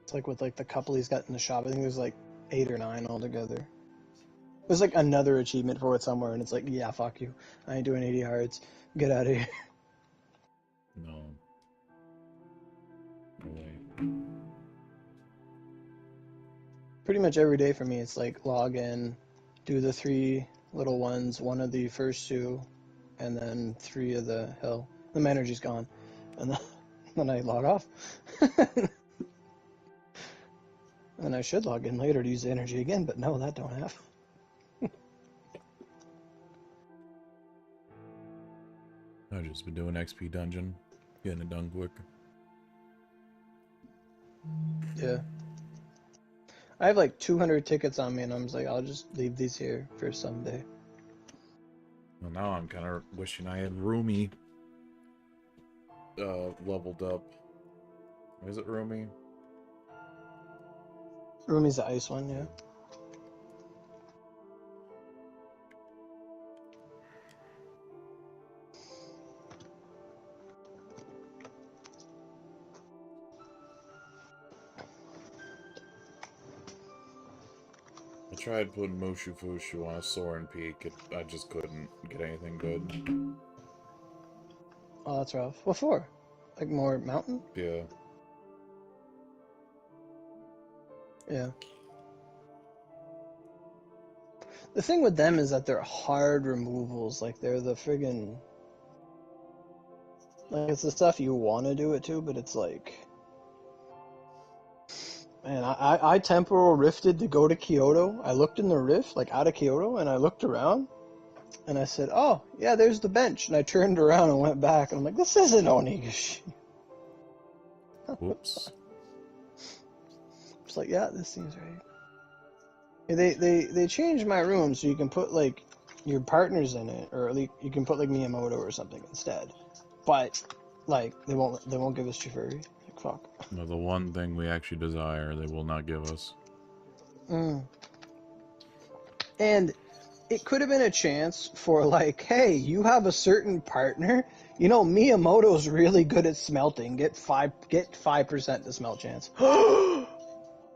It's like with like the couple he's got in the shop. I think there's like 8 or 9 altogether. There's like another achievement for it somewhere, and it's like, yeah, fuck you. I ain't doing 80 hearts. Get out of here. No. No way. Pretty much every day for me, it's like log in, do the 3 little ones, 1 of the first 2, and then 3 of the hill. The energy's gone, and then I log off. And I should log in later to use the energy again, but no, that don't happen. I've just been doing XP dungeon, getting it done quick. Yeah. I have like 200 tickets on me, and I'm just like, I'll just leave these here for someday. Well, now I'm kind of wishing I had Roomy leveled up. Is it Roomy? Roomy's the ice one, yeah. I tried putting Mushu Fushu on a Soaring Peak. I just couldn't get anything good. Oh, that's rough. What for? Like more mountain? Yeah. Yeah. The thing with them is that they're hard removals. Like, they're the friggin'... Like, it's the stuff you want to do it to, but it's like... Man, I temporal rifted to go to Kyoto. I looked in the rift, like, out of Kyoto, and I looked around, and I said, oh, yeah, there's the bench. And I turned around and went back, and I'm like, this isn't Onigashi. Whoops. It's like, yeah, this seems right. They changed my room so you can put like your partners in it, or at least you can put like Miyamoto or something instead. But like they won't give us Chifuri. Like fuck. Well, the one thing we actually desire, they will not give us. And it could have been a chance for like, hey, you have a certain partner. You know, Miyamoto's really good at smelting. Get 5% to smelt chance.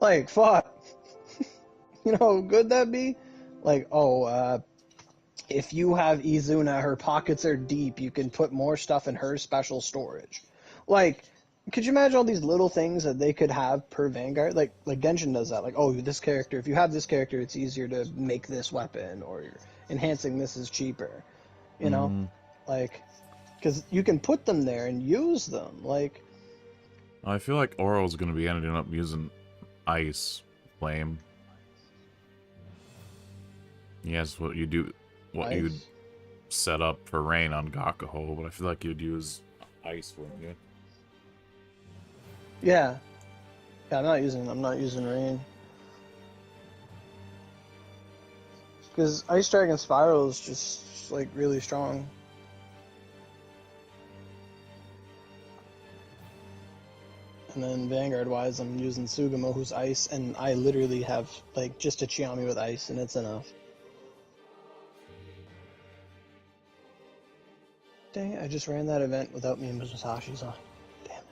Like fuck. You know how good that'd be? Like, if you have Izuna, her pockets are deep, you can put more stuff in her special storage. Like, could you imagine all these little things that they could have per Vanguard? Like Genshin does that. Like, oh, this character, if you have this character, it's easier to make this weapon, or enhancing this is cheaper. You know? Like, because you can put them there and use them. Like, I feel like Oro's going to be ending up using Ice Flame. Yes, what you do, what you'd set up for rain on Gakaho, but I feel like you'd use ice, wouldn't you? yeah. Yeah, I'm not using rain. Because Ice Dragon Spiral is just like really strong. And then Vanguard wise, I'm using Sugamo, who's ice, and I literally have like just a Chiami with ice, and it's enough. Dang it, I just ran that event without me and Musashi's on. Damn it.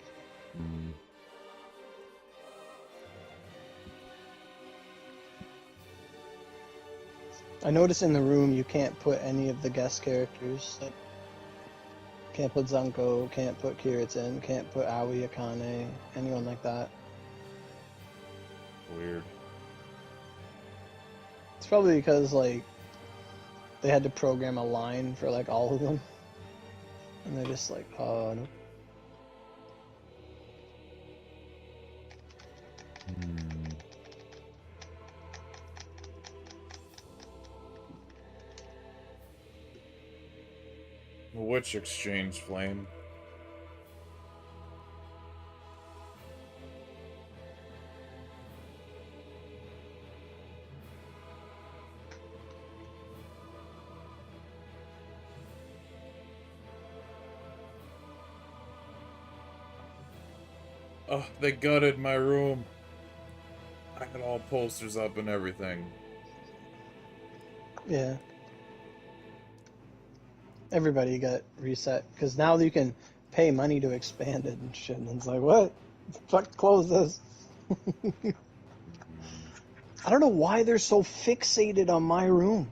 I noticed in the room you can't put any of the guest characters. Like, can't put Zanko, can't put Kiritin, can't put Aoi, Akane, anyone like that. Weird. It's probably because, like, they had to program a line for, like, all of them. And they're just like, oh, no. Which exchange flame? Oh, they gutted my room. I had all posters up and everything. Yeah. Everybody got reset, because now you can pay money to expand it and shit, and it's like, what? Fuck, close this. I don't know why they're so fixated on my room.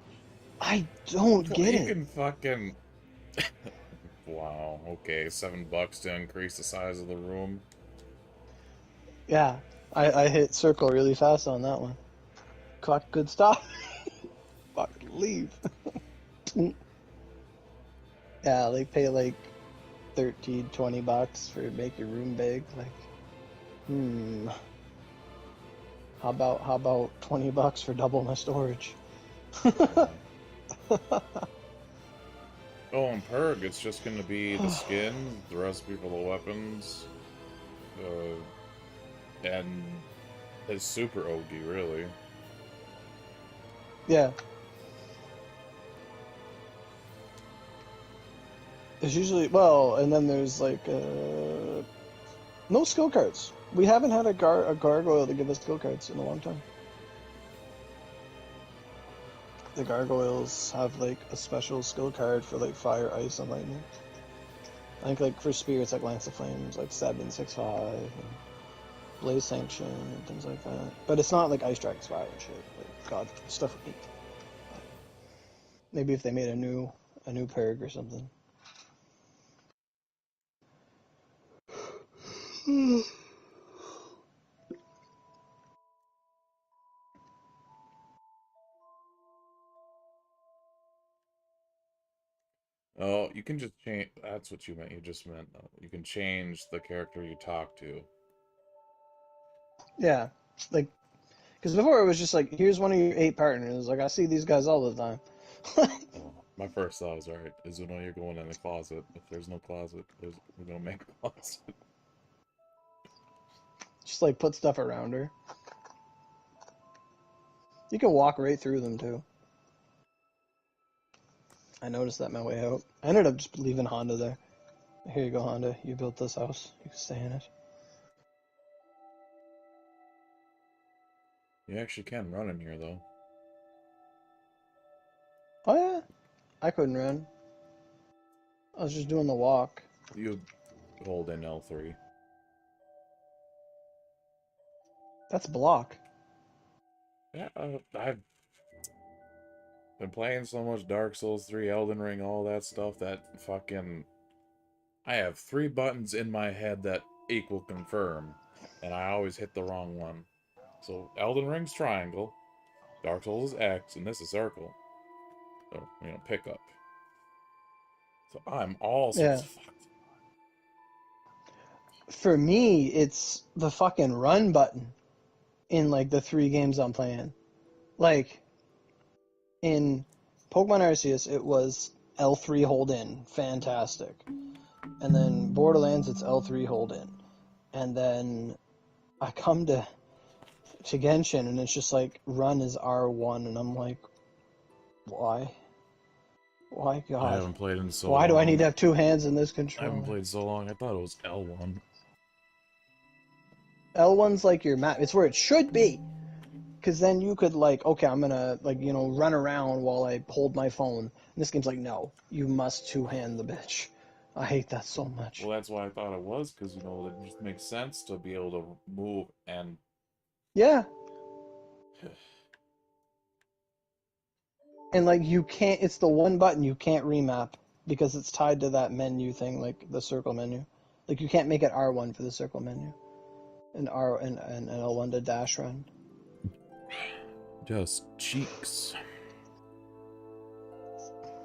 I don't get You it. can fucking... Wow, okay, $7 to increase the size of the room. Yeah, I hit circle really fast on that one. Collect good stuff. Fucking leave. Yeah, they pay like 13, $20 for make your room big. Like, how about $20 for double my storage? Oh, and purg, it's just gonna be the skins, the recipe for the weapons, and it's super OD, really. Yeah. It's usually, well, and then there's like, no skill cards. We haven't had a gargoyle to give us skill cards in a long time. The gargoyles have like a special skill card for like fire, ice, and lightning. I think like for spirits like Lance of Flames, like 765, and Blaze Sanction, and things like that. But it's not like Ice Dragon's Fire and shit. Like God stuff. Maybe if they made a new purg or something. Oh, you can just change. That's what you meant. You just meant you can change the character you talk to. Yeah, like because before it was just like, here's one of your 8 partners. Like I see these guys all the time. Oh, my first thought was, alright, is when you're going in the closet. If there's no closet, we're gonna make a closet. Just like put stuff around her. You can walk right through them too. I noticed that my way out. I ended up just leaving Honda there. Here you go, Honda. You built this house. You can stay in it. You actually can run in here, though. Oh yeah, I couldn't run. I was just doing the walk. You hold in L3. That's block. Yeah, I've been playing so much Dark Souls 3, Elden Ring, all that stuff that fucking... I have 3 buttons in my head that equal confirm, and I always hit the wrong one. So, Elden Ring's triangle, Dark Souls is X, and this is circle. So, pick up. So, I'm all sorts Yeah. of fucked. For me, it's the fucking run button in like the 3 games I'm playing. Like in Pokemon Arceus, it was L3 hold in, fantastic. And then Borderlands, it's L3 hold in. And then I come to Genshin, and it's just like run is R1, and I'm like, why? Why, I God? haven't played in so Why do I need to long. have 2 hands in this I haven't controller? played so long, I thought it was L1. L1's like your map. It's where it should be. Because then you could like, okay, I'm gonna like, run around while I hold my phone. And this game's like, no, you must 2-hand the bitch. I hate that so much. Well, that's why I thought it was, because, it just makes sense to be able to move and... Yeah. And like you can't, it's the one button you can't remap because it's tied to that menu thing, like the circle menu. Like you can't make it R1 for the circle menu. And L1 to dash run. Just cheeks.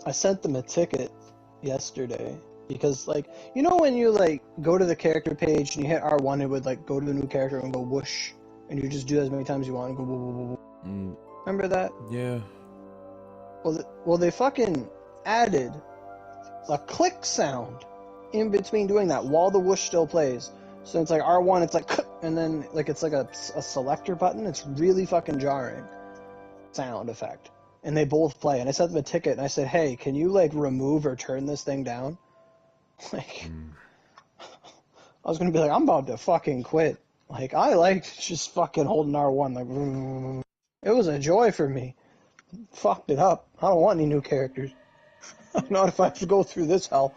I sent them a ticket yesterday because like when you like go to the character page and you hit R1, it would like go to the new character and go whoosh, and you just do as many times as you want and go whoo, whoo, whoo, whoo. Remember that? Yeah. Well, they fucking added a click sound in between doing that while the whoosh still plays. So it's like R1, it's like, and then like it's like a selector button. It's really fucking jarring sound effect. And they both play. And I sent them a ticket and I said, hey, can you like remove or turn this thing down? Like, I was gonna be like, I'm about to fucking quit. Like, I liked just fucking holding R1. Like, it was a joy for me. Fucked it up. I don't want any new characters. Not if I have to go through this hell.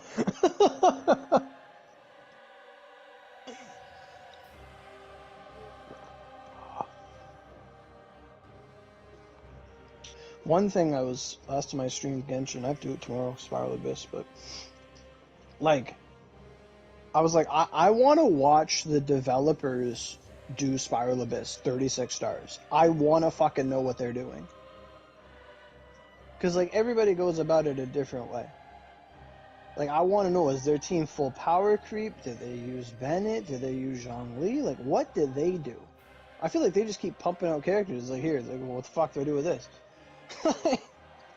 One thing I was last time I streamed Genshin, I have to do it tomorrow, Spiral Abyss, but like I was like, I want to watch the developers do Spiral Abyss 36 stars. I want to fucking know what they're doing. Because, like, everybody goes about it a different way. Like, I want to know, is their team full power creep? Did they use Bennett? Did they use Zhongli? Like, what did they do? I feel like they just keep pumping out characters. Like, here, like, well, what the fuck do I do with this?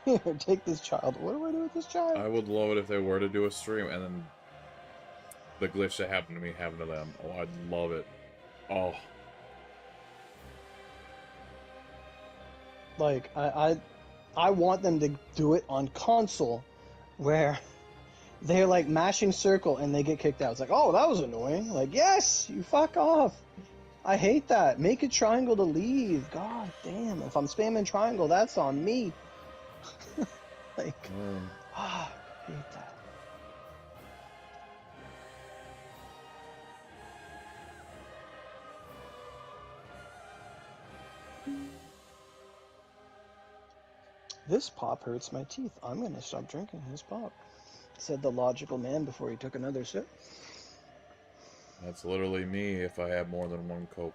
Here, take this child. What do I do with this child? I would love it if they were to do a stream and then the glitch that happened to me happened to them. Oh, I'd love it. Oh. Like, I want them to do it on console where they're like mashing circle and they get kicked out. It's like, oh, that was annoying. Like, yes, you fuck off. I hate that. Make a triangle to leave. God damn. If I'm spamming triangle, that's on me. Like, I hate that. This pop hurts my teeth. I'm gonna stop drinking his pop, said the logical man before he took another sip. That's literally me if I have more than one Coke.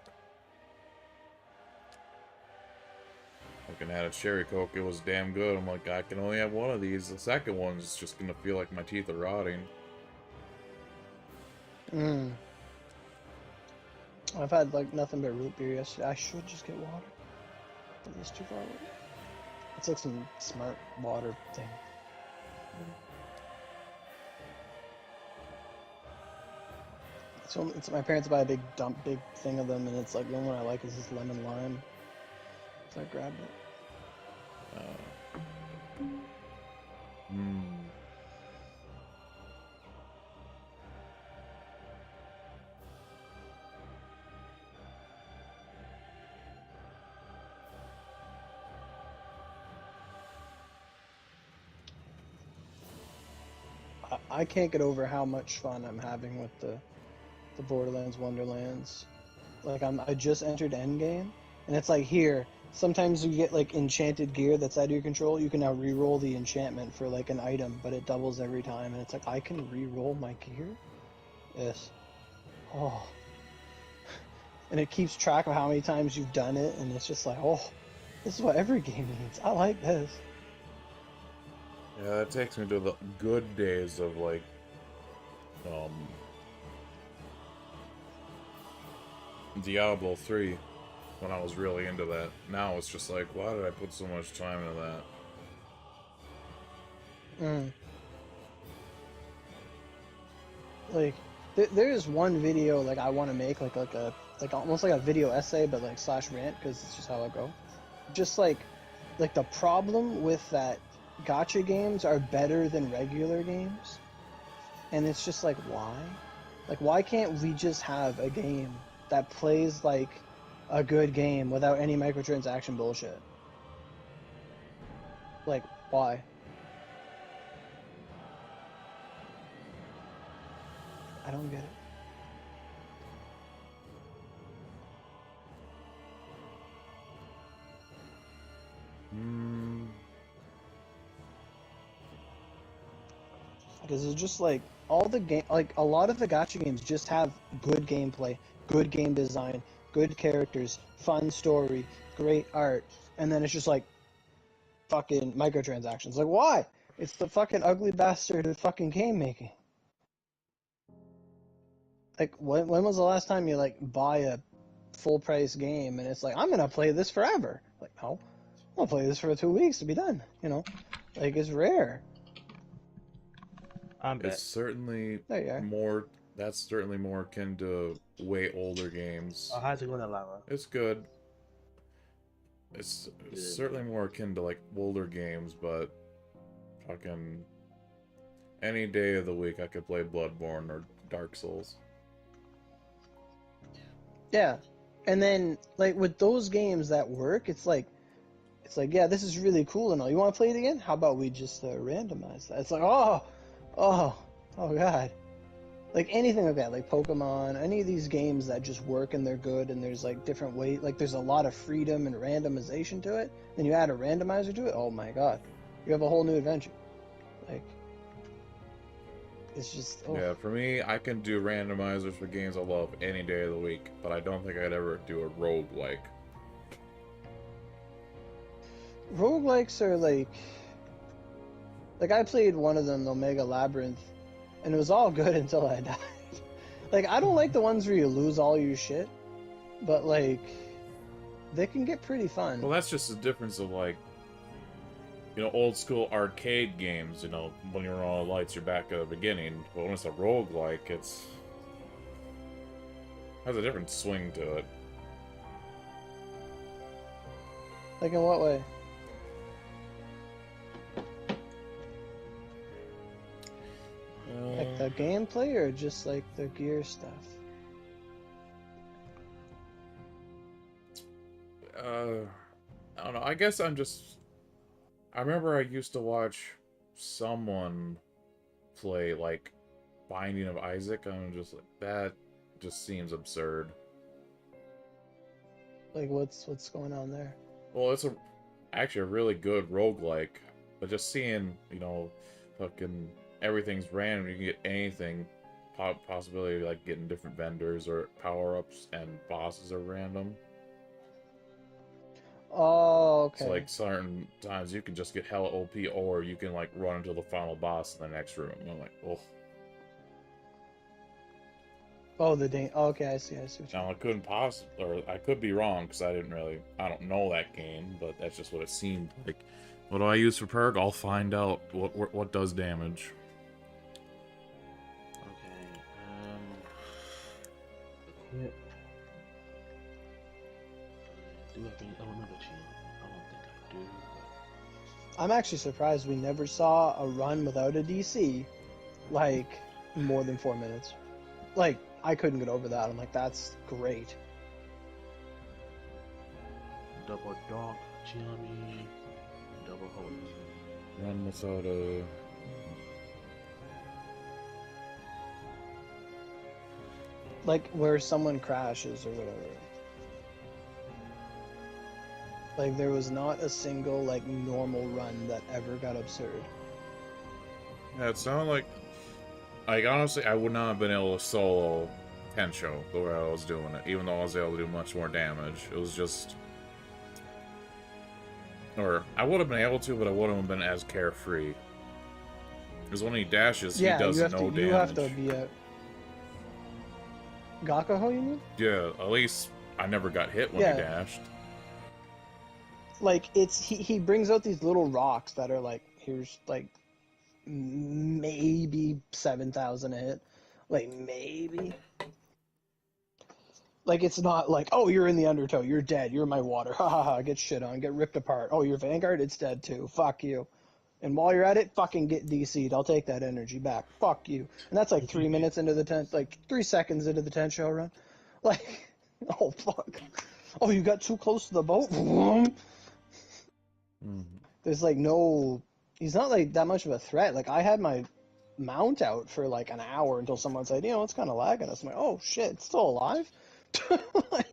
I had a cherry Coke, it was damn good. I'm like, I can only have one of these. The second one's just gonna feel like my teeth are rotting. I've had like nothing but root beer yesterday. I should just get water, but it's too far away. It's like some smart water thing. So it's, my parents buy a big thing of them, and it's like the only one I like is this lemon lime. So I grabbed it. I can't get over how much fun I'm having with the Borderlands Wonderlands. Like I just entered Endgame, and it's like here. Sometimes you get like enchanted gear that's out of your control. You can now re-roll the enchantment for like an item, but it doubles every time. And it's like, I can re-roll my gear? Yes. Oh. And it keeps track of how many times you've done it, and it's just like, oh, this is what every game needs. I like this. Yeah, that takes me to the good days of like, Diablo 3. When I was really into that. Now it's just like, why did I put so much time into that? Like, there's one video like I want to make like almost like a video essay, but like / rant, because it's just how I go. Just like the problem with that, gacha games are better than regular games, and it's just like, why? Like, why can't we just have a game that plays like a good game without any microtransaction bullshit? Like, why? I don't get it. Because it's just like all the game, like a lot of the gacha games just have good gameplay, good game design, good characters, fun story, great art, and then it's just like fucking microtransactions. Like, why? It's the fucking ugly bastard of fucking game making. Like, when was the last time you like buy a full price game and it's like, I'm gonna play this forever? Like, no, I'll play this for 2 weeks to be done. You know, like, it's rare. It's certainly more. That's certainly more akin to way older games. Oh, how's it going, Lava? It's good. It's certainly more akin to like older games, but fucking any day of the week I could play Bloodborne or Dark Souls. Yeah, and then like with those games that work, it's like, yeah, this is really cool and all. You want to play it again? How about we just randomize that? It's like, oh god. Like anything like that, like Pokemon, any of these games that just work and they're good and there's like different ways, like there's a lot of freedom and randomization to it. Then you add a randomizer to it, oh my god, you have a whole new adventure. Like, it's just, oh. Yeah, for me, I can do randomizers for games I love any day of the week, but I don't think I'd ever do a roguelike. Roguelikes are like I played one of them, the Omega Labyrinth, and it was all good until I died. Like, I don't like the ones where you lose all your shit, but like, they can get pretty fun. Well, that's just the difference of like, old school arcade games, when you're on all the lights, you're back at the beginning. But when it's a roguelike, has a different swing to it. Like, in what way? Like the gameplay or just like the gear stuff? I don't know. I guess I remember I used to watch someone play like Binding of Isaac, and I'm just like, that just seems absurd. Like, what's going on there? Well, it's actually a really good roguelike, but just seeing, fucking everything's random. You can get anything. Possibility of like getting different vendors or power-ups, and bosses are random. Oh, okay. So like certain times you can just get hella OP, or you can like run into the final boss in the next room. And I'm like, oh. Oh, okay, I see. What Now I could be wrong because I don't know that game, but that's just what it seemed like. What do I use for purg? I'll find out what does damage. Equip. Do I have any element of shield? I don't think I do. I'm actually surprised we never saw a run without a DC, like, more than 4 minutes. Like, I couldn't get over that. I'm like, that's great. Double dog, Jimmy, double holy. Run without a... Like, where someone crashes or whatever. Like, there was not a single, like, normal run that ever got absurd. Yeah, it sounded like... Like, honestly, I would not have been able to solo Tencho the way I was doing it, even though I was able to do much more damage. It was just... Or, I would have been able to, but I wouldn't have been as carefree. Because when he dashes, he does no damage. You have to be a... Gakaho, you mean? Yeah, at least I never got hit when he dashed. Like, he brings out these little rocks that are like, here's like maybe 7,000 a hit. Like, maybe. Like, it's not like, oh, you're in the undertow, you're dead, you're in my water, ha ha ha, get shit on, get ripped apart. Oh, you're Vanguard, it's dead too, fuck you. And while you're at it, fucking get DC'd, I'll take that energy back, fuck you. And that's like 3 minutes into the 10, like 3 seconds into the 10 show run. Like, oh fuck. Oh, you got too close to the boat? There's like no, he's not like that much of a threat. Like, I had my mount out for like an hour until someone said, it's kind of lagging us. I'm like, oh shit, it's still alive? Like,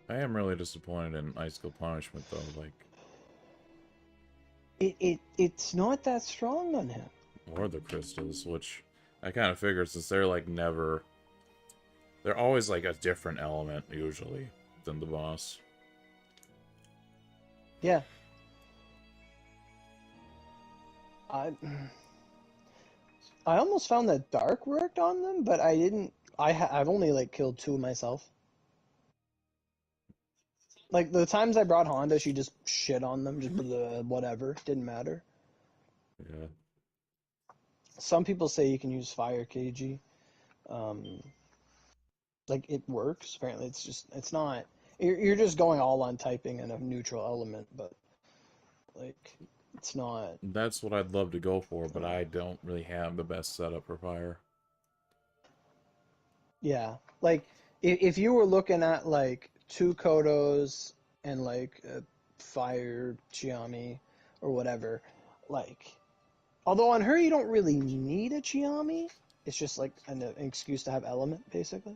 I am really disappointed in Ice Skill Punishment, though. Like, it's not that strong on him. Or the crystals, which I kind of figured since they're like never... They're always like a different element, usually, than the boss. Yeah. I almost found that Dark worked on them, but I didn't... I've only like killed 2 myself. Like, the times I brought Honda, she just shit on them, just whatever, didn't matter. Yeah. Some people say you can use Fire KG. Like, it works. Apparently, it's not... You're just going all on typing and a neutral element, but, like, it's not... That's what I'd love to go for, but I don't really have the best setup for fire. Yeah. Like, if you were looking at, like, 2 Kodos and, like, Fire Chiami or whatever, like, Although on her, you don't really need a Chiami. It's just like an excuse to have element, basically.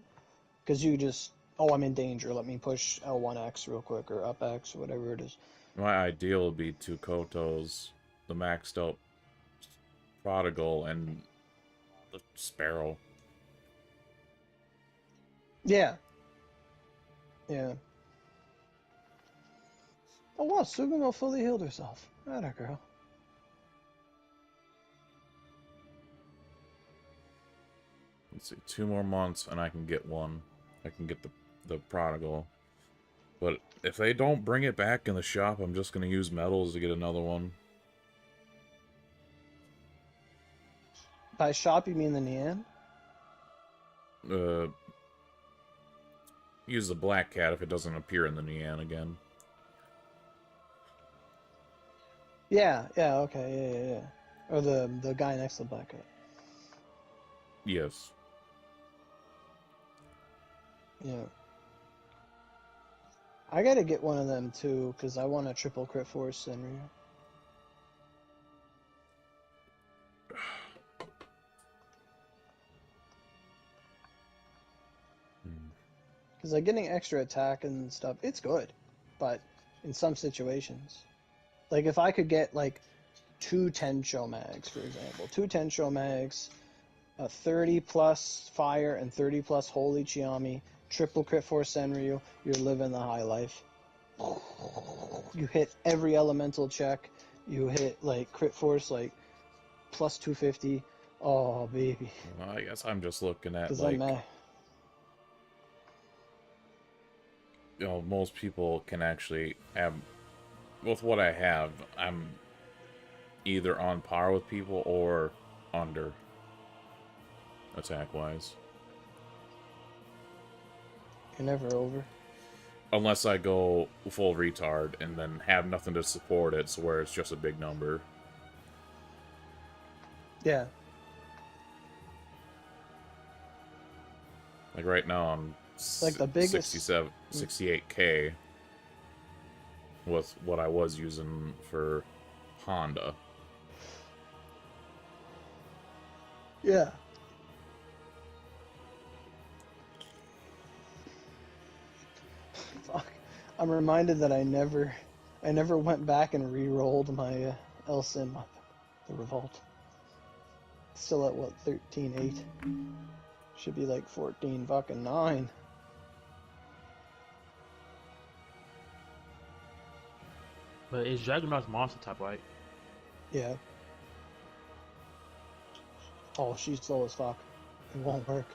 Because you just, oh, I'm in danger. Let me push L1X real quick, or up X, or whatever it is. My ideal would be two Kotos, the maxed out Prodigal, and the Sparrow. Yeah. Yeah. Oh, wow, Sugamo fully healed herself. Atta girl. Let's see, 2 more months and I can get one. I can get the Prodigal. But if they don't bring it back in the shop, I'm just going to use medals to get another one. By shop, you mean the Nian? Use the Black Cat if it doesn't appear in the Nian again. Yeah, okay, yeah. Or the guy next to the black cat. Yes. Yeah. I gotta get one of them too, because I want a triple crit force Senryu. Because like getting extra attack and stuff, it's good. But in some situations. Like if I could get like 2 Tensho mags, for example. 2 Tensho mags, a 30 plus fire and 30 plus holy Chiami, triple crit force Senryu, you're living the high life. You hit every elemental check. You hit like crit force like plus 250. Oh baby. Well, I guess I'm just looking at Because like, I'm you know, most people can actually have, with what I have, I'm either on par with people or under, attack-wise. You're never over. Unless I go full retard and then have nothing to support it, so where it's just a big number. Yeah. Like right now I'm Like the biggest 68k with what I was using for Honda. Yeah. Fuck. I'm reminded that I never went back and re-rolled my Elsin, the Revolt. Still at what, 13.8? Should be like 14 fucking 9. But it's Juggernaut's monster type, right? Yeah. Oh, she's slow as fuck. It won't work.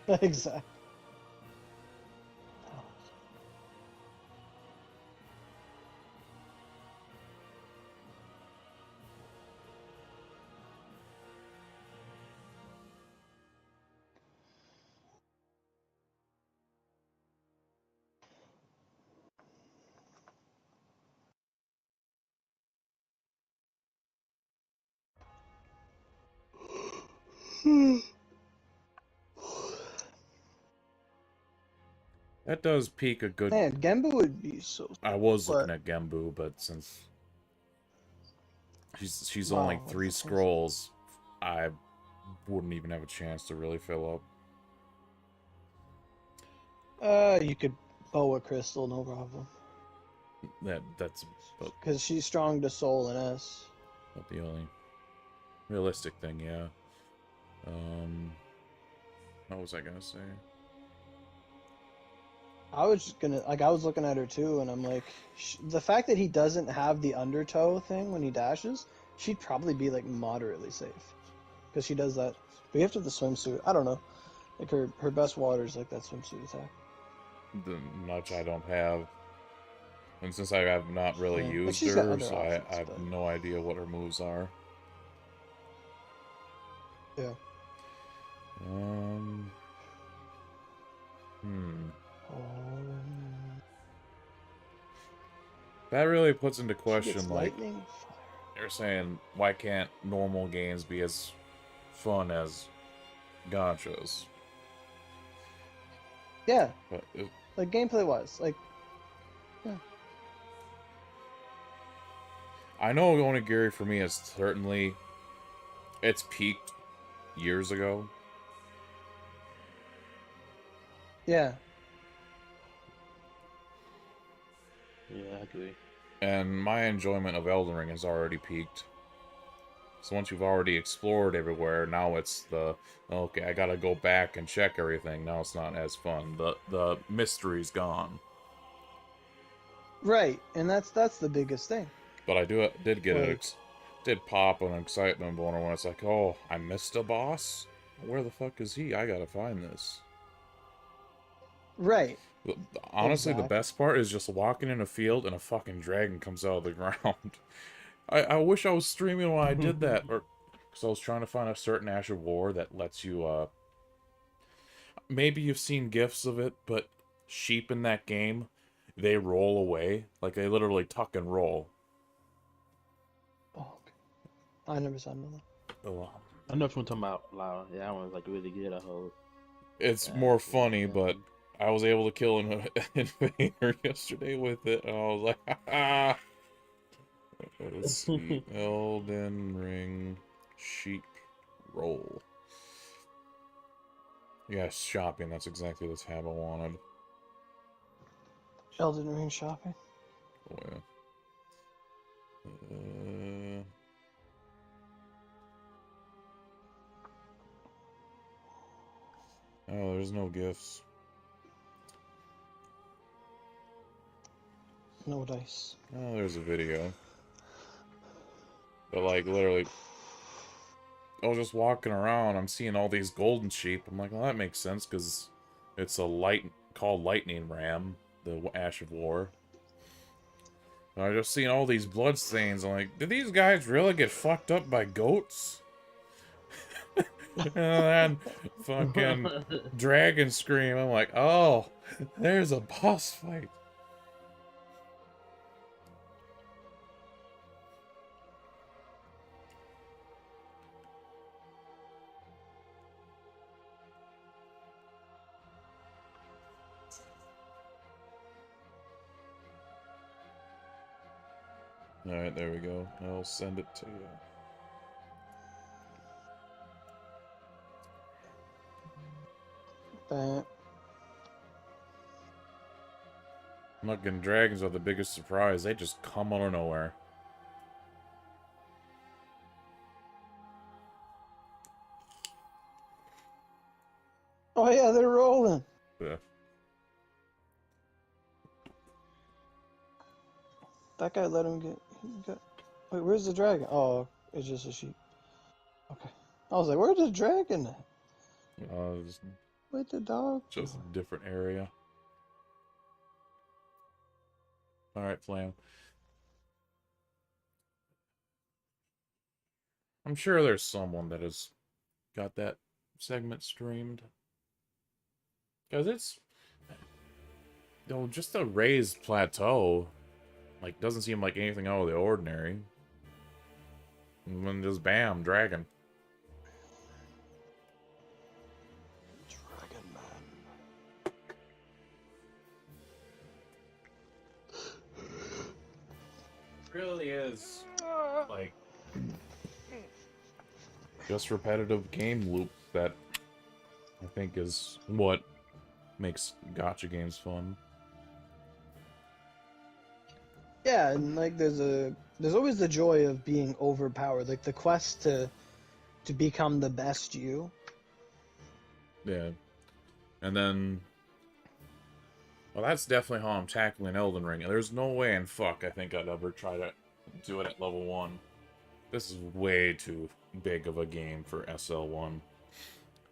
Exactly. That does peak a good... Man, Gembu would be so. I was What? looking at Gembu, but since she's Wow, only what 3 the fuck? scrolls, I wouldn't even have a chance to really fill up. You could bow a crystal, no problem. That's about Because she's strong to soul and S. the only realistic thing, yeah. What was I gonna say? I was just gonna, like, I was looking at her too, and I'm like, the fact that he doesn't have the undertow thing when he dashes, she'd probably be, like, moderately safe. Because she does that. But you have to have the swimsuit. I don't know. Like, her best water is, like, that swimsuit attack. The much I don't have. And since I have not really Yeah. Like, used she's got her, other so options, I have but... no idea what her moves are. Yeah. That really puts into She gets question, like, lightning, fire. you're saying, why can't normal games be as fun as gachas? Yeah. But Like, gameplay-wise. Like, yeah. I know Onigiri for me is certainly... It's peaked years ago. Yeah. Yeah, I agree. And my enjoyment of Elden Ring has already peaked. So once you've already explored everywhere, now it's the, okay, I gotta go back and check everything. Now it's not as fun. The mystery's gone. Right, and that's the biggest thing. But I did get Like, did pop an excitement boner when it's like, oh, I missed a boss? Where the fuck is he? I gotta find this. right, Honestly, the exactly. best part is just walking in a field and a fucking dragon comes out of the ground. I wish I was streaming when I did that, or because I was trying to find a certain Ash of War that lets you, maybe you've seen gifs of it, but sheep in that game, they roll away. Like, they literally tuck and roll. Oh, okay. I never saw none. Oh, I know what you're talking about, Lau. Yeah, that one's like really good. I hope. it's Yeah, more actually, funny, but I was able to kill an invader yesterday with it, and I was like, ha. Let's see. Elden Ring sheep roll. Yes, shopping. That's exactly the tab I wanted. Elden Ring shopping. Oh, yeah. Uh, oh, there's no gifts. No dice. Oh, there's a video. But, like, literally, I was just walking around. I'm seeing all these golden sheep. I'm like, well, that makes sense, because it's a called Lightning Ram, the Ash of War. And I just seen all these blood stains. I'm like, did these guys really get fucked up by goats? And then fucking dragon scream. I'm like, oh, there's a boss fight. Alright, there we go. I'll send it to you. But Fucking dragons are the biggest surprise. They just come out of nowhere. oh yeah, they're rolling. Yeah. That guy let him get. He got. Wait, where's the dragon? Oh, it's just a sheep. Okay. I was like, where's the dragon at? It's Where'd the dog? just a different area. Alright, Flam. I'm sure there's someone that has got that segment streamed. Because it's... You know, just a raised plateau. Like, doesn't seem like anything out of the ordinary. And then just bam, dragon. Dragon Really is like just repetitive game loop that I think is what makes gacha games fun. Yeah, and like there's always the joy of being overpowered, like the quest to become the best you. Yeah. And then well, that's definitely how I'm tackling Elden Ring. There's no way in fuck I think I'd ever try to do it at level 1. This is way too big of a game for SL1.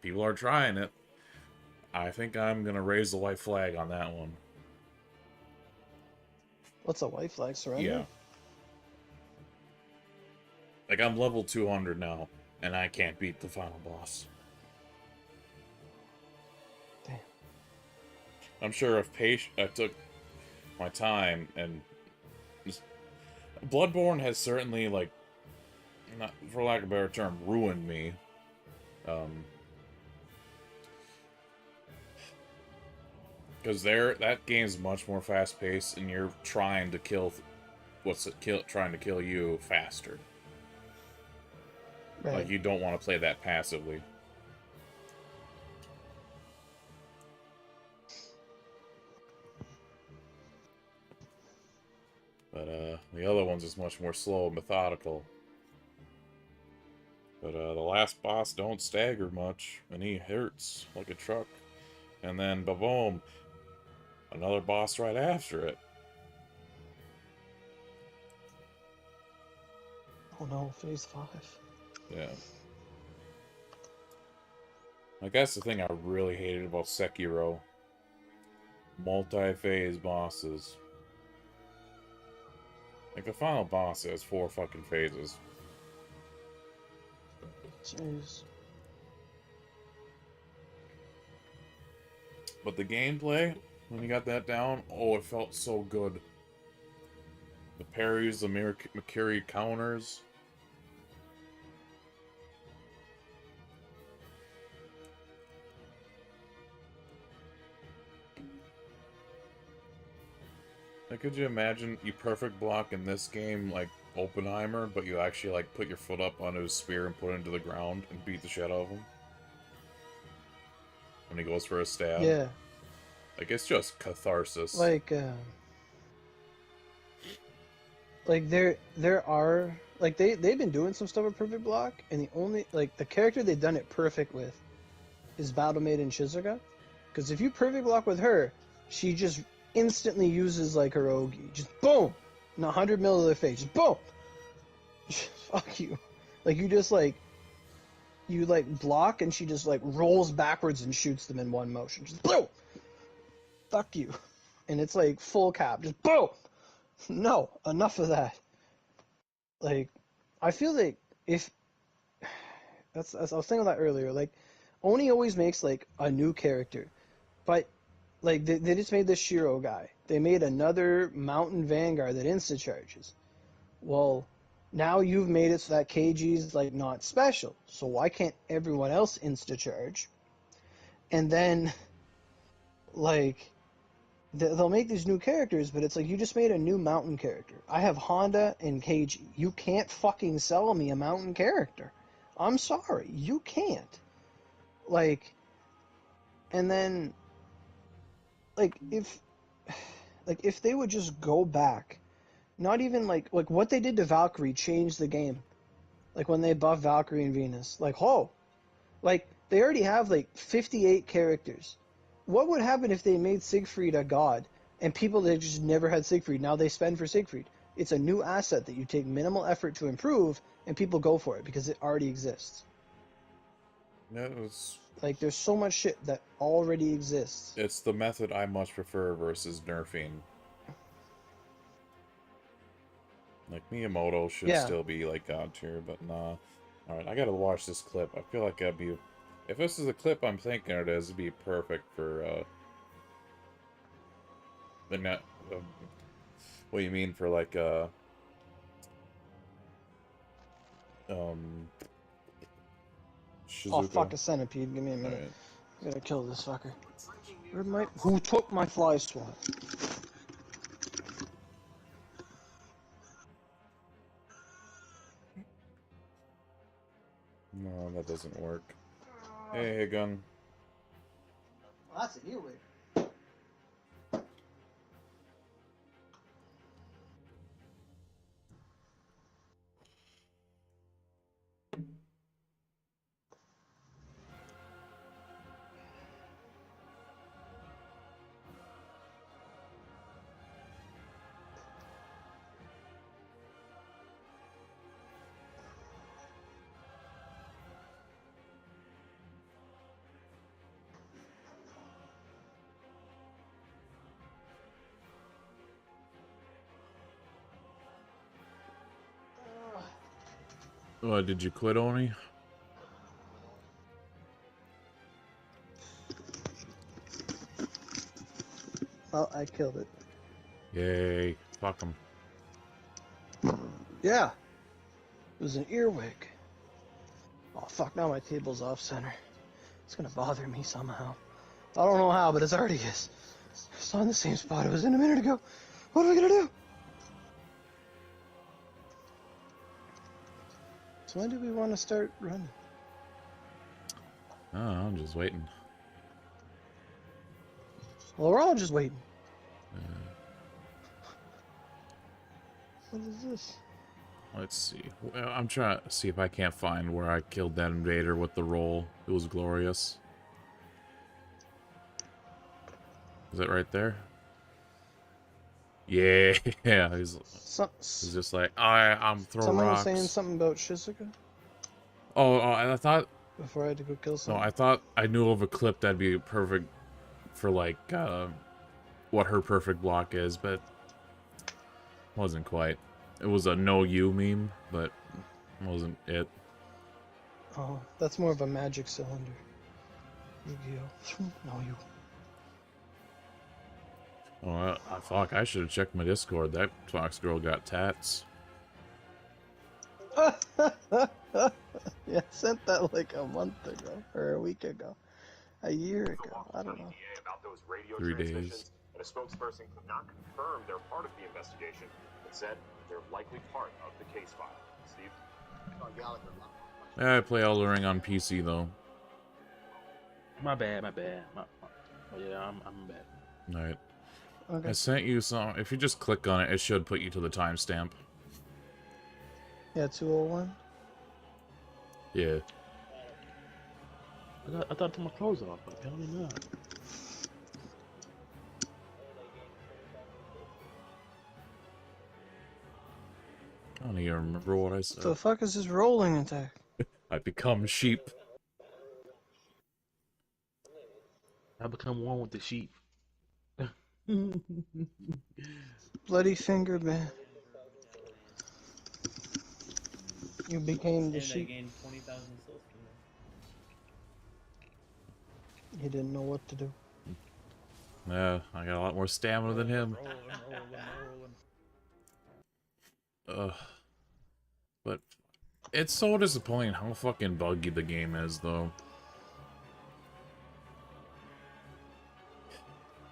People are trying it. I think I'm gonna raise the white flag on that one. What's a white flag? Surrender? Yeah. Like, I'm level 200 now, and I can't beat the final boss. Damn. I'm sure if I took my time and... Bloodborne has certainly, like, not, for lack of a better term, ruined me. Because that game's much more fast-paced, and you're trying to kill trying to kill you faster. Right. Like, you don't want to play that passively. But the other one's is much more slow and methodical. But the last boss don't stagger much, and he hurts like a truck. And then, ba-boom, another boss right after it. Oh no, phase 5. Yeah. Like, that's the thing I really hated about Sekiro. Multi-phase bosses. Like, the final boss has 4 fucking phases. Jeez. But the gameplay, when you got that down, oh, it felt so good. The parries, the Mikiri counters. Like, could you imagine you perfect block in this game like Oppenheimer, but you actually like put your foot up onto his spear and put it into the ground and beat the shit out of him when he goes for a stab? Yeah. Like, it's just catharsis. Like there are like they've been doing some stuff with Perfect Block, and the only like the character they've done it perfect with is Battle Maiden Shizuka, because if you Perfect Block with her, she just instantly uses like her Ogi, just boom, in 100 mil of their face, just boom. Fuck you, like you just like you like block and she just like rolls backwards and shoots them in one motion, just boom. Fuck you, and it's like full cap, just boom. No, enough of that. Like, I feel like if that's I was thinking of that earlier. Like, Oni always makes like a new character, but like they just made this Shiro guy. They made another Mountain Vanguard that insta charges. Well, now you've made it so that KG's like not special. So why can't everyone else insta charge? And then like they'll make these new characters, but it's like you just made a new mountain character. I have Honda and KG. You can't fucking sell me a mountain character. I'm sorry, you can't. Like, and then, like if they would just go back, not even like what they did to Valkyrie changed the game. Like when they buffed Valkyrie and Venus, like they already have like 58 characters. What would happen if they made Siegfried a god and people that just never had Siegfried, now they spend for Siegfried? It's a new asset that you take minimal effort to improve and people go for it because it already exists. Yeah, it's Like there's so much shit that already exists. the method I much prefer versus nerfing. Like, Miyamoto should Yeah. still be like god tier, but nah. Alright, I gotta watch this clip. I feel like that'd be... If this is the clip I'm thinking it is, it'd be perfect for, the net... what do you mean for, like, Shizuka. Oh fuck, a centipede, give me a minute. Right. I gotta kill this fucker. Who took my fly swat? No, that doesn't work. Hey, gun. Well, that's an earwig. Did you quit, Oni? Well, I killed it. Yay. Fuck him. Yeah. It was an earwig. Oh fuck, now my table's off center. It's gonna bother me somehow. I don't know how, but it already is. It's on the same spot it was in a minute ago. What am I gonna do? So when do we want to start running? Oh, I'm just waiting. Well, we're all just waiting. Uh, What is this? let's see. Well, I'm trying to see if I can't find where I killed that invader with the roll. It was glorious. Is it right there? Yeah, he's just like, I'm throwing Someone was rocks. saying something about Shizuka I thought, before I had to go kill no, someone. I thought I knew of a clip that'd be perfect for like, what her perfect block is, but wasn't quite. It was a no you meme, but wasn't it. Oh, that's more of a magic cylinder. Yu-Gi-Oh. No, you. Oh, fuck, I should have checked my Discord. That Fox girl got tats. Yeah, I sent that like a month ago, or a week ago. A year ago. I don't know. About those radio 3 days. transmissions, and a spokesperson could not confirm they're part of the investigation, but said they're likely part of the case file. Steve? Yeah, I play Elden Ring on PC though. My bad. Oh yeah, I'm bad. Alright. Okay. I sent you some. If you just click on it, it should put you to the timestamp. Yeah, 201. Yeah. I thought I took my clothes off, but apparently not. I don't even remember what I said. What the fuck is this rolling attack? I become sheep. I become one with the sheep. Bloody finger man. You became the And I sheep. gained 20,000 souls from that. He didn't know what to do. Yeah, I got a lot more stamina than him. Rolling. But it's so disappointing how fucking buggy the game is, though.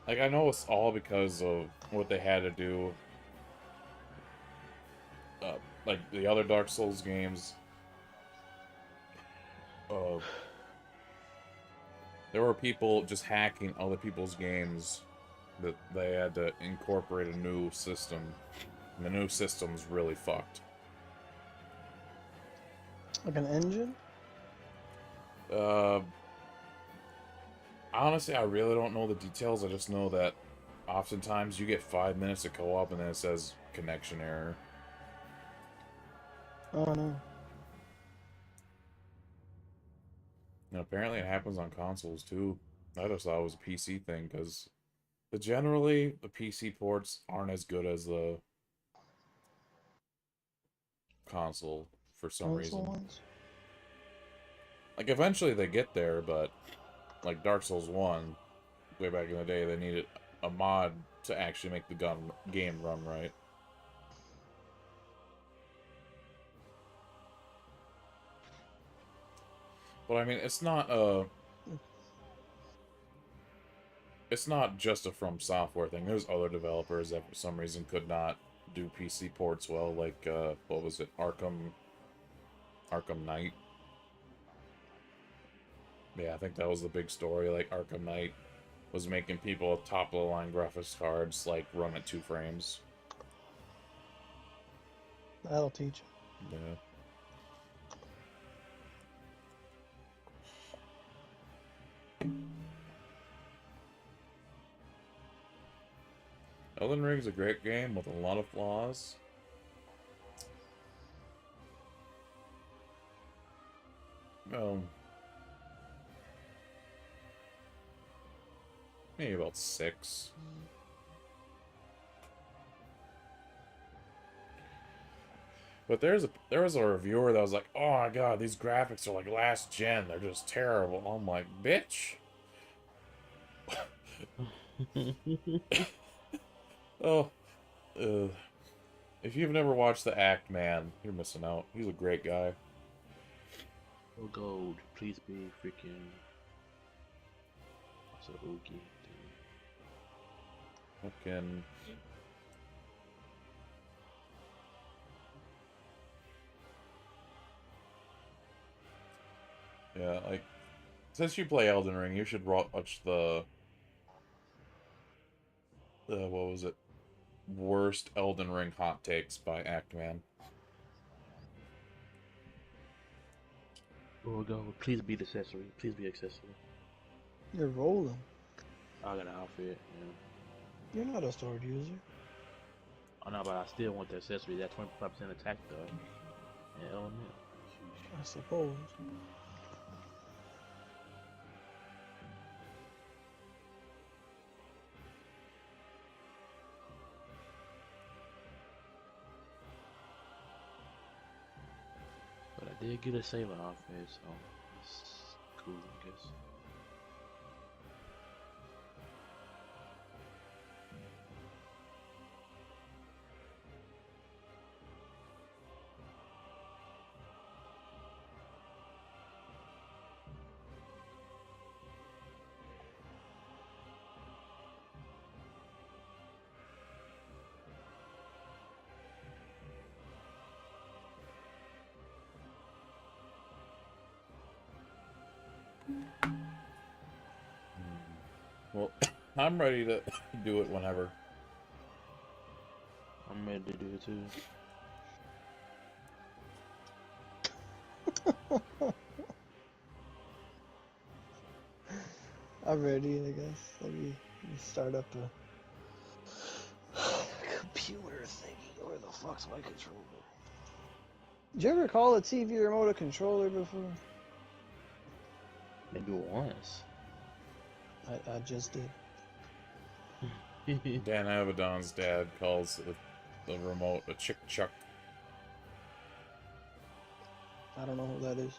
Like, I know it's all because of what they had to do. Like, the other Dark Souls games. There were people just hacking other people's games that they had to incorporate a new system. And the new system's really fucked. Like an engine? Honestly, I really don't know the details. I just know that oftentimes you get 5 minutes of co-op and then it says connection error. Oh no. And apparently it happens on consoles too. I just thought it was a PC thing because generally the PC ports aren't as good as the console for some reason. Ones? Like eventually they get there, but like Dark Souls 1, way back in the day, they needed a mod to actually make the game run right. But I mean, it's not just a From Software thing. There's other developers that for some reason could not do PC ports well, like what was it, Arkham Knight. Yeah, I think that was the big story. Like Arkham Knight was making people with top-of-the-line graphics cards like run at 2 frames. That'll teach. Yeah. Elden Ring's a great game with a lot of flaws. Maybe about 6. But there was a reviewer that was like, "Oh my god, these graphics are like last gen. They're just terrible." I'm like, "Bitch." Oh, if you've never watched The Act Man, you're missing out. He's a great guy. Oh gold, please be freaking. So oogie. Fucking. Yeah, like, since you play Elden Ring, you should watch what was it? Worst Elden Ring hot takes by Actman. Here we go. Please be the accessory. Please be accessory. You're rolling. I got an outfit. Yeah. You're not a sword user. I know, but I still want the accessory. That 25% attack though. Yeah, element. I suppose. But I did get a sailor outfit, so it's cool, I guess. Well, I'm ready to do it whenever. I'm ready to do it too. I'm ready, I guess. Let me start up a computer thingy. Where the fuck's my controller? Did you ever call a TV remote a controller before? Maybe once. I just did. Dan Avedon's dad calls the remote a chick chuck. I don't know who that is.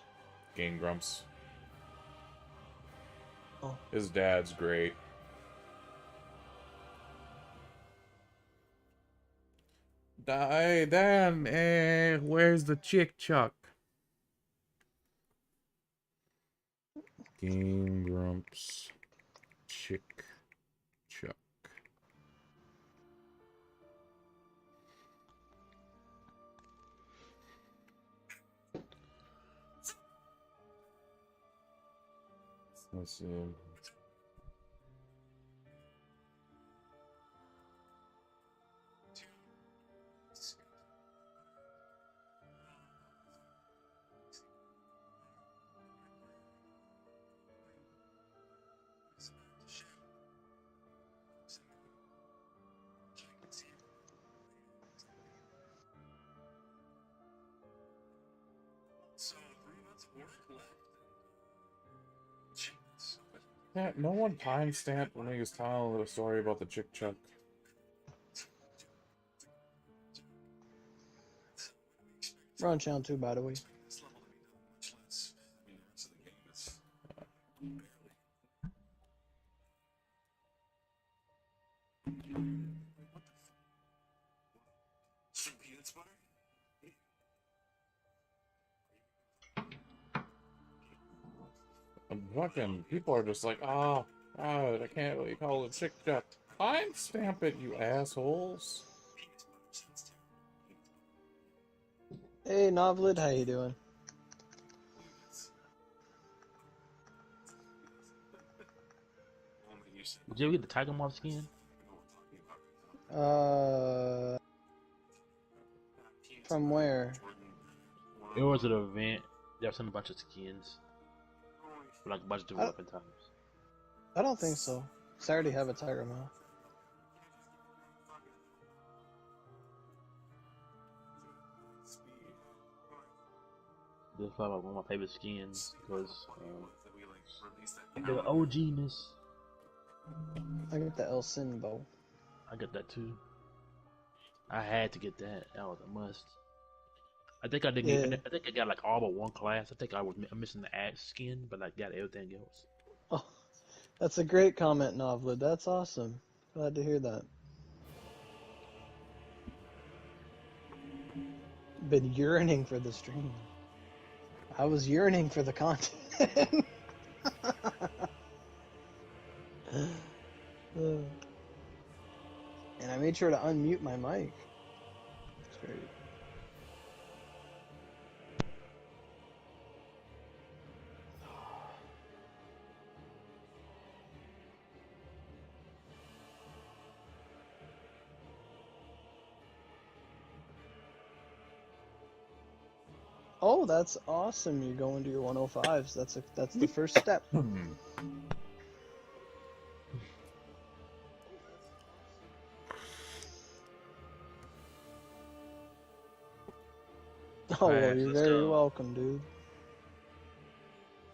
Game Grumps. Oh. His dad's great. Hey, Dan, where's the chick chuck? Game Grumps. Chick chuck. Let's see. Yeah, no one time-stamped when he was telling the story about the chick chuck. We're on channel 2, by the way. And fucking people are just like, oh, God, I can't really call it chick chuck. Time-stamp it, you assholes. Hey, Novelid, how you doing? Did you ever get the Tiger Moth skin? From where? It was an event. They were sending a bunch of skins. For like a bunch of different weapon types. I don't think so. 'Cause I already have a tiger mouth. This is probably one of my favorite skins because they're OG-ness. I got the El Sin bow. I got that too. I had to get that. That was a must. I think I didn't. Yeah. I think I got like all but one class. I think I was missing the axe skin, but I got everything else. Oh, that's a great comment, Novelid. That's awesome. Glad to hear that. Been yearning for the stream. I was yearning for the content. And I made sure to unmute my mic. It's great. Oh, that's awesome. You're going to your 105s. That's the first step. Hmm. Oh, well, Crash, you're let's very go. welcome, dude.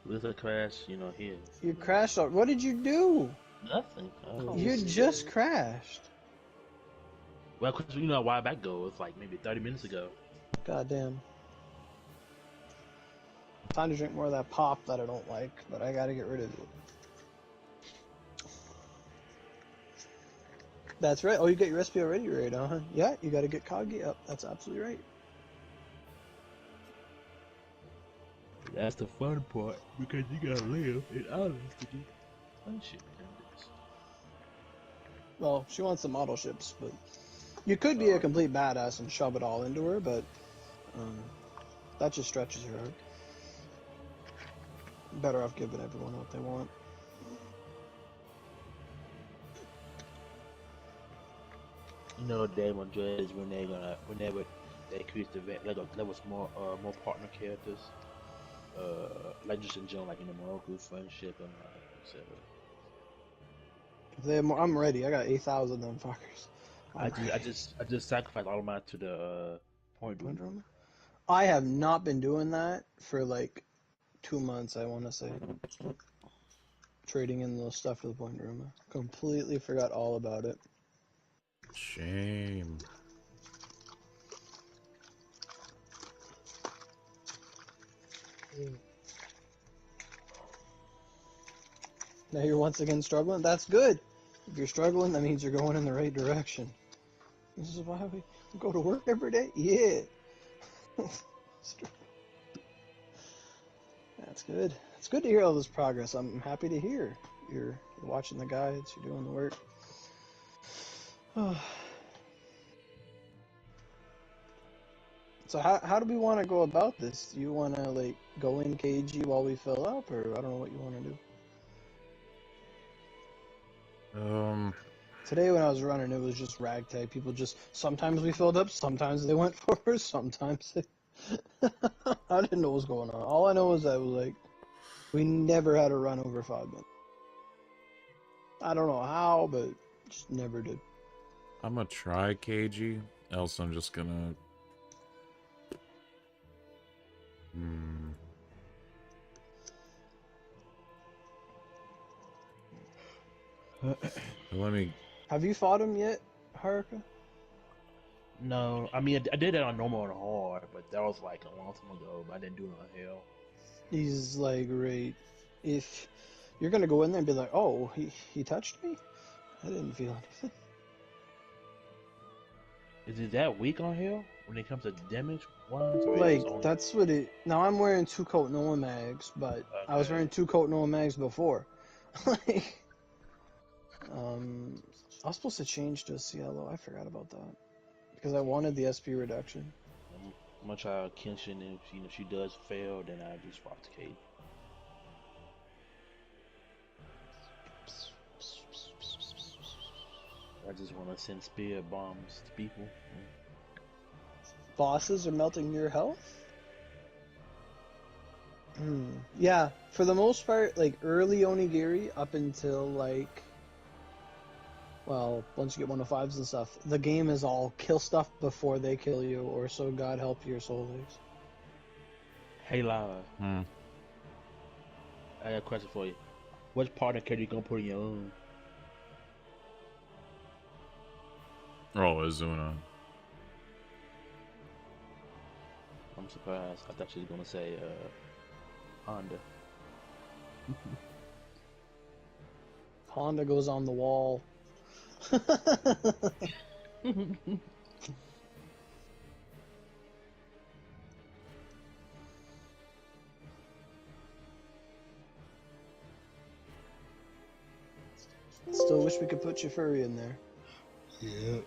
Let's crash, here. You crashed out. What did you do? Nothing. I was Oh, you just just crashed. well, cause you know a while back ago. It's like maybe 30 minutes ago. Goddamn. Time to drink more of that pop that I don't like, but I gotta get rid of it. That's right. Oh, you got your recipe already right, huh? Yeah, you gotta get Kagi up. That's absolutely right. That's the fun part because you gotta live in islands to do fun shit like this. Well, she wants the model ships, but you could be a complete badass and shove it all into her, but that just stretches her arc. Better off giving everyone what they want. You know, damn on Dread is whenever they increase the there was more partner characters, like just in general, like in the Morocco friendship and etc. If they have more, I'm ready. I got 8,000 of them fuckers. I just sacrificed all of mine to the point room. Point I have not been doing that for like 2 months, I want to say. Trading in the stuff for the point room. Completely forgot all about it. Shame. Now you're once again struggling? That's good. If you're struggling, that means you're going in the right direction. This is why we go to work every day? Yeah. That's good. It's good to hear all this progress. I'm happy to hear. You're watching the guides, you're doing the work. So how do we want to go about this? Do you want to like go in KG while we fill up, or I don't know what you want to do? Today when I was running, it was just ragtag. People just, sometimes we filled up, sometimes they went for, sometimes they... I didn't know what was going on. All I know is that it was like, we never had a run over 5 minutes. I don't know how, but just never did. I'm gonna try KG, else I'm just gonna... Let me... Have you fought him yet, Haruka? No, I mean I did that on normal and hard, but that was like a long time ago. But I didn't do it on hell. He's like, right, if you're gonna go in there and be like, oh, he touched me? I didn't feel anything. Is it that weak on hell when it comes to damage wise, or Like, only... that's what it... Now, I'm wearing 2 coat Noah mags, but I was wearing 2 coat Noah mags before. Like, I was supposed to change to a Cielo. I forgot about that. Because I wanted the SP reduction. I'm gonna try Kenshin, and if she does fail, then I just swap to Kate. I just want to send spear bombs to people. Bosses are melting your health? Yeah, for the most part, like, early Onigiri up until, like... Well, once you get 105s and stuff, the game is all kill stuff before they kill you, or so God help your soul is. Hey, Lava. I got a question for you. Which partner character you gonna put in your own? Oh, Azuna. I'm surprised. I thought she was gonna say Honda. Honda goes on the wall. Still wish we could put Chifuri in there. Yeah.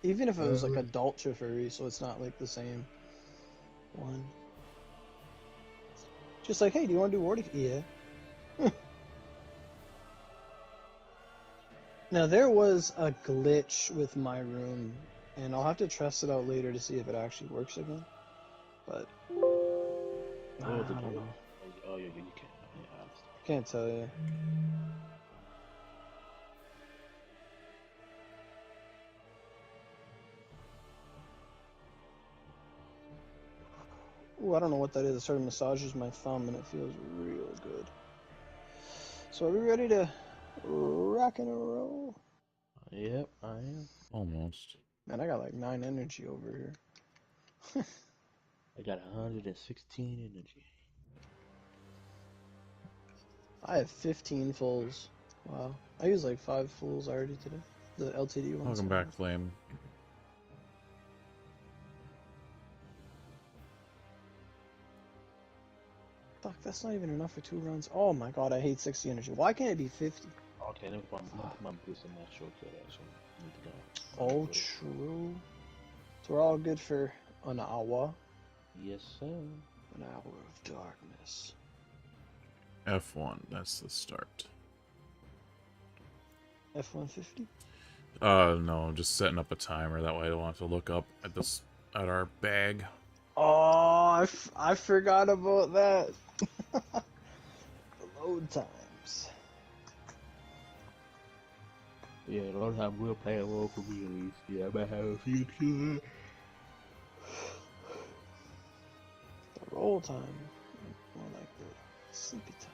Even if it was like adult Chifuri, so it's not like the same one. Just like, hey, do you want to do Wardy? Yeah. Now, there was a glitch with my room, and I'll have to test it out later to see if it actually works again. But What was I it? don't know. Oh, yeah, you can't. Yeah, I understand. Can't tell you. Ooh, I don't know what that is. It sort of massages my thumb and it feels real good. So are we ready to rock and roll? Yep, I am. Almost. Man, I got like 9 energy over here. I got 116 energy. I have 15 fulls. Wow. I used like 5 fulls already today. The LTD ones. Welcome back, Flame. Fuck, that's not even enough for 2 runs. Oh my god, I hate 60 energy. Why can't it be 50? Okay, let me put my boost in my shortcut actually. Need to go. Oh, true. So we're all good for an hour. Yes, sir. An hour of darkness. F1, that's the start. F-150? No, just setting up a timer. That way I don't have to look up at this at our bag. Oh, I forgot about that. The load times. Yeah, a lot of time will play a role for me at least. Yeah, I might have a few too. The roll time. More like the sleepy time.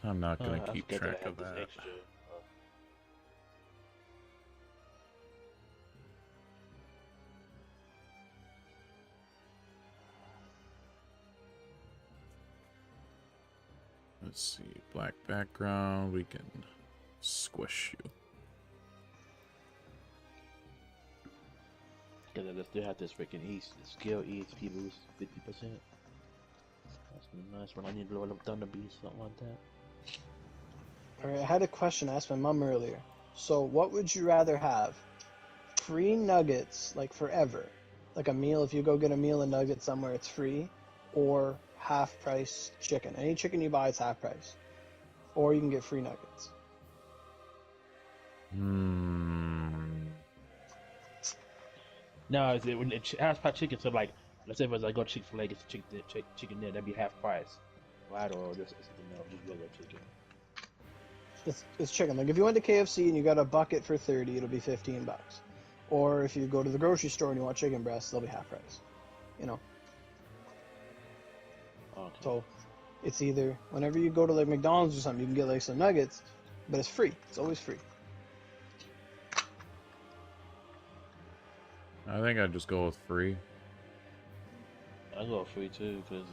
I'm not gonna I keep forgot that track I have of this that. extra. Let's see, black background. We can squish you. Because I still have this freaking East. The skill EXP boost 50%. That's nice when I need to level up Thunder Beast, something like that. Alright, I had a question I asked my mom earlier. So, what would you rather have? Free nuggets, like forever? Like a meal, if you go get a meal and nuggets somewhere, it's free? Or half price chicken? Any chicken you buy, it's half price. Or you can get free nuggets. No, is it when it half price chicken? So like, let's say if I go Chick-fil-A, get the chicken there, that'd be half price, right? Or just something else, just regular chicken. It's chicken. Like if you went to KFC and you got a bucket for 30, it'll be 15 bucks. Or if you go to the grocery store and you want chicken breasts, they'll be half price. You know. Okay. So it's either whenever you go to like McDonald's or something, you can get like some nuggets, but it's free. It's always free. I think I'd just go with free. I go free too, cause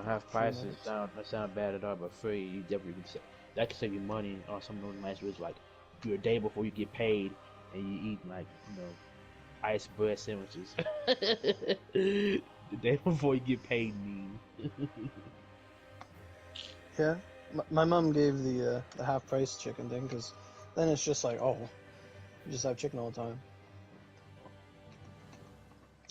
half prices sound bad at all, but free you definitely that can save you money on some of those nice ways. Like you're a day before you get paid, and you eat like ice bread sandwiches. The day before you get paid, mean. Yeah. My mom gave the half price chicken thing because then it's just like, oh, you just have chicken all the time.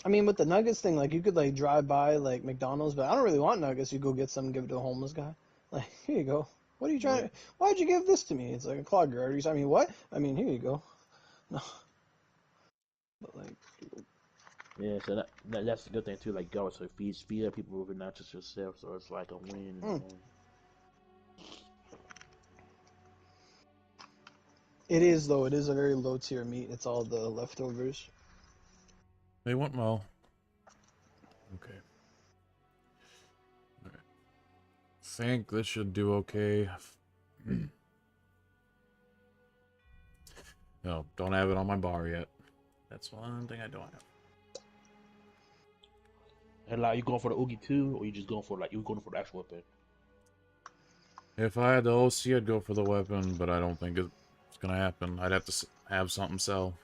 I mean, with the nuggets thing, like you could like drive by like McDonald's, but I don't really want nuggets. You go get some, and give it to a homeless guy. Like, here you go. What are you trying? Why'd you give this to me? It's like a clog your arteries. I mean, what? I mean, here you go. No, but like, Yeah, so that's the good thing too. Like, you always feed other people with it, not just yourself. So it's like a win in the long. it is though. It is a very low tier meat. It's all the leftovers. They went well. Okay. All right. Think this should do okay. No, don't have it on my bar yet. That's one thing I don't have. And like, you going for the Oogie too, or you just going for you going for the actual weapon? If I had the OC, I'd go for the weapon, but I don't think it's gonna happen. I'd have to have something sell.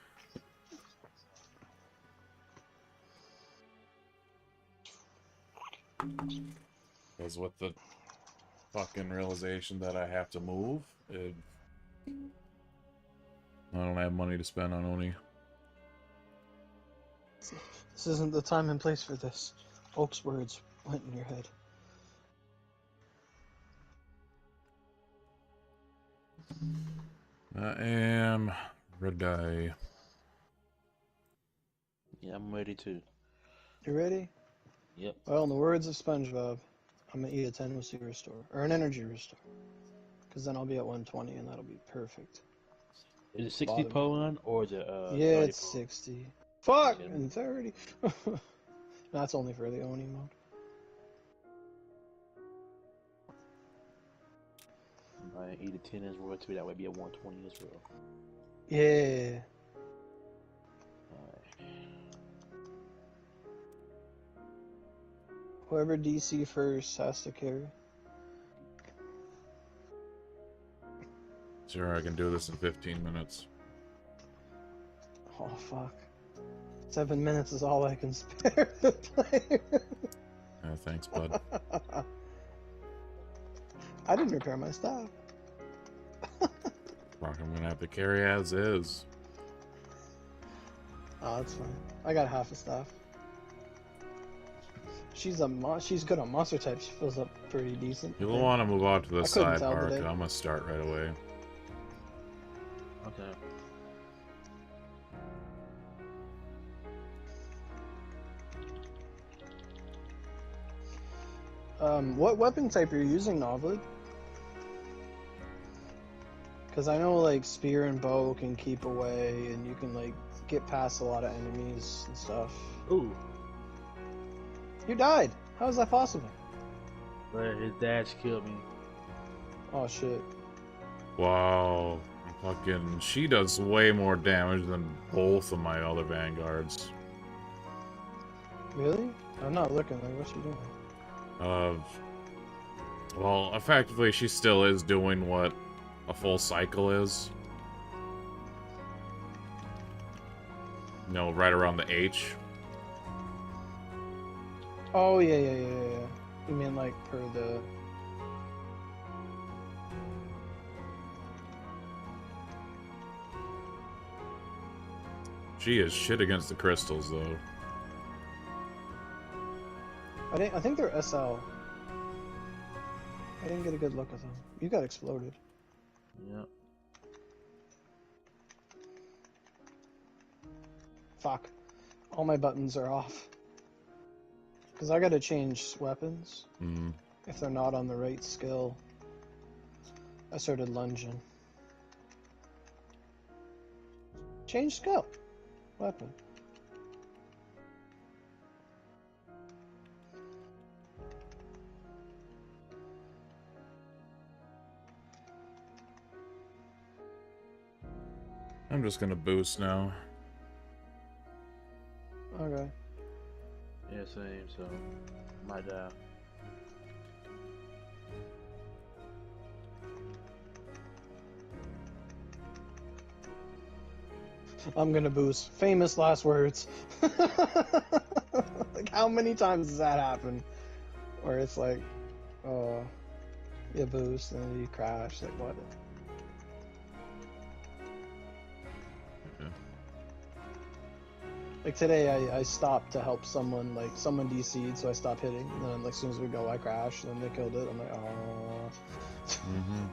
Because with the fucking realization that I have to move, I don't have money to spend on Oni. This isn't the time and place for this. Oak's words went in your head. I am red guy. Yeah, I'm ready too. You ready? Yep. Well, in the words of SpongeBob, I'm gonna eat a 10 with restore or an energy restore, because then I'll be at 120 and that'll be perfect. Is it 60 Bottom. per one or is it Yeah, 30 it's per 60. Fuck, Okay. and 30. That's only for the Oni mode. I eat a 10 as well too. That would be a 120 as well. Yeah. Alright. Whoever DC first has to carry. Sure, I can do this in 15 minutes. Oh fuck. 7 minutes is all I can spare to play. Thanks, bud. I didn't repair my stuff. Fuck, I'm gonna have to carry as is. Oh, that's fine. I got half a staff. She's good on monster type. She fills up pretty decent. I You'll think. want to move on to the I couldn't tell sidebar, today. 'cause I'm gonna start right away. Okay. What weapon type are you using, Novelid? Because I know like spear and bow can keep away, and you can like get past a lot of enemies and stuff. Ooh. You died. How is that possible? But his dash killed me. Oh shit. Wow. Fucking, she does way more damage than both of my other vanguards. Really? I'm not looking. Like, what's she doing? Well, effectively, she still is doing what a full cycle is. You know, right around the H. Oh yeah. You mean like per the? She is shit against the crystals, though. I think they're SL. I didn't get a good look at them. You got exploded. Yep. Fuck. All my buttons are off. Because I gotta change weapons. Hmm. If they're not on the right skill. I started lunging. Change skill. Weapon. I'm just gonna boost now. Okay. Yeah, same. So, might die. I'm gonna boost. Famous last words. Like, how many times does that happen? Where it's like, oh, you boost and then you crash. Like, what? Yeah. Like, today I stopped to help someone, like, someone DC'd, so I stopped hitting. And then, like, as soon as we go, I crashed, and then they killed it. I'm like, oh. Mm-hmm.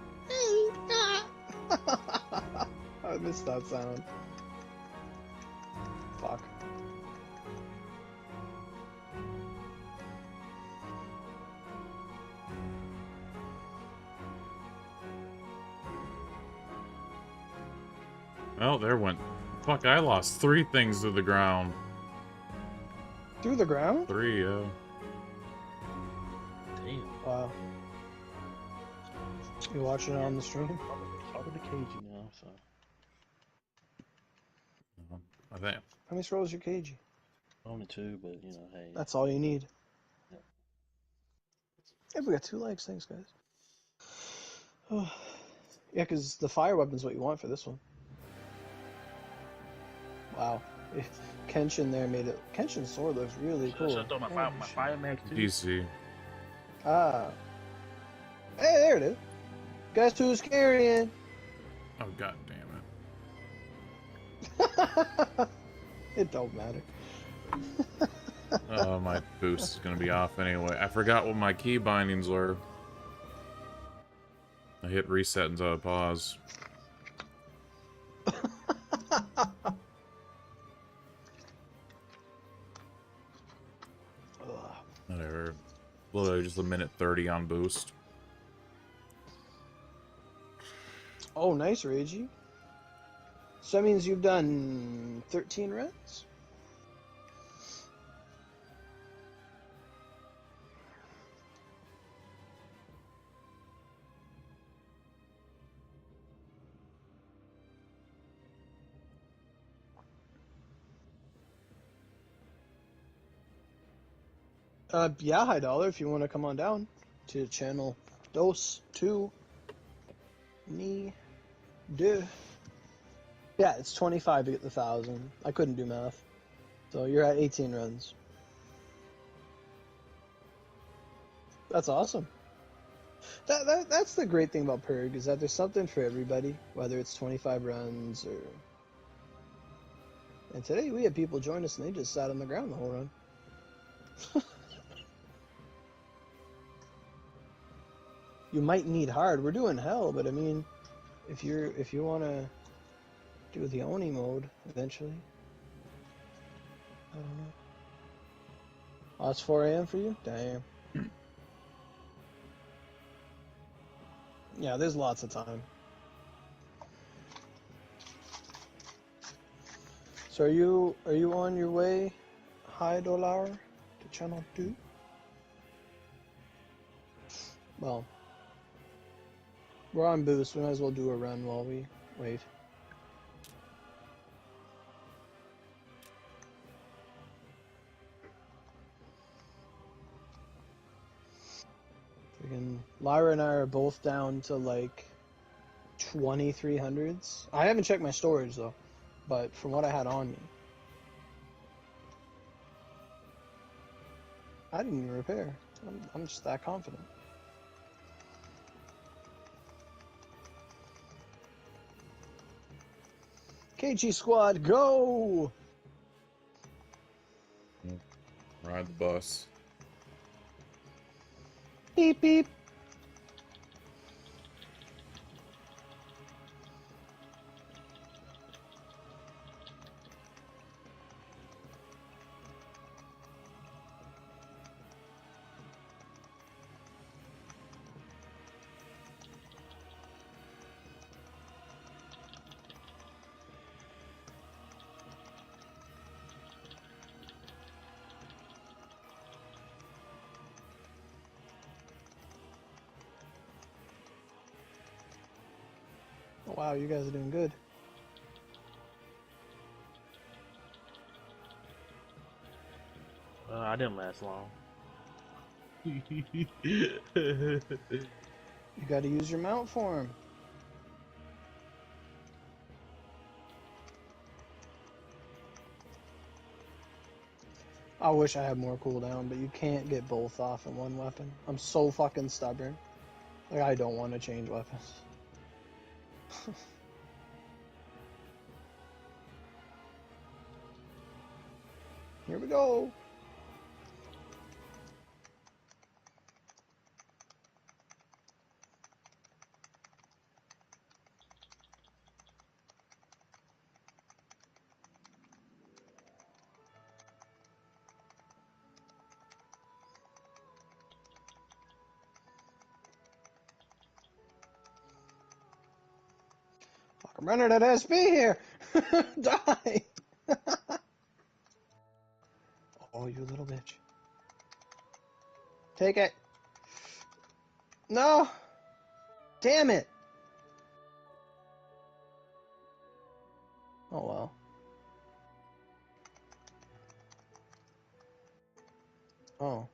I missed that sound. Fuck. Oh, there went. Fuck, I lost 3 things to the ground. Through the ground? 3, yeah. Damn. Wow. You watching it on the stream? Top of the cagey now, so. I think. How many scrolls your KG? Only 2, but you know, hey. That's all you need. Yep. Yeah, we got 2 likes. Thanks, guys. Oh. Yeah, because the fire weapon's what you want for this one. Wow. Kenshin there made it. Kenshin's sword looks really cool. Should I throw my fire max too? DC. Ah. Hey, there it is. Guess who's carrying? Oh, god damn it. It don't matter. Oh, my boost is gonna be off anyway. I forgot what my key bindings were. I hit reset instead of pause. Literally just a minute 30 on boost. Oh, nice, Ragey. So that means you've done 13 runs? Yeah, High Dollar, if you want to come on down to channel Dos 2 Ni De. Yeah, it's 25 to get the 1,000. I couldn't do math. So you're at 18 runs. That's awesome. That's the great thing about Purg, is that there's something for everybody, whether it's 25 runs or... And today we had people join us and they just sat on the ground the whole run. You might need hard. We're doing hell, but I mean, if you want to do the Oni mode eventually, I don't know. Oh, it's 4 a.m. for you? Damn. Yeah, there's lots of time. So are you on your way, High Dollar, to channel 2? Well, we're on boost. We might as well do a run while we wait. Lyra and I are both down to like 2300s. I haven't checked my storage though, but from what I had on me, I didn't even repair. I'm just that confident. KG Squad, go! Ride the bus. Beep beep. Oh, wow, you guys are doing good. I didn't last long. You got to use your mount for him. I wish I had more cooldown, but you can't get both off in one weapon. I'm so fucking stubborn. Like, I don't want to change weapons. Here we go. Fuck, I'm running out of SB here. Die. Oh, you little bitch. Take it. No. Damn it. Oh, well. Oh.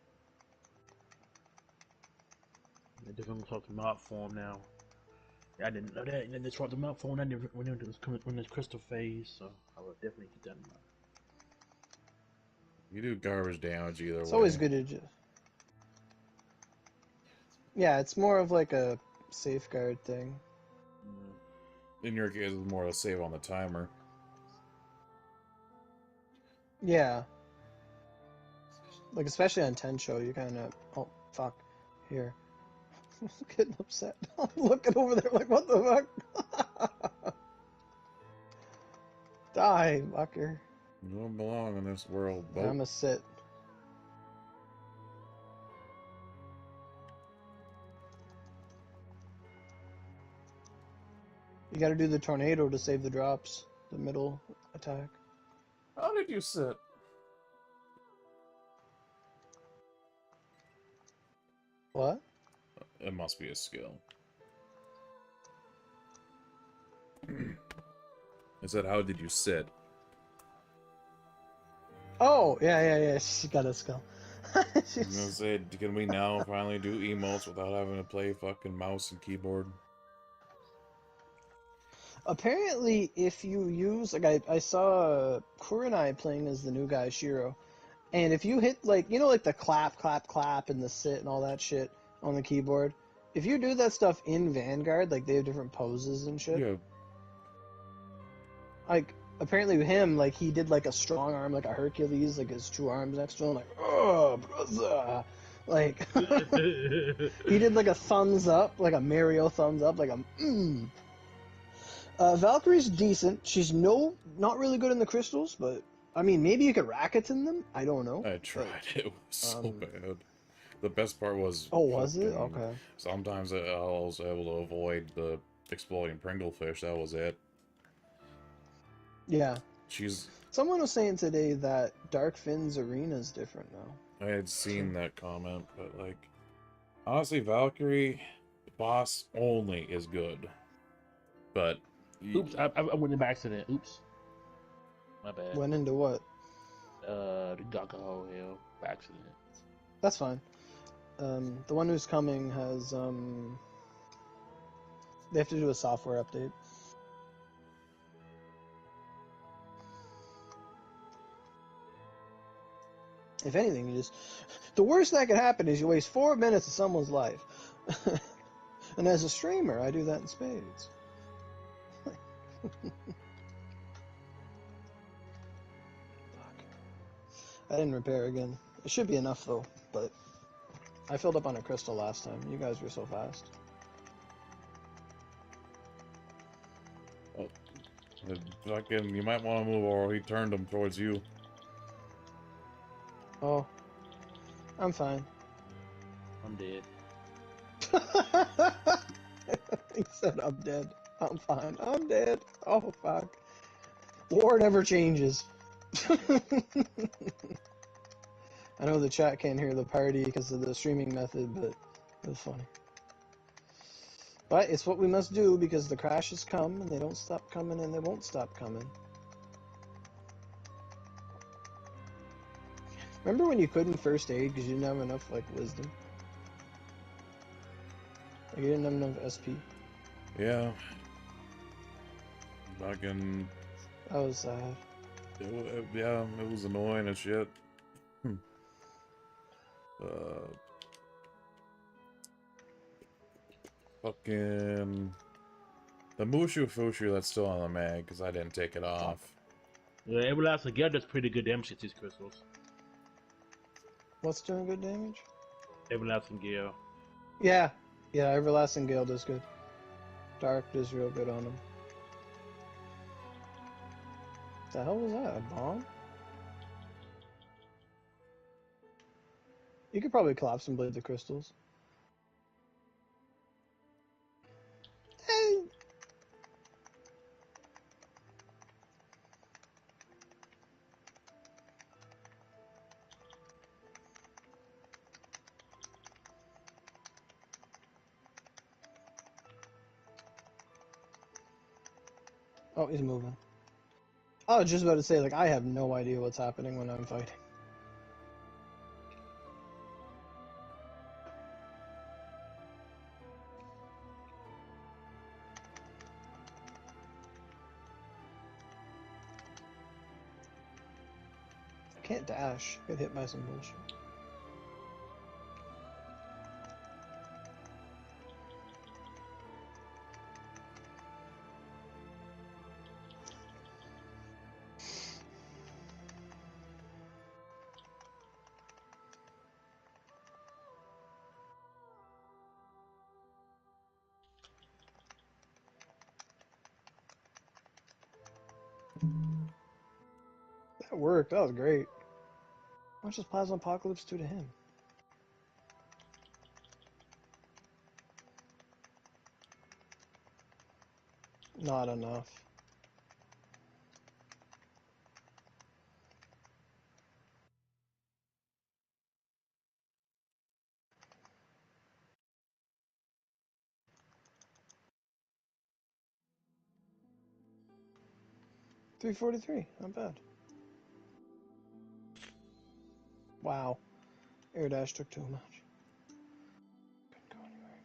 They're different talk to mount form now. Yeah, I didn't know that. And then they swap the mount form when there's crystal phase, so I will definitely keep that in mind. You do garbage damage either It's way. always good to just... Yeah, it's more of like a safeguard thing. In your case, it's more of a save on the timer. Yeah. Like, especially on Tencho, you kind of... Oh, fuck. Here. I'm getting upset. I'm looking over there like, what the fuck? Die, fucker. You don't belong in this world, I'm boat. gonna sit. You gotta do the tornado to save the drops. The middle attack. How did you sit? What? It must be a skill. I said, how did you sit? Oh, yeah. She got a skill. I was gonna say, can we now finally do emotes without having to play fucking mouse and keyboard? Apparently, if you use like I saw Kurenai playing as the new guy Shiro, and if you hit like like the clap, clap, clap, and the sit and all that shit on the keyboard, if you do that stuff in Vanguard, like they have different poses and shit. Yeah. Like apparently with him, like he did like a strong arm, like a Hercules, like his two arms next to him, like oh brother, like he did like a thumbs up, like a Mario thumbs up, like a Valkyrie's decent. She's not really good in the crystals, but I mean, maybe you could rackets in them. I don't know. I tried. It was so bad. The best part was... Oh, was it? fucking- Okay. Sometimes I was able to avoid the exploding Pringle fish. That was it. Yeah. She's... Someone was saying today that Dark Finn's arena is different now. I had seen that comment, but like... Honestly, Valkyrie, boss only is good. But... Oops, I went in by accident. Oops. My bad. Went into what? The alcohol hell by accident. That's fine. The one who's coming has they have to do a software update. If anything, the worst that could happen is you waste 4 minutes of someone's life. And as a streamer, I do that in spades. I didn't repair again. It should be enough though, but I filled up on a crystal last time. You guys were so fast. Oh, fucking, you might want to move, or he turned him towards you. Oh, I'm fine. I'm dead. He said I'm dead. I'm fine. I'm dead. Oh fuck. War never changes. I know the chat can't hear the party because of the streaming method, but it was funny. But it's what we must do because the crashes come and they don't stop coming and they won't stop coming. Remember when you couldn't first aid because you didn't have enough like wisdom? Like you didn't have enough SP? Yeah. Fucking... That was sad. Yeah, it was annoying as shit. Fucking... The Mushu Fushu that's still on the mag, because I didn't take it off. Yeah, Everlasting Gale does pretty good damage to these crystals. What's doing good damage? Everlasting Gale. Yeah, Everlasting Gale does good. Dark does real good on him. The hell was that? A bomb? You could probably collapse and blade the crystals. Hey. Oh, he's moving. I was just about to say, like, I have no idea what's happening when I'm fighting. I can't dash. Get hit by some bullshit. That worked. That was great. How much does Plasma Apocalypse do to him? Not enough. $343, not bad. Wow. Air dash took too much. Couldn't go anywhere.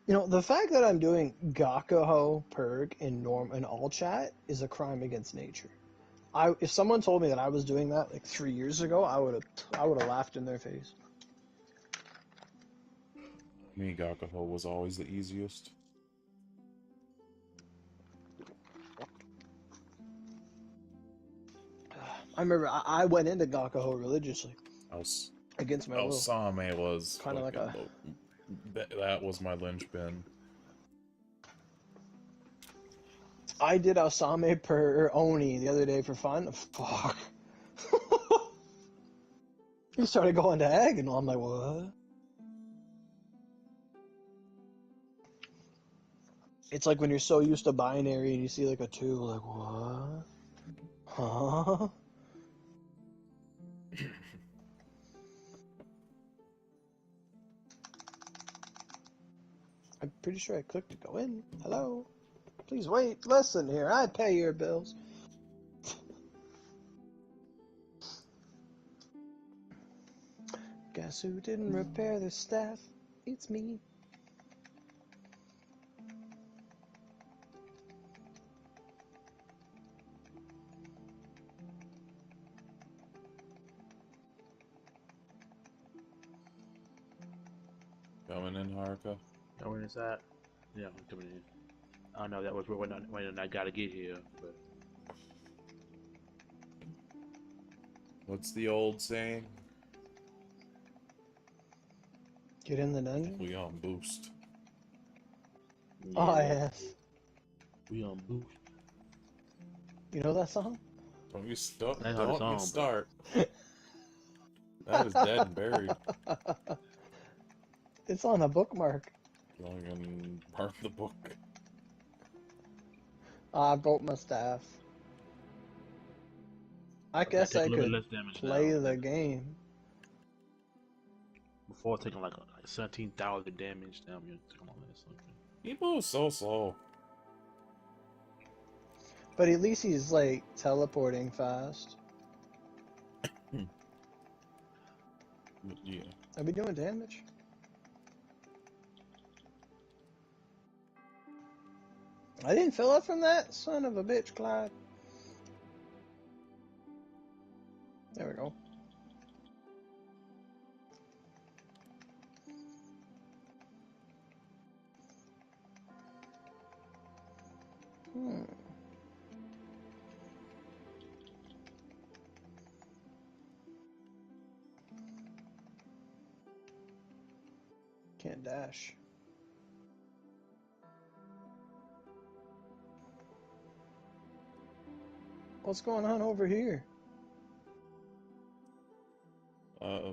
You know, the fact that I'm doing Gakaho, Purg, and all chat is a crime against nature. If someone told me that I was doing that like 3 years ago, I would have laughed in their face. Me, Gakaho was always the easiest. I remember I went into Gakaho religiously against my will. Osame was Kind of like a. that was my linchpin. I did Asame per Oni the other day for fun. Fuck. He started going diagonal. I'm like, what? It's like when you're so used to binary and you see like a 2, like, what? Huh? I'm pretty sure I clicked to go in. Hello? Please wait. Listen here. I pay your bills. Guess who didn't repair the staff? It's me. Coming in, Haruka. Know where it's at? Yeah, I'm coming in. I don't know. That was when I gotta get here, but What's the old saying? Get in the dungeon? We on boost. yeah, Oh, yes. we on boost. You know that song? Don't you stop? I know the Don't song, you but- start. That is dead and buried. It's on a bookmark. Going and burn the book. I broke my staff. I guess take I a little bit could less damage play now. the game. Before taking like 17,000 damage. Now I'm taking all this. Okay. People are so slow. But at least he's like teleporting fast. But yeah. Are we doing damage? I didn't fill up from that? Son of a bitch, Clyde. There we go. Can't dash. What's going on over here?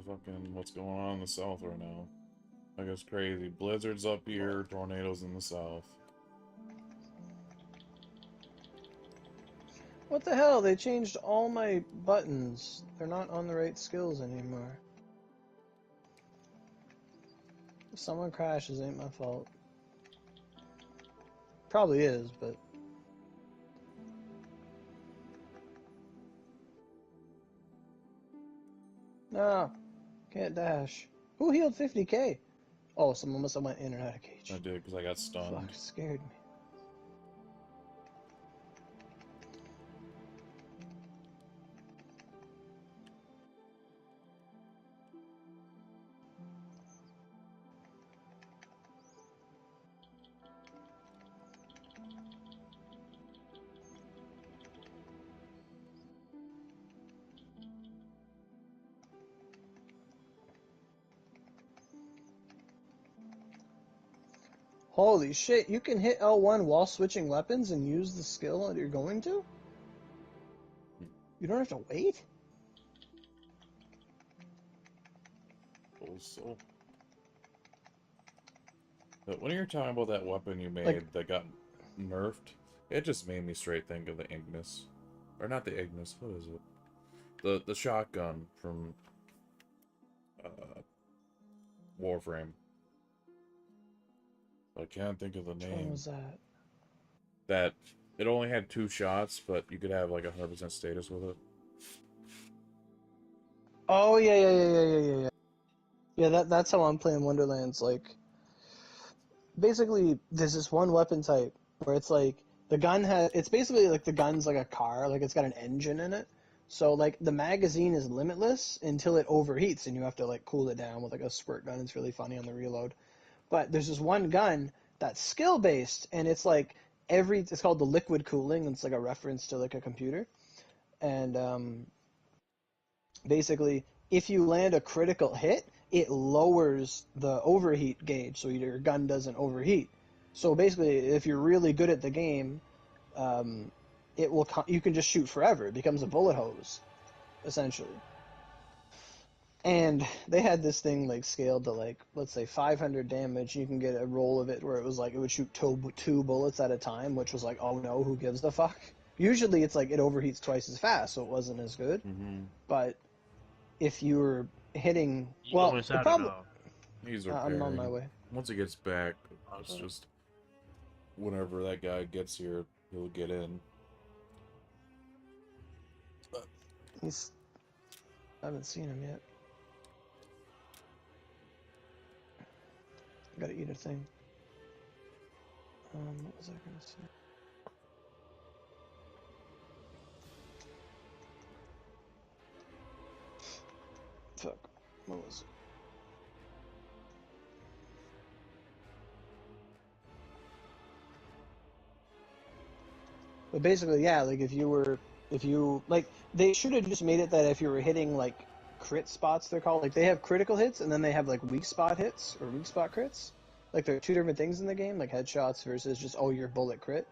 Fucking what's going on in the south right now? I guess crazy. Blizzards up here, tornadoes in the south. What the hell? They changed all my buttons. They're not on the right skills anymore. If someone crashes, ain't my fault. Probably is, but... No, can't dash. Who healed 50k? Oh, someone must have went in and out of cage. I did because I got stunned. Fuck, scared me. Holy shit, you can hit L1 while switching weapons and use the skill that you're going to? You don't have to wait? So. But when you're talking about that weapon you made Like- that got nerfed, it just made me straight think of the Ignis. Or not the Ignis, what is it? The shotgun from Warframe. I can't think of the Which one name. was that? That it only had 2 shots, but you could have like 100% status with it. Oh yeah. Yeah, that's how I'm playing Wonderlands. Like, basically, there's this one weapon type where it's like the gun has. It's basically like the gun's like a car, like it's got an engine in it. So like the magazine is limitless until it overheats, and you have to like cool it down with like a squirt gun. It's really funny on the reload. But there's this one gun that's skill based, and it's like it's called the liquid cooling. It's like a reference to like a computer, and basically, if you land a critical hit, it lowers the overheat gauge, so your gun doesn't overheat. So basically, if you're really good at the game, it will you can just shoot forever. It becomes a bullet hose, essentially. And they had this thing like scaled to like, let's say 500 damage. You can get a roll of it where it was like it would shoot two bullets at a time, which was like, oh no, who gives a fuck? Usually it's like it overheats twice as fast, so it wasn't as good. But if you were hitting, You well, go the inside or problem. no? He's I'm on my repairing. way. Once he gets back, it's just whenever that guy gets here, he'll get in. I haven't seen him yet. I gotta eat a thing. What was I gonna say? Fuck. What was it? But basically, yeah, like if you like, they should have just made it that if you were hitting like crit spots, they're called, like they have critical hits and then they have like weak spot hits or weak spot crits. Like there are two different things in the game, like headshots versus just your bullet crit.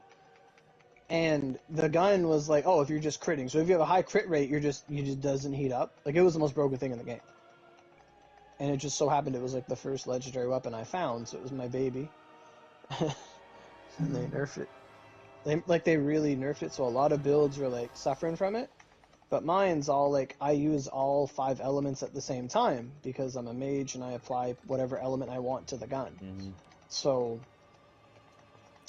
And the gun was like, oh, if you're just critting, so if you have a high crit rate, you just doesn't heat up. Like it was the most broken thing in the game. And it just so happened it was like the first legendary weapon I found, so it was my baby. And they nerfed it. They really nerfed it, so a lot of builds were like suffering from it. But mine's all like I use all 5 elements at the same time because I'm a mage and I apply whatever element I want to the gun. So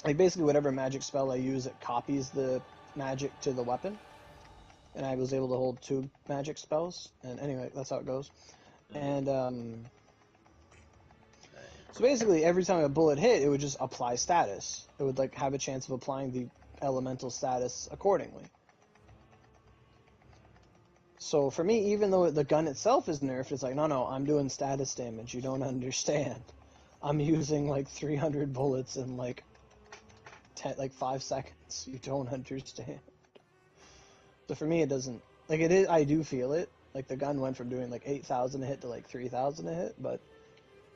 like basically whatever magic spell I use, it copies the magic to the weapon. And I was able to hold 2 magic spells. And anyway, that's how it goes. And so basically every time a bullet hit, it would just apply status. It would like have a chance of applying the elemental status accordingly. So for me, even though the gun itself is nerfed, it's like, no, I'm doing status damage. You don't understand. I'm using like 300 bullets in like 5 seconds. You don't understand. So for me, it doesn't, like it is. I do feel it. Like the gun went from doing like 8,000 a hit to like 3,000 a hit, but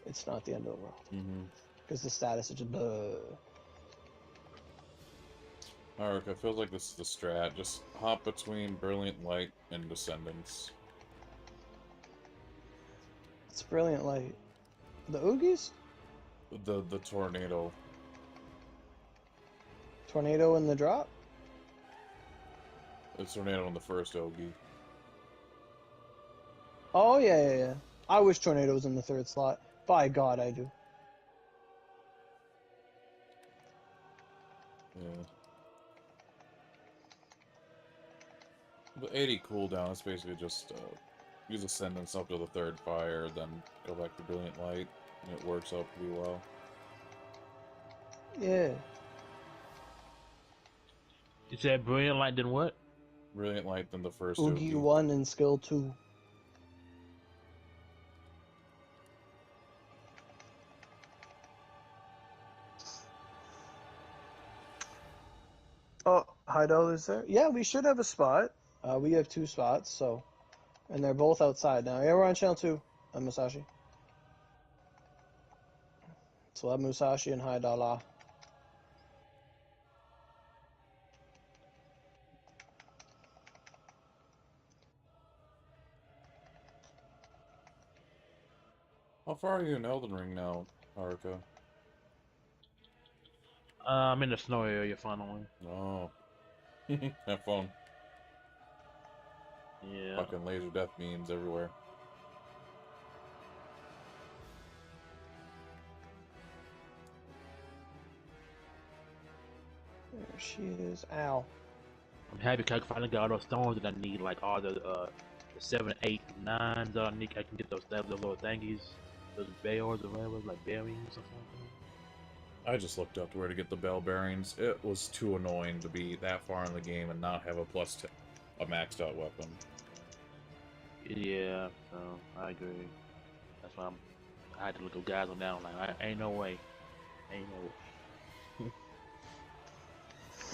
it's not the end of the world. Because the status is just. Alric, I feel like this is the strat. Just hop between Brilliant Light and Descendants. It's Brilliant Light. The Oogies? The tornado. Tornado in the drop? The tornado in the first Ogie. Oh, yeah. I wish Tornado was in the 3rd slot. By God, I do. Yeah. The 80 cooldown is basically just use Ascendance up to the 3rd fire, then go back to Brilliant Light, and it works out pretty well. Yeah. You said Brilliant Light, then what? Brilliant Light, then the first Oogie Oogie. 1 and Skill 2. Oh, Hideout is there? Yeah, we should have a spot. We have 2 spots, so. And they're both outside now. Yeah, we're on channel 2. Musashi. So we'll have Musashi and Haidala. How far are you in Elden Ring now, Haruka? I'm in the snow area finally. Oh. Have fun. Yeah. Fucking laser death beams everywhere. There she is. Ow. I'm happy because I finally got all those stones that I need, like all the 7, 8, 9s that I need. I can get those little thingies, those bears or whatever, like bearings or something. I just looked up to where to get the bell bearings. It was too annoying to be that far in the game and not have a a maxed out weapon. Yeah, so I agree. That's why I had to look up guys on down. Like, ain't no way, ain't no way.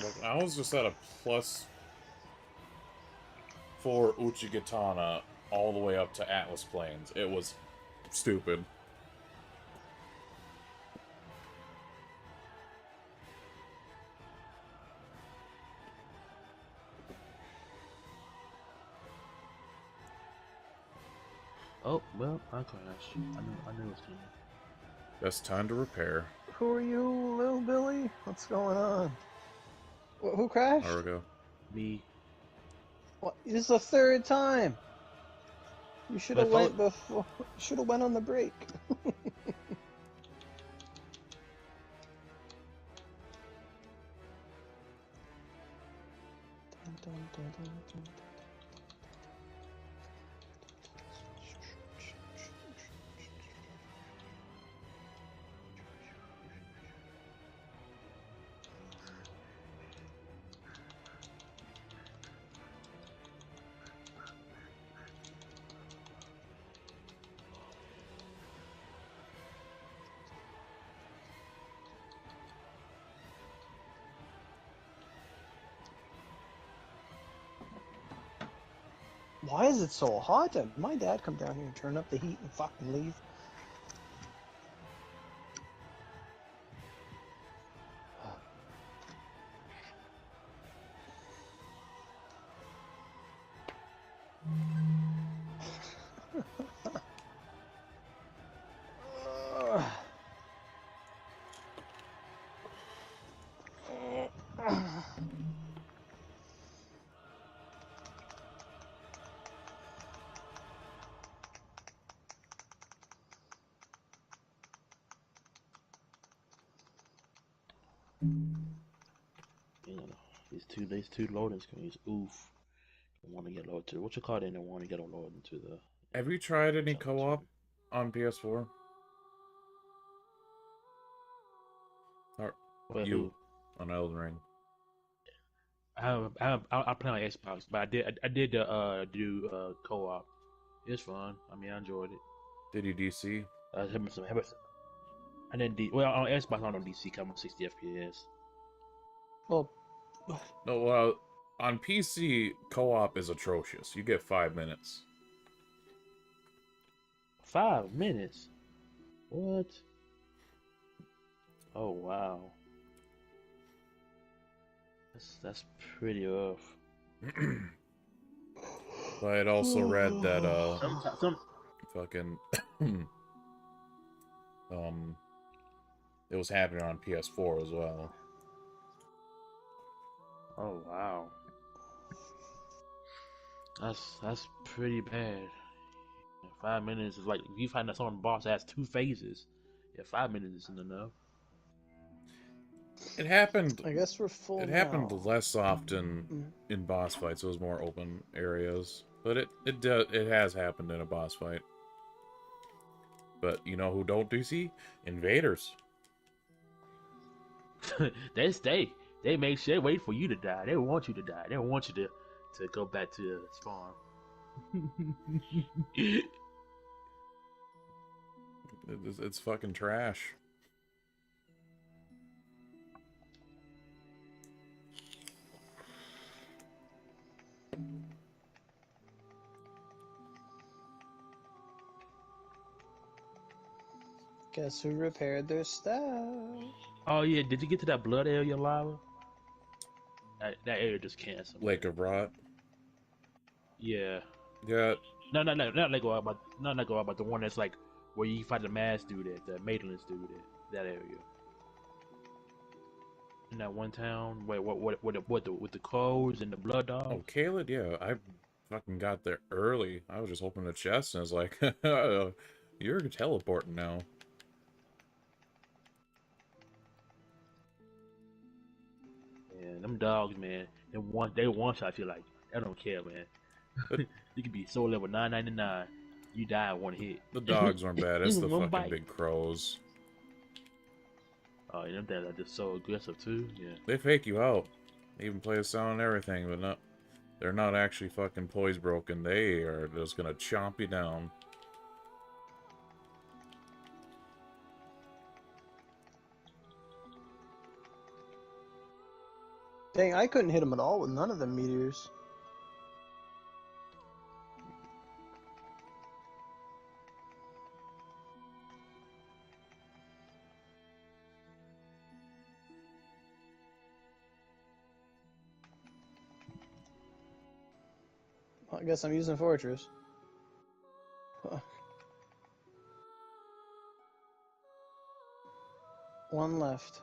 Like, I was just at a +4 Uchigatana all the way up to Atlas Plains. It was stupid. Oh well, I crashed. I knew it was coming. Best time to repair. Who are you, little Billy? What's going on? Who crashed? There we go. Me. What? This is the third time. You should have But went before. Should have went on the break. Dun, dun, dun, dun, dun. Why is it so hot? Did my dad come down here and turn up the heat and fucking leave? You know, these two loading screens. Oof. I want to get loaded to what you call it, and I want to get loaded into the. Have you tried any Something co-op too. on PS4? Or Well, you who? on Elden Ring? I play on Xbox, but I did do co-op. It's fun. I mean, I enjoyed it. Did you DC? And then well on Xbox, I don't know DC come 60 FPS. Well, No, well, on PC, co-op is atrocious. You get 5 minutes. 5 minutes. What? Oh wow. That's pretty rough. But I had also read that Some fucking it was happening on PS4 as well. Oh wow. That's pretty bad. 5 minutes is like if you find that someone boss has 2 phases. Yeah, 5 minutes isn't enough. It happened. I guess we're full It now. happened less often Mm. in boss fights. It was more open areas, but it has happened in a boss fight. But you know who don't DC? Invaders. They stay. They make sure they wait for you to die. They want you to die. They want you to go back to spawn. It's fucking trash. Guess who repaired their stuff? Oh yeah, did you get to that blood area, lava? That area just canceled. Lake of Rot. Yeah. Yeah. No, not Lego Out, but not Lego Out, but the one that's like where you fight the mass dude at, the maintenance dude at that area. in that one town? Wait, with the codes and the blood Oh, dogs? Caleb, yeah, I fucking got there early. I was just opening the chest and I was like, you're teleporting now. Yeah, them dogs, man. They one shot you like. I don't care, man. But You could be soul level 999. You die in one hit. the dogs weren't bad. It's the One fucking bite. big crows. Oh, yeah, them things are just so aggressive too. Yeah. They fake you out. They even play a sound and everything, but not. They're not actually fucking poise broken. They are just gonna chomp you down. Dang, I couldn't hit him at all with none of them meteors. Well, I guess I'm using Fortress. One left.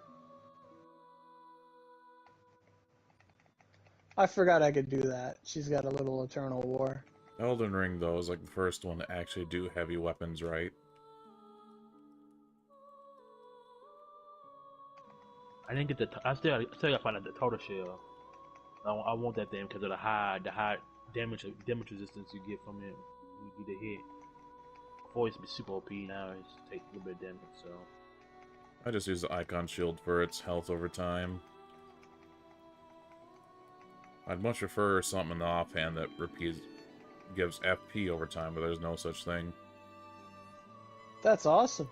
I forgot I could do that. She's got a little Eternal War. Elden Ring, though, is like the first one to actually do heavy weapons right. I didn't get I still gotta find out the total shell. I want that thing because of the high damage resistance you get from it when you get a hit. Before it used to be super OP, now it's take a little bit of damage. So I just use the Icon Shield for its health over time. I'd much prefer something in the offhand that gives FP over time, but there's no such thing. That's awesome.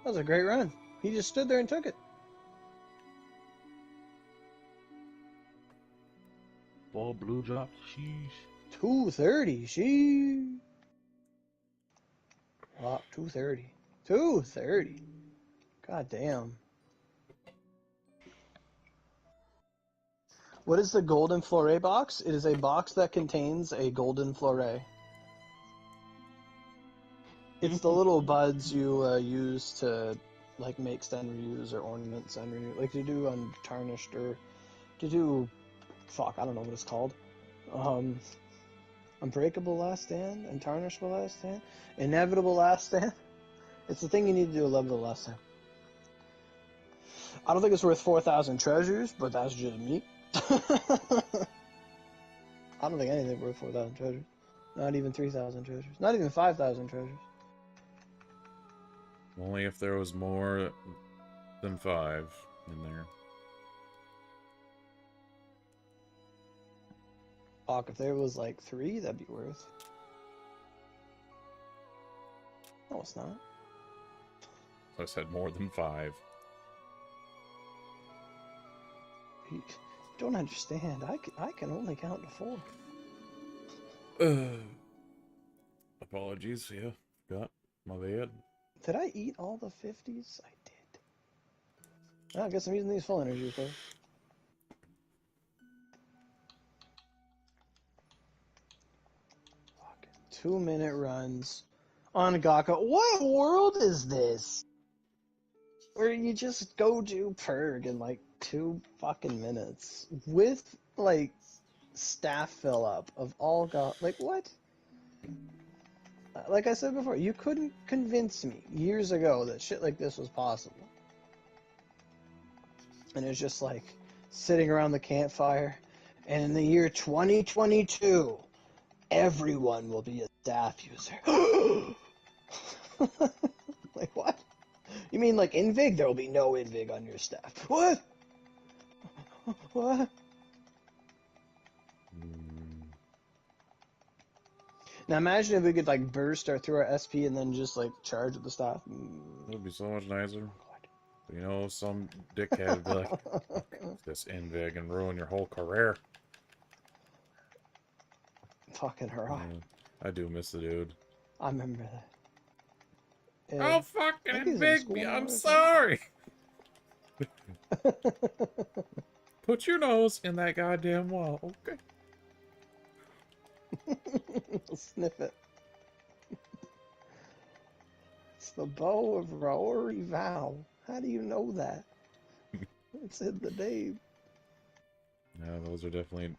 That was a great run. He just stood there and took it. four blue drops, sheesh. 230. She. Wow, 230. 230. God damn. What is the golden flore box? It is a box that contains a golden flore. It's the little buds you use to like make Senryus or ornament Senryu, like to do on Tarnished or to do, fuck, I don't know what it's called. Unbreakable Last Stand, Untarnishable Last Stand, Inevitable Last Stand. It's the thing you need to do to level the last stand. I don't think it's worth 4,000 treasures, but that's just me. I don't think anything's worth 4,000 treasures. Not even 3,000 treasures. Not even 5,000 treasures. Only if there was more than 5 in there. Fuck, if there was like 3, that'd be worth. No, it's not. I said more than 5. You don't understand. I can only count to 4. Apologies, yeah. Forgot. My bad. Did I eat all the 50s? I did. Well, I guess I'm using these full energy first. Fucking 2-minute runs on Gaka. What world is this? Where you just go do purg in like 2 fucking minutes with like staff fill up of all like what? Like I said before, you couldn't convince me years ago that shit like this was possible. And it's just like sitting around the campfire, and in the year 2022, everyone will be a staff user. Like what? You mean like Invig? There will be no Invig on your staff. What? What? Now imagine if we could like burst or through our SP and then just like charge with the staff. It would be so much nicer. You know, some dickhead would be like, fuck this Invig and ruin your whole career. Fucking hurrah. I do miss the dude. I remember that. Oh, fucking I think he's in Invig school me, now I'm or sorry! Put your nose in that goddamn wall, okay? Sniff it. It's the bow of Raori Vow. How do you know that? It's in the name. Yeah, those are definitely...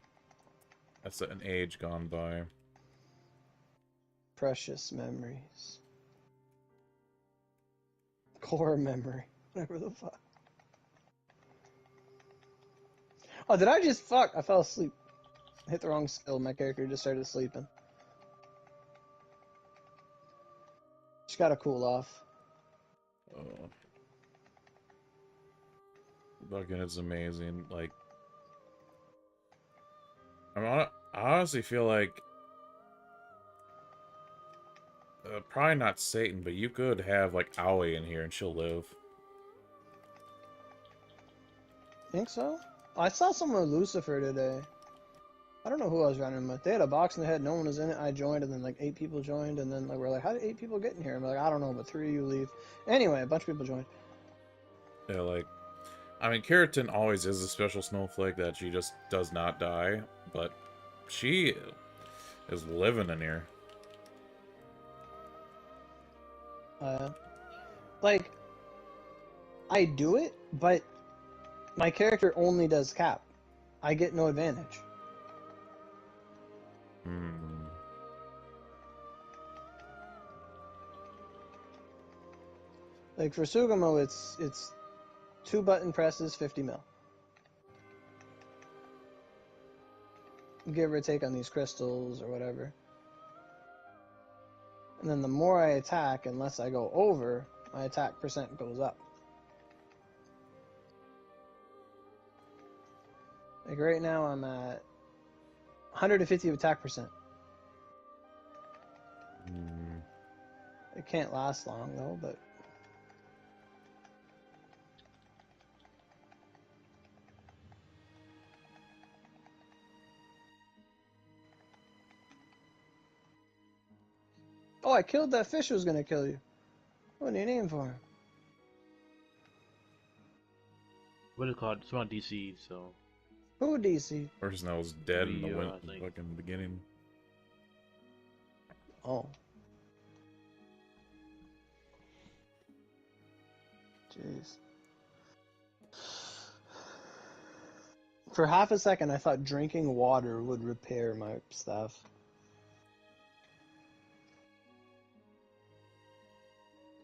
That's an age gone by. Precious memories. Core memory. Whatever the fuck. Oh, did I just fuck? I fell asleep. Hit the wrong skill. My character just started sleeping. Just gotta cool off. Fucking, it's amazing. Like, I honestly feel like probably not Satan, but you could have like Aoi in here and she'll live. Think so? I saw someone with Lucifer today. I don't know who I was running with. They had a box in the head, no one was in it. I joined, and then like 8 people joined, and then like we're like, how did 8 people get in here? I'm like, I don't know, but 3 of you leave. Anyway, a bunch of people joined. Yeah, like, I mean, Keratin always is a special snowflake that she just does not die, but she is living in here. Like, I do it, but my character only does cap. I get no advantage. Hmm. Like for Sugamo, it's 2 button presses, 50 mil. Give or take on these crystals or whatever. And then the more I attack, unless I go over, my attack percent goes up. Like right now I'm at 150 of attack percent. Hmm. It can't last long though, but... Oh, I killed that fish who was gonna kill you. What do you name for him? What is it called? It's on DC, so Who DC? Person that was dead in the Rio, I think. fucking beginning. Oh. Jeez. For half a second, I thought drinking water would repair my stuff.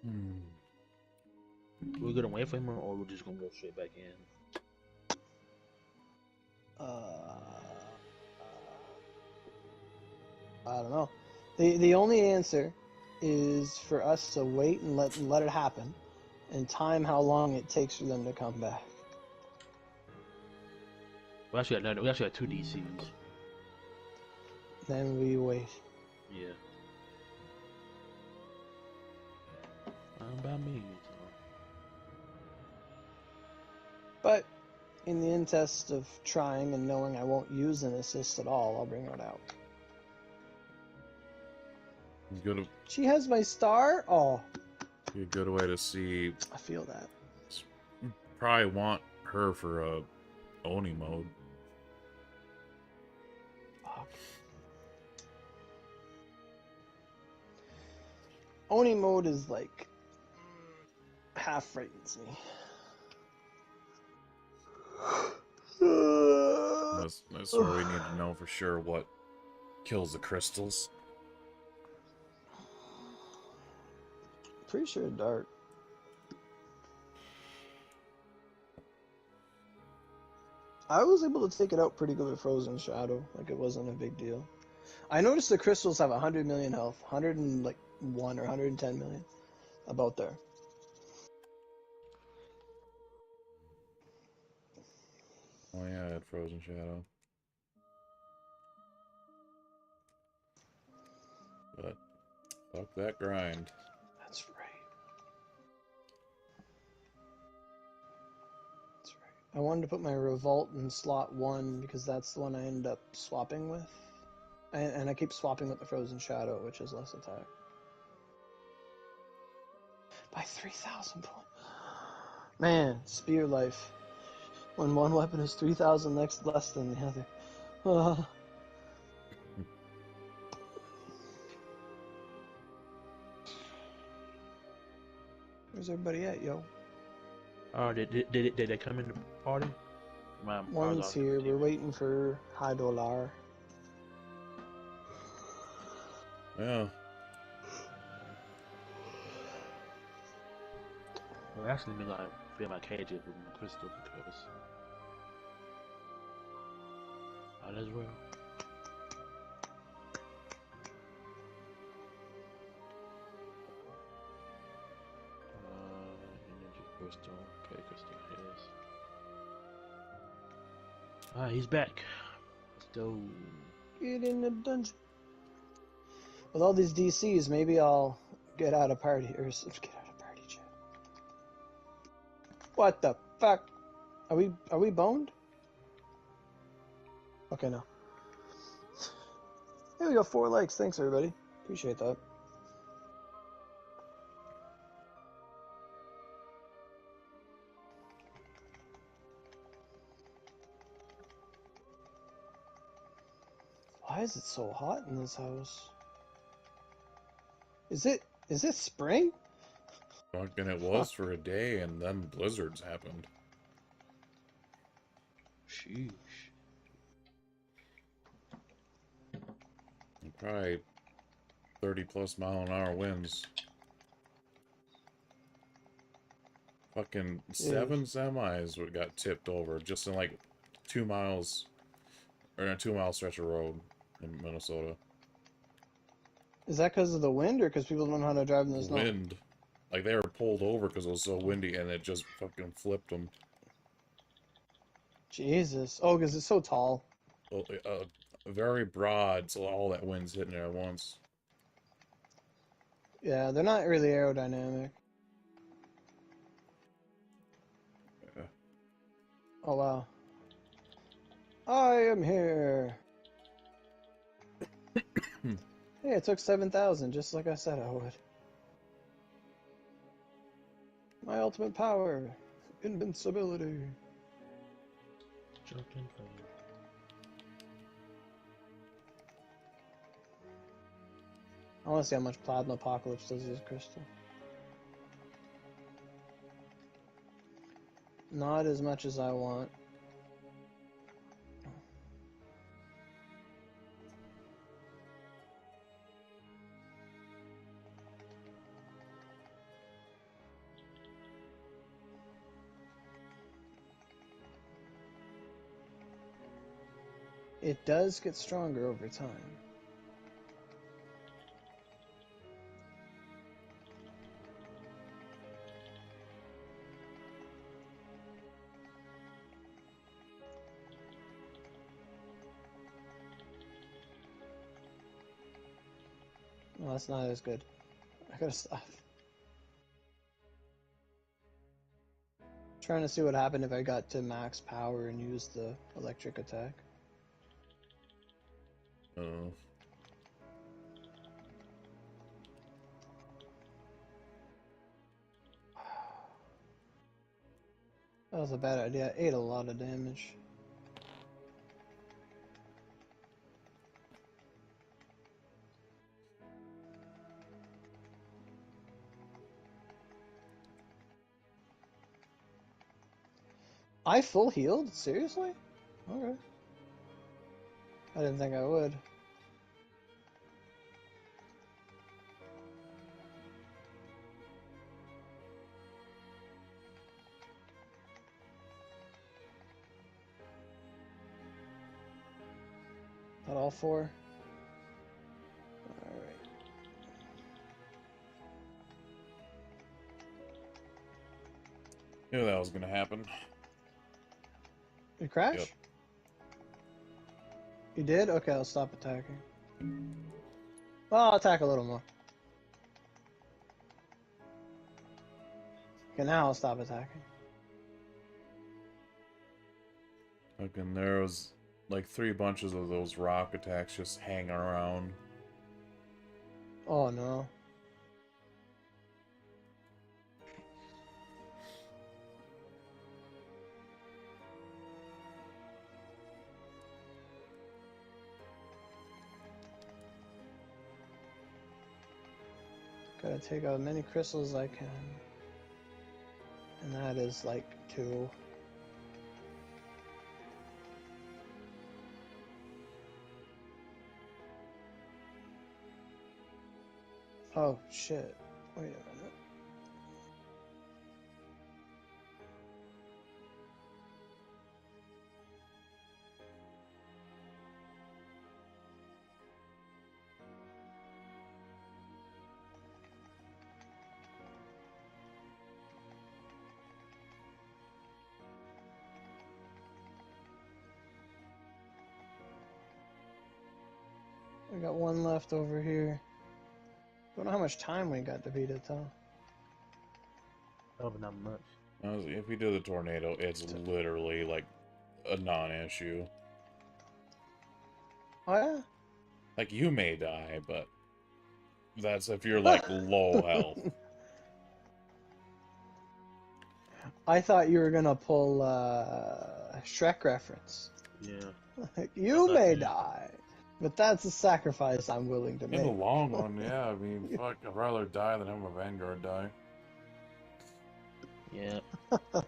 Hmm. We're gonna wait for him, or we're just gonna go straight back in. I don't know. The only answer is for us to wait and let it happen, and time how long it takes for them to come back. We actually got 2 DCs. Then we wait. Yeah. By me. So. But in the interest of trying and knowing I won't use an assist at all, I'll bring it out. Good, She has my star? Oh, a good way to see. I feel that. Probably want her for a Oni mode. Fuck. Oni mode is like half frightens me. That's where we need to know for sure what kills the crystals. Pretty sure dark. I was able to take it out pretty good with Frozen Shadow. Like it wasn't a big deal. I noticed the crystals have 100 million health, 101 or 110 million, about there. Oh yeah, I had Frozen Shadow. But fuck that grind. That's right. That's right. I wanted to put my Revolt in slot 1 because that's the one I end up swapping with. And I keep swapping with the Frozen Shadow, which is less attack. By 3,000 points. Man, Spear Life. When one weapon is 3,000 less than the other. Where's everybody at, yo? Did they come in the party? I was One's watching here. the We're TV. waiting for High Dollar. Yeah. Well, actually, me like feel my cages with my crystal because might as well. Energy crystal, okay, crystal his. Alright, he's back. Let's go. Get in the dungeon. With all these DCs, maybe I'll get out of party or get out of party chat. What the fuck? Are we boned? Okay, no. Hey, we got 4 likes. Thanks, everybody. Appreciate that. Why is it so hot in this house? Is it spring? Fucking it was for a day, and then blizzards happened. Sheesh. Probably 30+ mile-an-hour winds. Fucking 7 semis got tipped over just in like 2 miles, or a 2 mile stretch of road in Minnesota. Is that because of the wind or because people don't know how to drive in the snow? Wind. Like they were pulled over because it was so windy and it just fucking flipped them. Jesus. Oh, because it's so tall. Well, very broad, so all that wind's hitting it at once. Yeah, they're not really aerodynamic. Yeah. Oh, wow. I am here. Hey, it took 7,000, just like I said I would. My ultimate power. Invincibility. Joking for you. I want to see how much Plasma Apocalypse does this crystal. Not as much as I want. It does get stronger over time. Well, that's not as good. I gotta stop. Trying to see what happened if I got to max power and used the electric attack. Oh. That was a bad idea. I ate a lot of damage. I full healed? Seriously? Okay. I didn't think I would. That all 4? Alright. Knew that was gonna happen. You crash? Yep. You did? Okay, I'll stop attacking. Well, I'll attack a little more. Okay, now I'll stop attacking. Fucking there was like 3 bunches of those rock attacks just hanging around. Oh no. Gotta take out as many crystals as I can. And that is like 2. Oh shit. Wait a minute. We got 1 left over here. Don't know how much time we got to beat it though. Oh, not much. Honestly, if we do the tornado, it's literally like a non-issue. Oh yeah? Like, you may die, but that's if you're like low health. I thought you were gonna pull Shrek reference. Yeah. You may die, but that's a sacrifice I'm willing to In make. the long run, yeah, I mean, fuck, I'd rather die than have my Vanguard die. Yeah.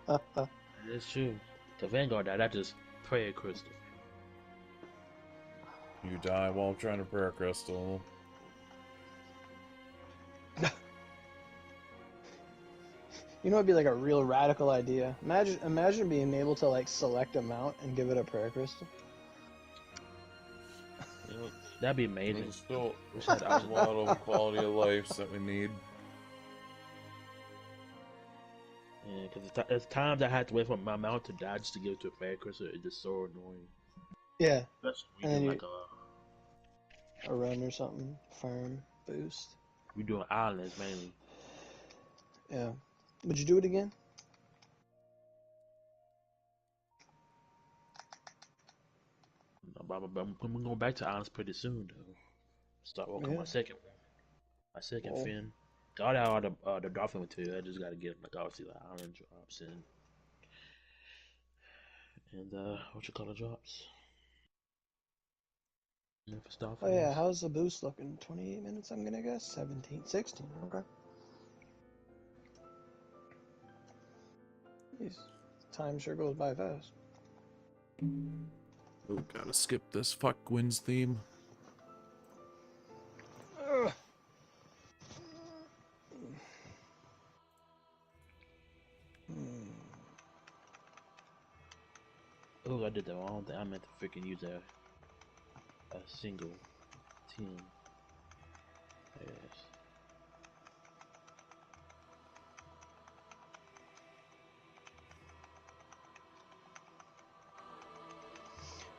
That's true. The Vanguard died, that just prayer crystal. You die while trying to prayer crystal. You know, it'd be like a real radical idea. Imagine being able to like select a mount and give it a prayer crystal. You know, that'd be amazing. There's still Wish I had a options. lot of quality of life that we need. Yeah, because there's times I had to wait for my mount to die just to give it to a prayer crystal. It's just so annoying. Yeah, Especially and when then you you do like a run or something, farm boost. we doing islands mainly. Yeah, would you do it again? But I'm going back to islands pretty soon though. Start working on Yeah. my second one. My second Oh. fin. Got out all the dolphin material. I just gotta get like obviously the island drops and what you call it drops. And for Oh dolphins. yeah, how's the boost looking? 28 minutes, I'm gonna guess. 17, 16. Okay. Jeez, time sure goes by fast. Oh, gotta skip this fuck wins theme. Ugh. Oh, I did the wrong thing. I meant to freaking use a single 10. Yes.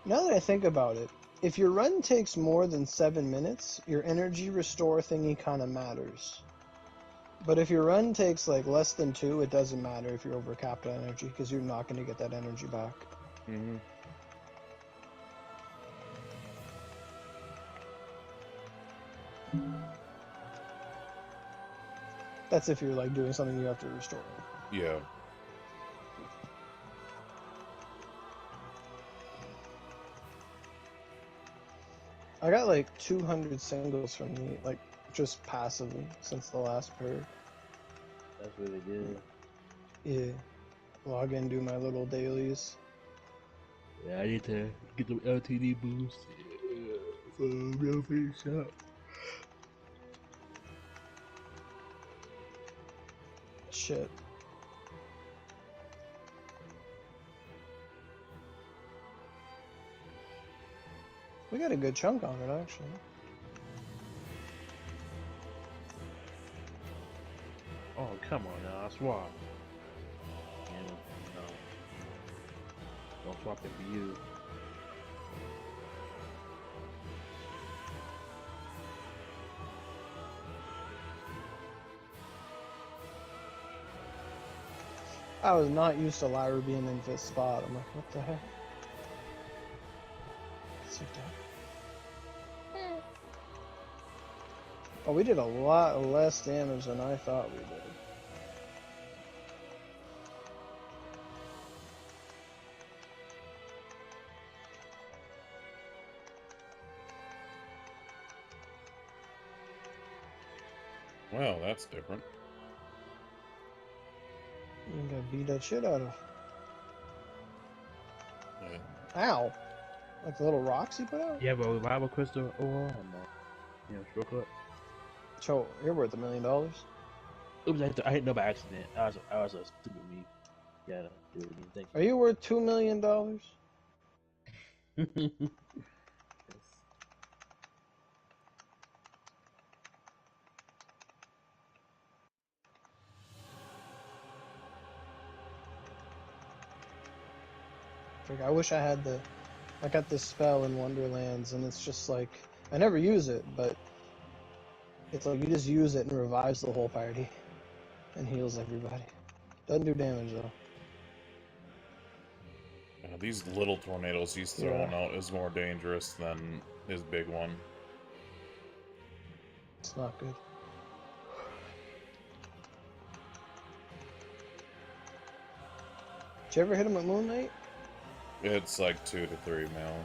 Now that I think about it, if your run takes more than 7 minutes, your energy restore thingy kind of matters. But if your run takes like less than 2, it doesn't matter if you're overcapped on energy because you're not going to get that energy back. Mm-hmm. That's if you're like doing something you have to restore. Yeah. I got like 200 singles from me, like just passively since the last purge. That's really good. Yeah. Log in, do my little dailies. Yeah, I need to get the LTD boost. Yeah, for real face shop. Shit. We got a good chunk on it, actually. Oh, come on now, swap. Yeah, no. Don't swap it for you. I was not used to Lyra being in fifth spot. I'm like, what the heck? Sit down. Oh, we did a lot less damage than I thought we did. Well, that's different. You gotta beat that shit out of. Yeah. Ow! Like the little rocks you put out? You have a revival crystal or shortcut? So, you're worth $1 million. Oops, I hit no by accident. I was a stupid me. Yeah, do it again. Thank Are you worth $2 million? you. Like, I wish I had the. I got this spell in Wonderlands, and it's just like I never use it, but it's like you just use it and it revives the whole party and heals everybody. Doesn't do damage though. Yeah, these little tornadoes he's throwing out is more dangerous than his big one. It's not good. Did you ever hit him with Moonlight? It's like 2 to 3 mil.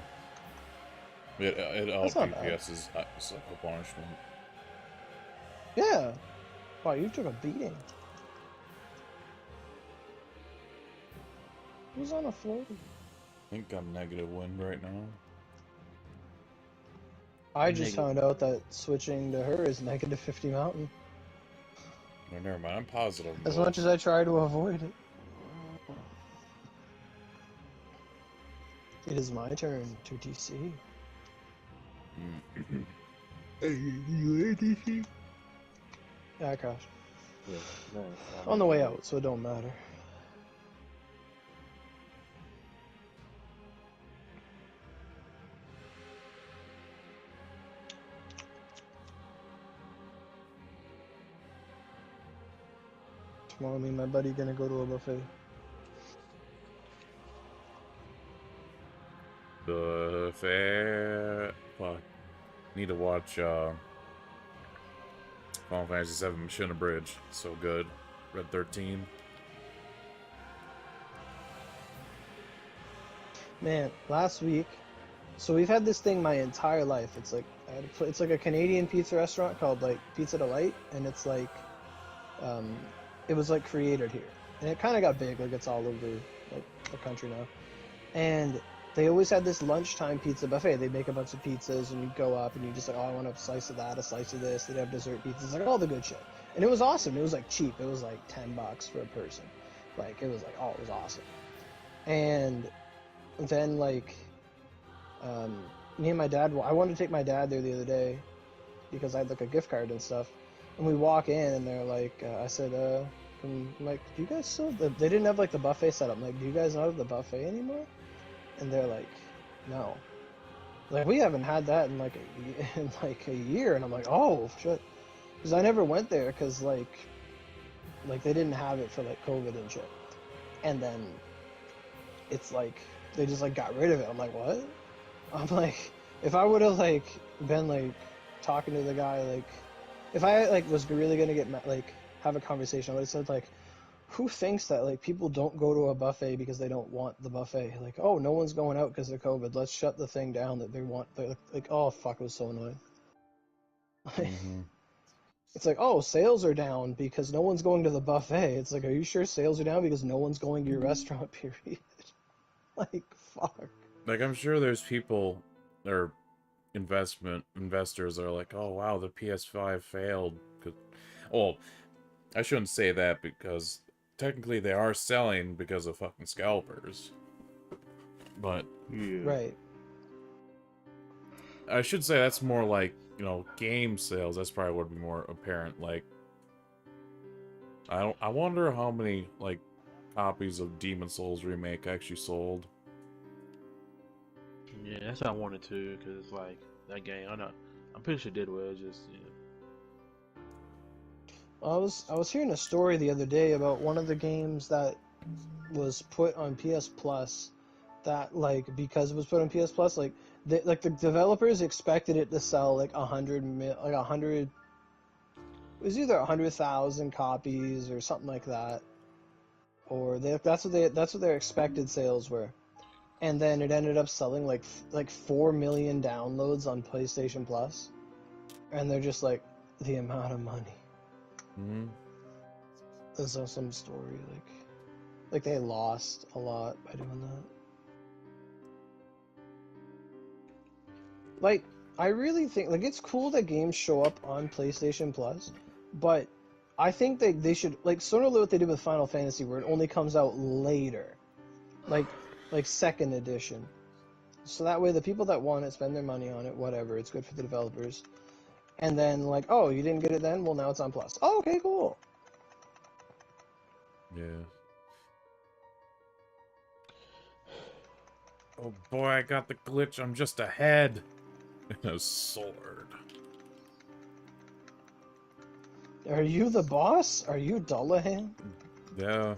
It out That's not bad. DPS's Sucker Punishment. Yeah. Wow, you took a beating. Who's on a float? I think I'm negative wind right now. I just found out that switching to her is negative 50 mountain. No, never mind. I'm positive. As much as I try to avoid it. It is my turn to TC. You ADC? Yeah, I crashed. Yeah, nice. On the way out, so it don't matter. Tomorrow, me and my buddy gonna go to a buffet. The fair. Fuck. Need to watch Final Fantasy VII Mission Bridge. So good. Red 13. Man, last week, so we've had this thing my entire life. It's like it's like a Canadian pizza restaurant called like Pizza Delight, and it's like, it was like created here, and it kind of got big. Like it's all over like the country now, and they always had this lunchtime pizza buffet. They make a bunch of pizzas, and you go up, and you just like, oh, I want a slice of that, a slice of this. They'd have dessert pizzas, like all the good shit, and it was awesome. It was like cheap. It was like $10 for a person. Like it was like, oh, it was awesome, and then like me and my dad, I wanted to take my dad there the other day because I had like a gift card and stuff, and we walk in and they're like, I said, I'm like, do you guys still, they didn't have like the buffet set up. I'm like, do you guys not have the buffet anymore? And they're like, no, like we haven't had that in like a year. And I'm like, oh shit, because I never went there because like they didn't have it for like COVID and shit, and then it's like they just like got rid of it. I'm like, what? I'm like, if I would have like been like talking to the guy, like if I like was really gonna get like have a conversation, I would have said like, who thinks that like people don't go to a buffet because they don't want the buffet? Like, oh, no one's going out because of COVID. Let's shut the thing down that they want. They're like, oh fuck, it was so annoying. It's like, oh, sales are down because no one's going to the buffet. It's like, are you sure sales are down because no one's going to your restaurant? Period. Like, fuck. Like, I'm sure there's people or investors are like, oh wow, the PS5 failed. Well, I shouldn't say that because technically they are selling because of fucking scalpers. But Yeah. Right. I should say that's more like, game sales. That's probably would be more apparent. Like, I wonder how many like copies of Demon Souls Remake actually sold. Yeah, that's what I wanted to, cause like that game, I'm pretty sure it did well. It's just I was hearing a story the other day about one of the games that was put on PS Plus, that like because it was put on PS Plus, like the developers expected it to sell like 100 it was either 100,000 copies or something like that, or that's what their expected sales were, and then it ended up selling like 4 million downloads on PlayStation Plus, and they're just like, the amount of money. Mm-hmm. There's some story like. Like they lost a lot by doing that. Like, I really think, like, it's cool that games show up on PlayStation Plus, but I think they should, like, sort of what they did with Final Fantasy, where it only comes out later, like second edition. So that way, the people that want it spend their money on it, whatever. It's good for the developers. And then, like, oh, you didn't get it then? Well, now it's on Plus. Oh, okay, cool. Yeah. Oh boy, I got the glitch. I'm just ahead. A sword. Are you the boss? Are you Dullahan? Yeah.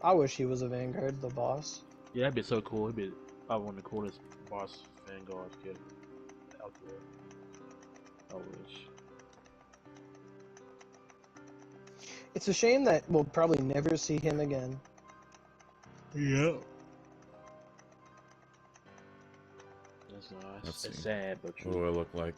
I wish he was a Vanguard, the boss. Yeah, that'd be so cool. He'd be probably one of the coolest boss Vanguard kid out there. I wish. It's a shame that we'll probably never see him again. Yeah. That's nice. Let's It's see. sad, but What true. do I look like?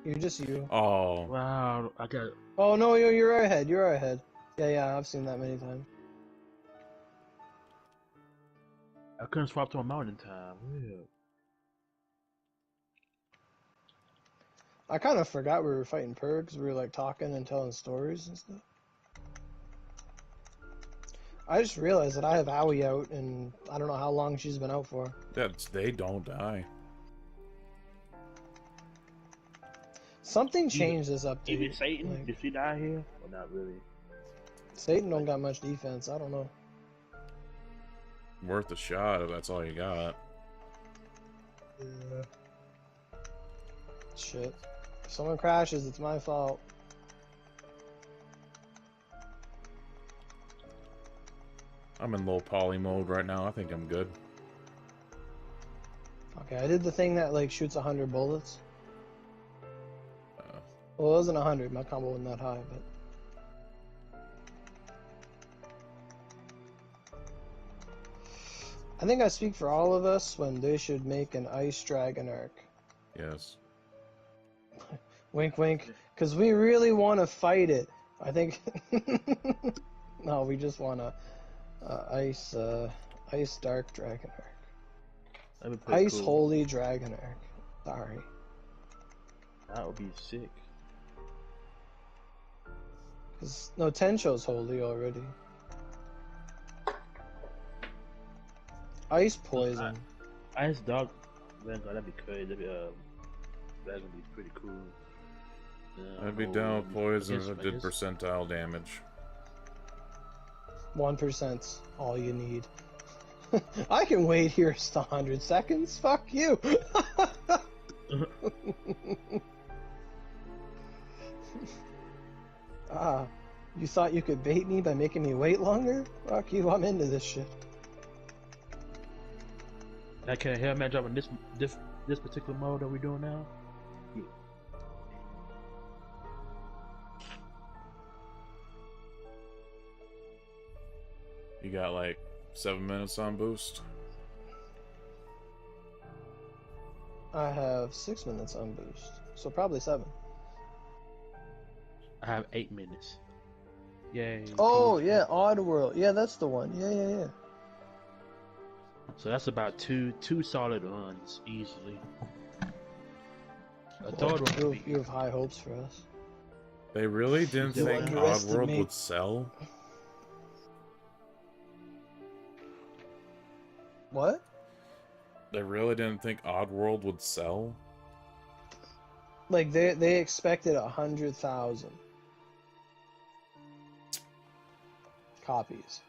You're just you. Oh. Wow, I got. Oh no, you're ahead. You're ahead. Yeah, I've seen that many times. I couldn't swap to a mountain in time. Yeah. I kind of forgot we were fighting purgs. We were like talking and telling stories and stuff. I just realized that I have Owie out, and I don't know how long she's been out for. They don't die. Something changed this update. Even Satan, Like, did she die here? Or not really? Satan don't got much defense. I don't know. Worth a shot if that's all you got. Yeah. Shit. If someone crashes, it's my fault. I'm in low poly mode right now. I think I'm good. Okay, I did the thing that like shoots 100 bullets. Uh, Well, it wasn't 100. My combo wasn't that high, but. I think I speak for all of us when they should make an ice dragon arc. yes. Wink, wink. Because we really want to fight it. I think. No, we just want to ice dark dragon arc. That'd be pretty Ice cool. holy dragon arc. Sorry. That would be sick. Cause no, Tencho's holy already. Ice poison. Ice Dog Vanguard, that'd be crazy. That'd be pretty cool. I'd be down with poison if I it did guess- percentile damage. 1%'s all you need. I can wait here 100 seconds. Fuck you. You thought you could bait me by making me wait longer? Fuck you, I'm into this shit. Now, can a Hellman drop in this particular mode that we're doing now? You got like 7 minutes on boost. I have 6 minutes on boost, so probably 7. I have 8 minutes. Yay. Oh, peace. yeah, Oddworld. Yeah, that's the one. Yeah. So that's about two solid runs easily. A Well, third one would be you have high hopes for us. They really didn't You think underestimate- Oddworld would sell? What? They really didn't think Oddworld would sell? Like, they expected 100,000 copies.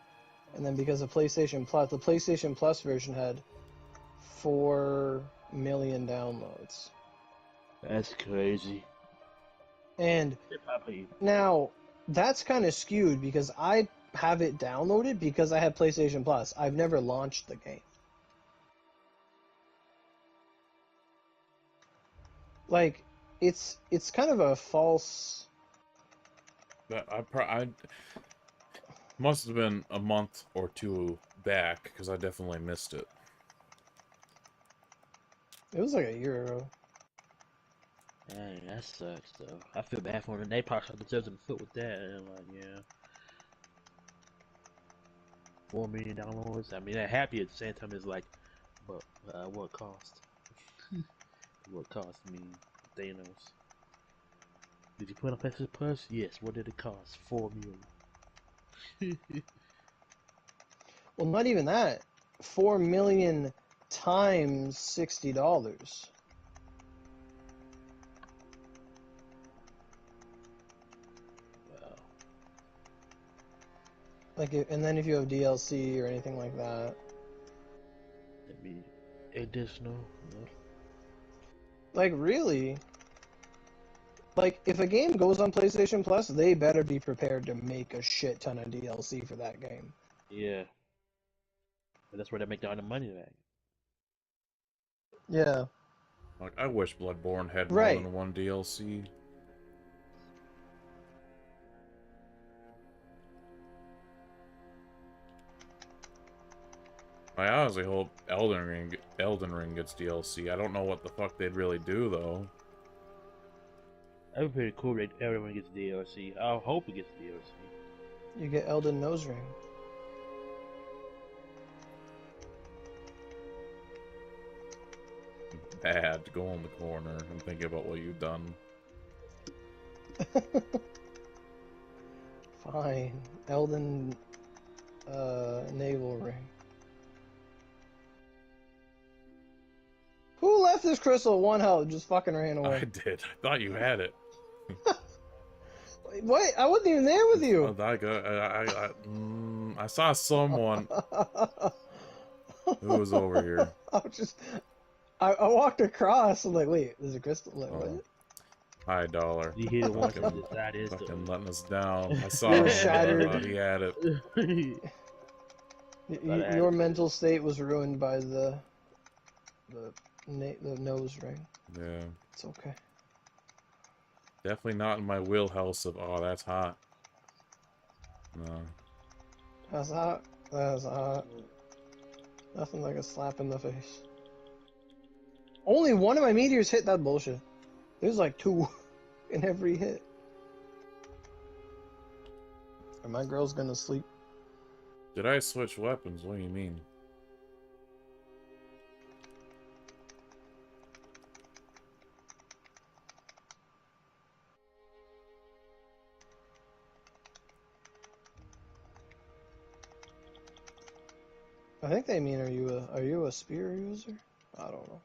And then because of PlayStation Plus, the PlayStation Plus version had 4 million downloads. That's crazy. And They probably now, that's kind of skewed because I have it downloaded because I have PlayStation Plus. I've never launched the game. Like, it's kind of a false... But I must have been a month or two back, because I definitely missed it. It was like a year ago. Dang, that sucks though. I feel bad for them. They probably shot themselves in the foot with that. And like, yeah, $4 million. I mean, they're happy at the same time. It's like, but what cost? What cost me, Thanos? Did you put on PlayStation Plus? Yes. What did it cost? $4 million. Well, not even that. 4 million times $60. Wow. Like, and then if you have DLC or anything like that, That'd be additional. Yep. like really, like if a game goes on PlayStation Plus, they better be prepared to make a shit ton of DLC for that game. Yeah. But that's where they make all the money back. Yeah, Like, I wish Bloodborne had more right. than one DLC. I honestly hope Elden Ring gets DLC. I don't know what the fuck they'd really do though. That'd be pretty cool that everyone gets DLC. I hope it gets DLC. You get Elden Nose Ring. Bad to go in the corner and think about what you've done. Fine. Elden Naval Ring. Who left this crystal at 1 health? Just fucking ran I away. did. I thought you had it. Wait, I wasn't even there with you. I saw someone who was over here. I walked across. I'm like, wait, there's a crystal. I'm like, Oh. what? High dollar. You hit it once and decide it's Fucking the. letting us down. I saw You him. were I shattered. thought he had it. Your mental state was ruined by the nose ring. Yeah. It's okay. Definitely not in my wheelhouse of, oh, that's hot. No. That's hot. That's hot. Nothing like a slap in the face. Only one of my meteors hit that bullshit. There's like 2 in every hit. Are my girls gonna sleep? Did I switch weapons? What do you mean? I think they mean, are you a spear user? I don't know.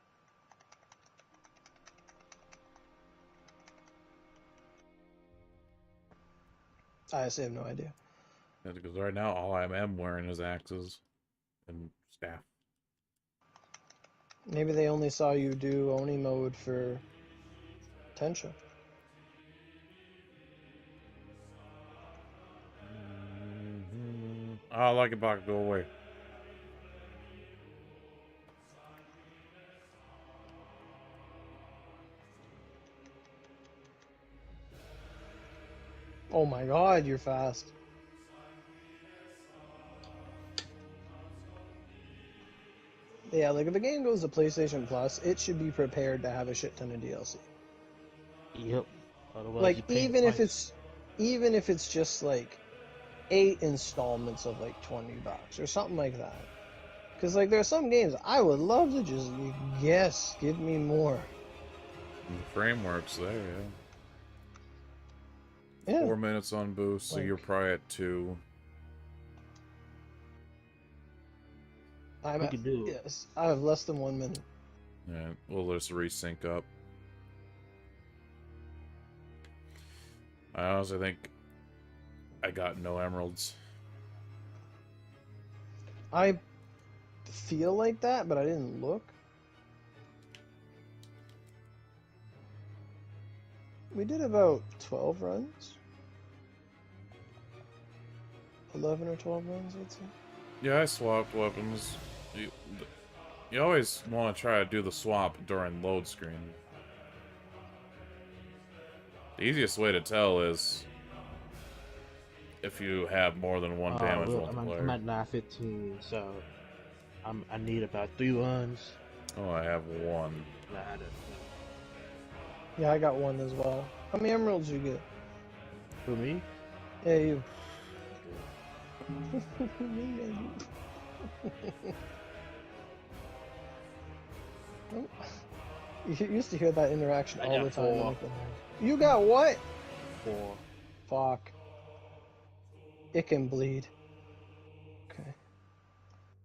I honestly have no idea. Because right now all I am wearing is axes and staff. Maybe they only saw you do Oni mode for Tensha. Oh, Lucky Block, go away. Oh my god, you're fast. Yeah, like if a game goes to PlayStation Plus, it should be prepared to have a shit ton of DLC. Yep. Otherwise, Like you pay even twice. if it's just like 8 installments of like $20 or something like that. Because like there are some games I would love to just yes, give me more. And the framework's there, yeah. Yeah. 4 minutes on boost, so Like- you're probably at 2. I'm We at, can do it. yes, I have less than 1 minute. Yeah, we'll just resync up. I honestly think I got no emeralds. I feel like that, but I didn't look. We did about 12 runs. 11 or 12 runs, I'd say. Yeah, I swapped weapons. You always want to try to do the swap during load screen. The easiest way to tell is if you have more than one damage Look, multiplier. I'm at 9:15, so I need about 3 runs. Oh, I have 1. Nah, Yeah, I got one as well. How many emeralds you get? For me? Yeah, you. Okay. You used to hear that interaction I all got the time in four. the community. You got what? Four. Fuck. It can bleed. Okay.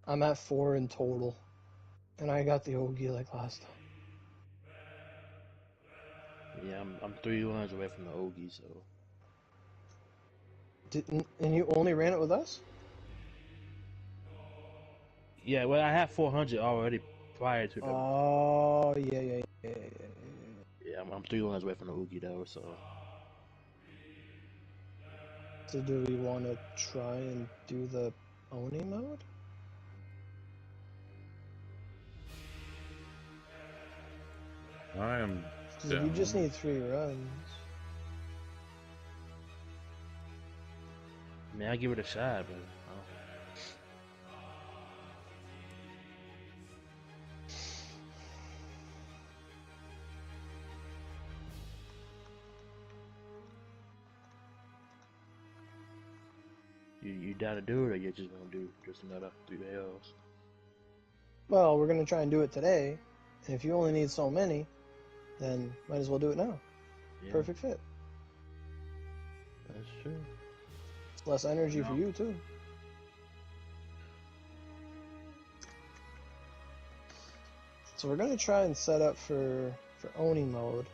I'm at 4 in total. And I got the Ogie like last time. Yeah, I'm 3 runs away from the Ogie, so Didn't, and you only ran it with us? yeah. Well, I had 400 already prior to them. Oh, yeah. Yeah, I'm 3 runs away from the Ogie though, so So do we want to try and do the Oni mode? I am Because we just down. need 3 runs. I mean, I give it a shot, but you down to do it, or you just gonna do just another 3 L's? Well, we're going to try and do it today. And if you only need so many, then might as well do it now. Yeah, Perfect fit. that's true. It's less energy for you, too. So we're going to try and set up for Oni mode.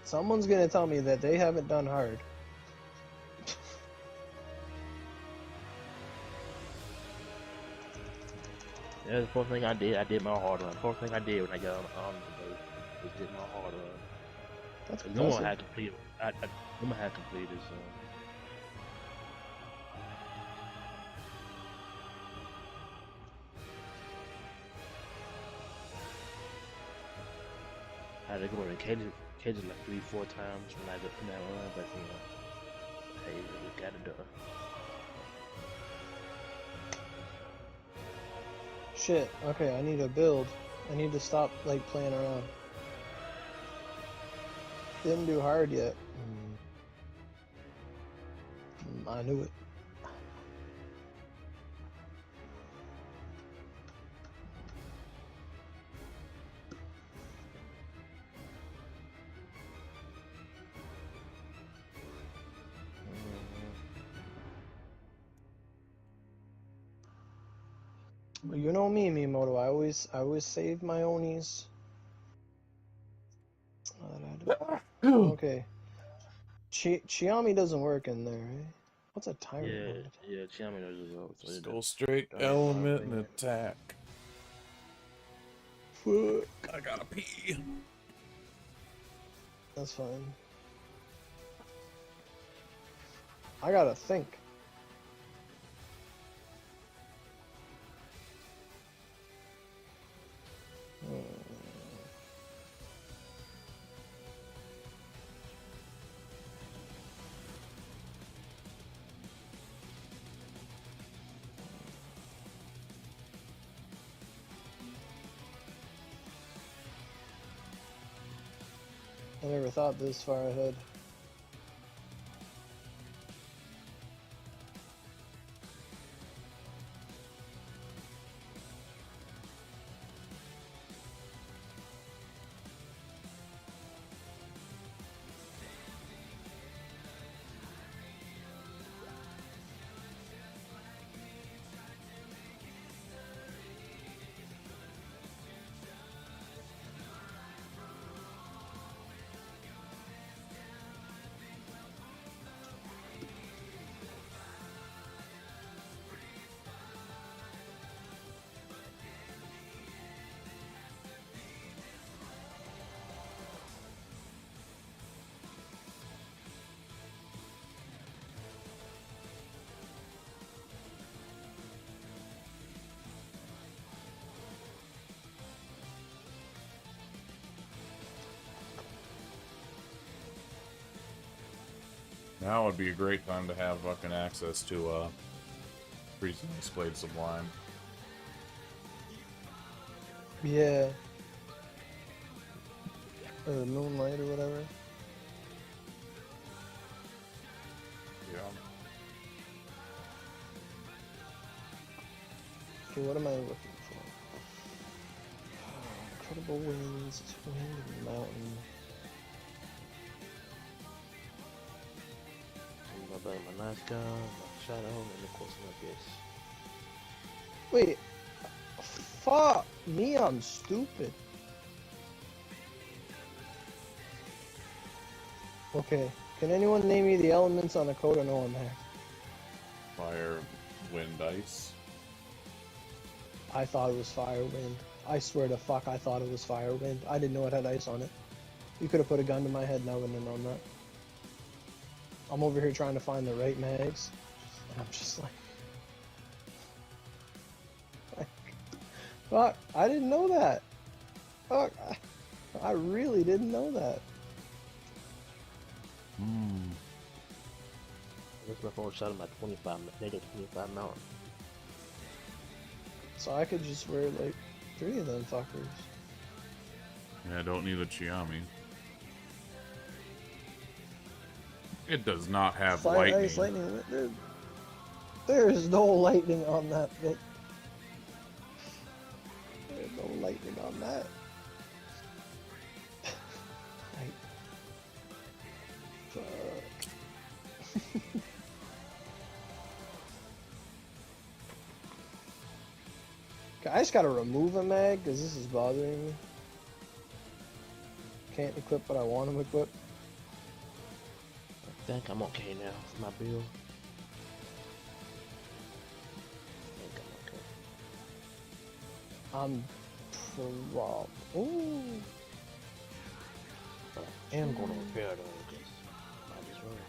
Someone's going to tell me that they haven't done hard. Yeah, the first thing I did, I did my hard run. First thing I did when I got on the boat was did my hard run. That's No one impressive. had completed. No one had completed, so. I had to go in cages like 3-4 times when I got in that run, but you know, hey, we got it done. Shit, okay, I need a build. I need to stop, like, playing around. Didn't do hard yet. I knew it. But you know me, Miyamoto. I always save my Onis. Okay. Chiami doesn't work in there, eh? What's a tyrant Yeah, mode? yeah, Chiami knows as well. So Just it go straight don't even bother element me. and attack. Fuck. I gotta pee. That's fine. I gotta think. I never thought this far ahead. Now would be a great time to have fucking access to freezing displayed sublime. Yeah. or moonlight or whatever. Yeah. Okay, what am I looking for? Incredible winds, wind and mountain. My nice guy, my shadow, and of course my abyss. Wait, fuck me, I'm stupid. Okay, can anyone name me the elements on a code? No, I'm there. Fire, wind, ice. I thought it was fire wind. I swear to fuck, I thought it was fire wind. I didn't know it had ice on it. You could have put a gun to my head and I wouldn't have known that. I'm over here trying to find the right mags, and I'm just like fuck, I didn't know that. Fuck, I really didn't know that. I guess my phone shot at my negative 25 mountain. So I could just wear like 3 of them fuckers. Yeah, I don't need a Chiami. It does not have Fire, lightning. ice, lightning. There is no lightning on that thing. There's no lightning on that. Right. Fuck. Okay, I just gotta remove a mag because this is bothering me. Can't equip what I want to equip. I think I'm okay now with my build. I think I'm okay. I'm prob. Ooh. But I am going to repair though, because I just running.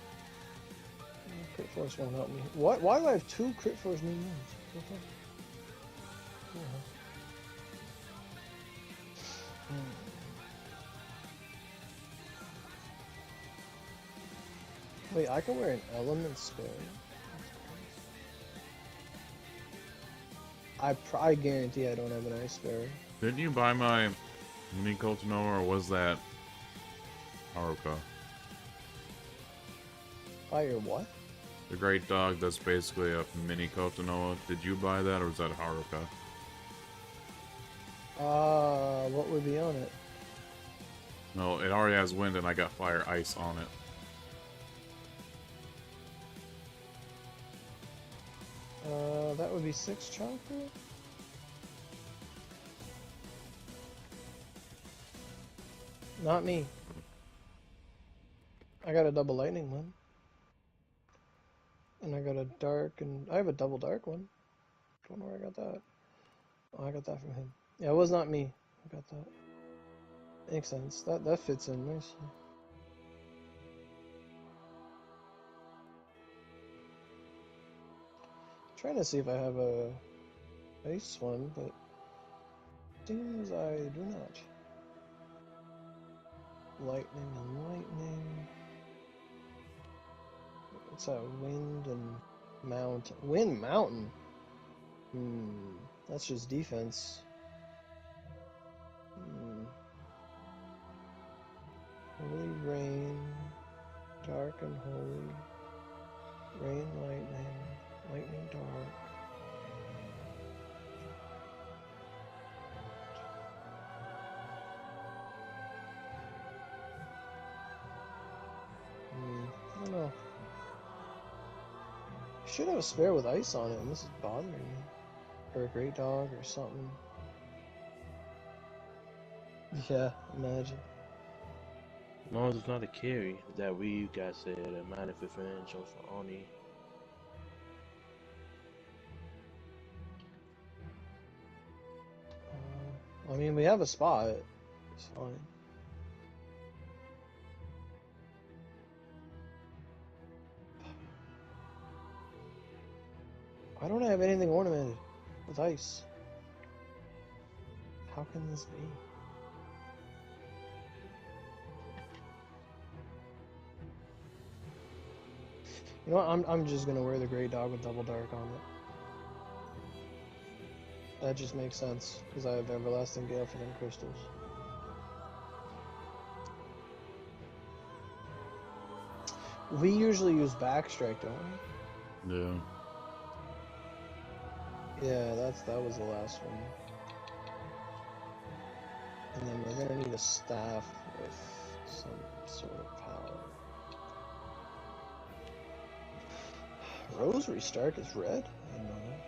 Crit Force won't help me. What? Why do I have 2 Crit Force new ones? What the fuck? Wait, I can wear an element sparing. I guarantee I don't have an ice sparer. Didn't you buy my mini Kotonoa, or was that Haruka? Fire what? The great dog that's basically a mini Kotonoa. Did you buy that, or was that Haruka? What would be on it? No, it already has wind, and I got fire ice on it. That would be 6 chakra? Not me. I got a double lightning one. And I got a dark, and I have a double dark one. Don't know where I got that. Oh, I got that from him. Yeah, it was not me. I got that. Makes sense. That fits in nicely. Trying to see if I have a ice one, but seems I do not. Lightning and lightning. What's that? Wind and mountain. Wind mountain. That's just defense. Holy rain. Dark and holy. Rain, lightning. Lightning, dark. I don't know. I should have a spare with ice on it, and this is bothering me. Or a great dog or something. Yeah, imagine. As long as it's not a carry, that we got said a 95th inch or for Oni. I mean, we have a spot. It's fine. Why don't I have anything ornamented with ice? How can this be? You know what? I'm just gonna wear the gray dog with double dark on it. That just makes sense because I have everlasting gale for them crystals. We usually use backstrike, don't we? Yeah. Yeah, that was the last one. And then we're gonna need a staff with some sort of power. Rosary Stark is red? I didn't know that.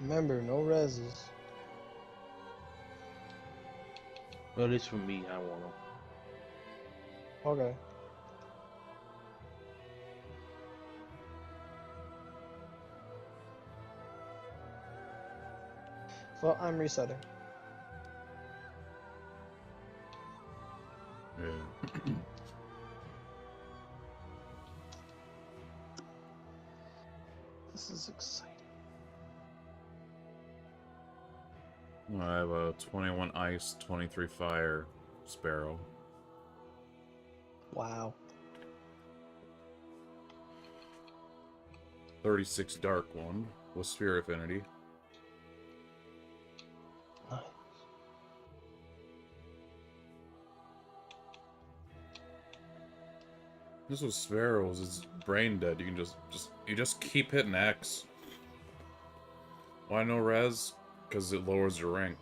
Remember, no reses. Well, at least for me, I want them. Okay. Well, I'm resetting. Yeah. This is exciting. I have a 21 ice, 23 fire sparrow. Wow. 36 dark one with sphere affinity. Nice. This with sparrows is brain dead. You can just keep hitting X. Why no res? Because it lowers your rank.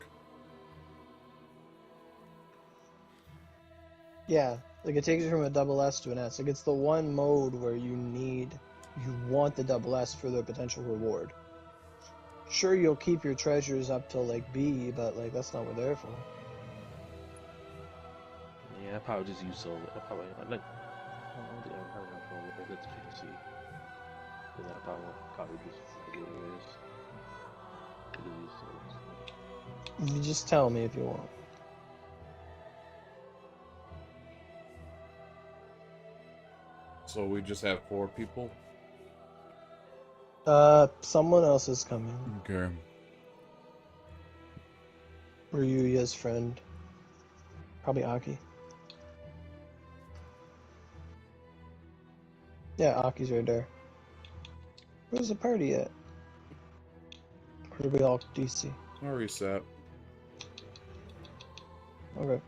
Yeah, like it takes you from a double S to an S. Like it's the one mode where you want the double S for the potential reward. Sure, you'll keep your treasures up till like B, but like that's not what we're there for. Yeah, I probably just use solo. I probably like. I don't think I have enough room with efficiency. Then I probably just forget what it is. Really use solos. You just tell me if you want. So we just have 4 people? Someone else is coming. Okay. Ryuya's friend. Probably Aki. Yeah, Aki's right there. Where's the party at? Or did we all DC? I'll reset. Okay.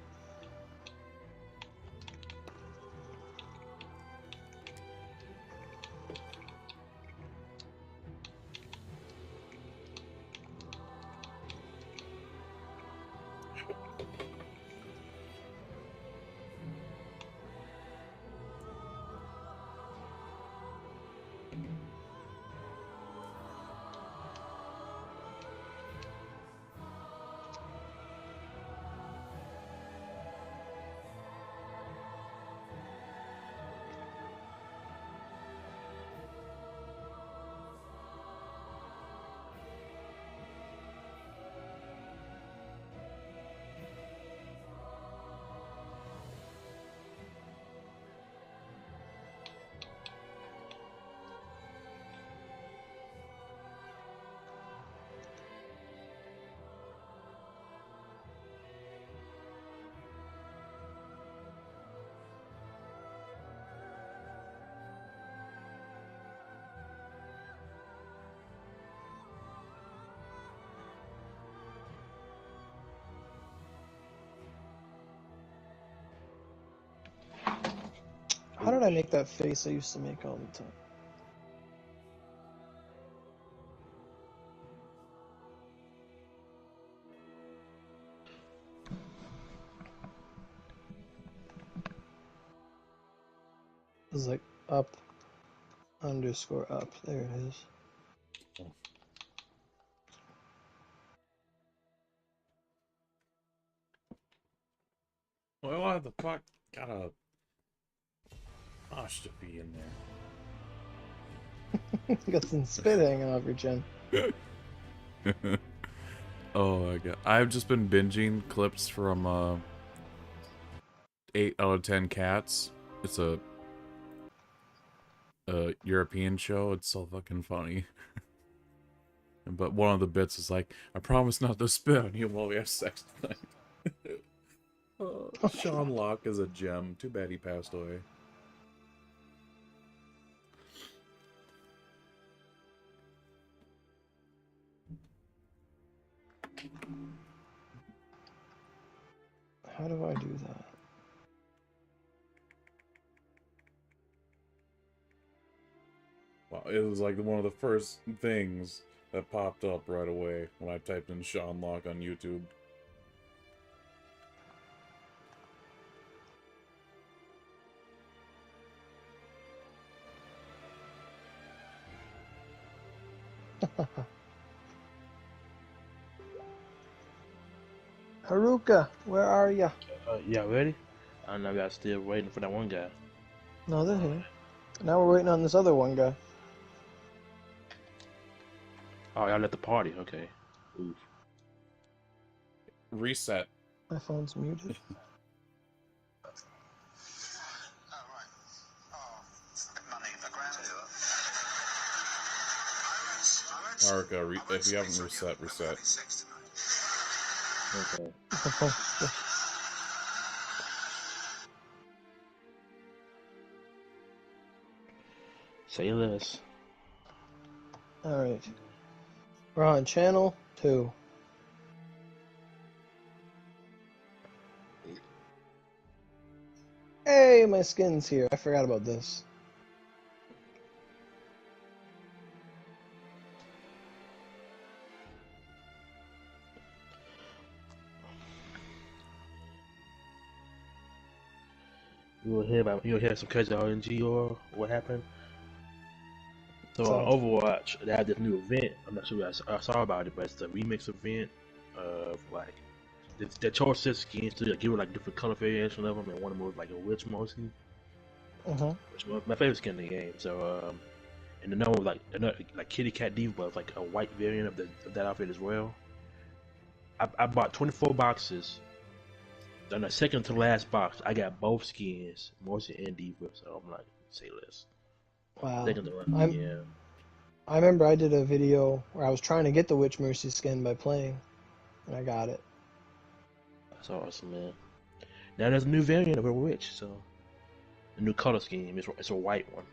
How did I make that face I used to make all the time? It was like up underscore up. There it is. Well, why the fuck got a mosh to be in You got some spit hanging off your chin. there? Oh my god. I've just been binging clips from 8 out of 10 Cats. It's a European show. It's so fucking funny. But one of the bits is like, I promise not to spit on you while we have sex tonight. Sean Locke is a gem. Too bad he passed away. How do I do that? Well, it was like one of the first things that popped up right away when I typed in Sean Locke on YouTube. Haruka, where are ya? Yeah, ready? I know y'all still waiting for that one guy. No, they're here. Now we're waiting on this other one guy. Oh, y'all at the party. Okay. Oof. Reset. My phone's muted. Haruka, if you haven't reset, reset. Okay. Say less. Alright. We're on channel 2. Hey, my skin's here. I forgot about this. You'll hear some crazy RNG or what happened. So So- Overwatch, they have this new event. I'm not sure I saw about it, but it's the remix event of like they chose 6 skins to give it like different color variation of them, and one of them was like a witch mostly, which was my favorite skin in the game. So and another one was like Kitty Cat Diva, but it's like a white variant of that outfit as well. I bought 24 boxes. On the second to last box, I got both skins, Morrison and Diva. So I'm like, say less. Wow. Second to last, yeah. I remember I did a video where I was trying to get the Witch Mercy skin by playing, and I got it. That's awesome, man. Now there's a new variant of a witch, so a new color scheme. It's a white one.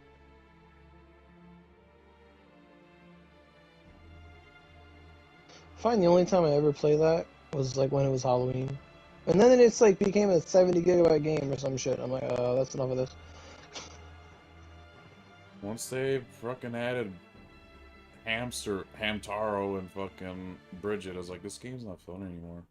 I find the only time I ever play that was like when it was Halloween. And then it's like became a 70 gigabyte game or some shit. I'm like, oh, that's enough of this. Once they fucking added Hamtaro and fucking Bridget, I was like, this game's not fun anymore.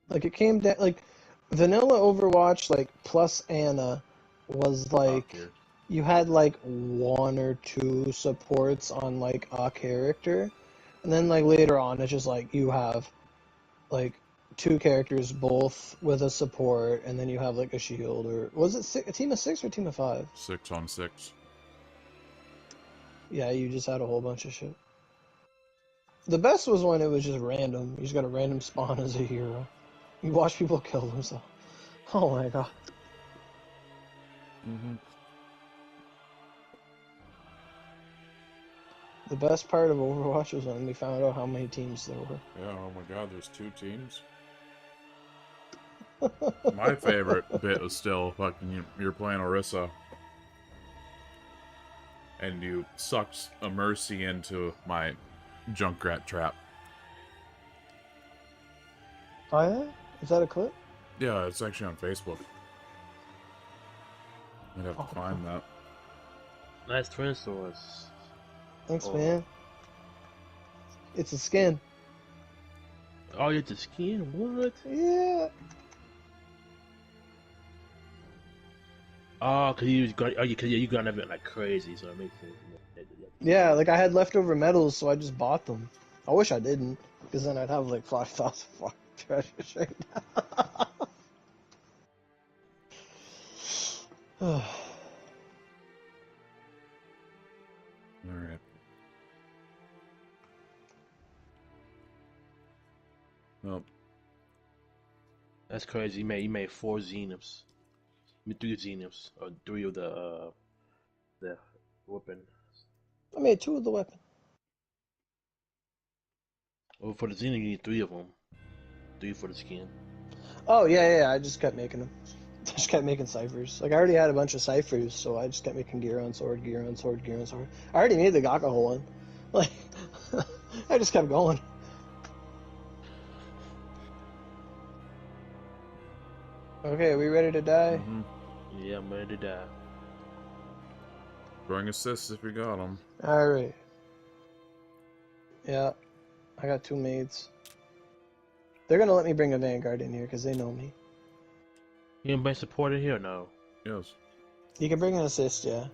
Like it came down like vanilla Overwatch like plus Anna was like Top tier. you had like 1 or 2 supports on like a character, and then like later on it's just like you have like 2 characters both with a support, and then you have like a shield, or was it a team of 6 or a team of 5? 6-on-6. Yeah, you just had a whole bunch of shit. The best was when it was just random. You just got a random spawn as a hero. You watch people kill themselves. Oh my god. Mm-hmm. The best part of Overwatch was when we found out how many teams there were. Yeah, oh my god, there's 2 teams. My favorite bit was still fucking you're playing Orisa, and you sucked a Mercy into my Junkrat trap. Oh yeah? Is that a clip? Yeah, it's actually on Facebook. I'd have to find that. Nice twin swords. Thanks, Oh. man. It's a skin. Oh, you have the skin? What? Yeah. Oh, cause you got an event like crazy, so it makes sense. Yeah, like I had leftover medals, so I just bought them. I wish I didn't, because then I'd have like 5,000 fucking treasures right now. Alright. Well, That's crazy. You made 4 Zeniths. You made 3 Zeniths, or 3 of the weapon. I made 2 of the weapon. Well, for the Zenith, you need 3 of them. 3 for the skin. Oh yeah, I just kept making them. I just kept making ciphers. Like I already had a bunch of ciphers, so I just kept making gear on sword, gear on sword, gear on sword. I already made the Gakahol one. Like, I just kept going. Okay, we ready to die? Mm-hmm. Yeah, I'm ready to die. Throwing assists if you got them. Alright. Yeah, I got 2 maids. They're gonna let me bring a Vanguard in here because they know me. You anybody supported here or no? Yes. You can bring an assist, yeah.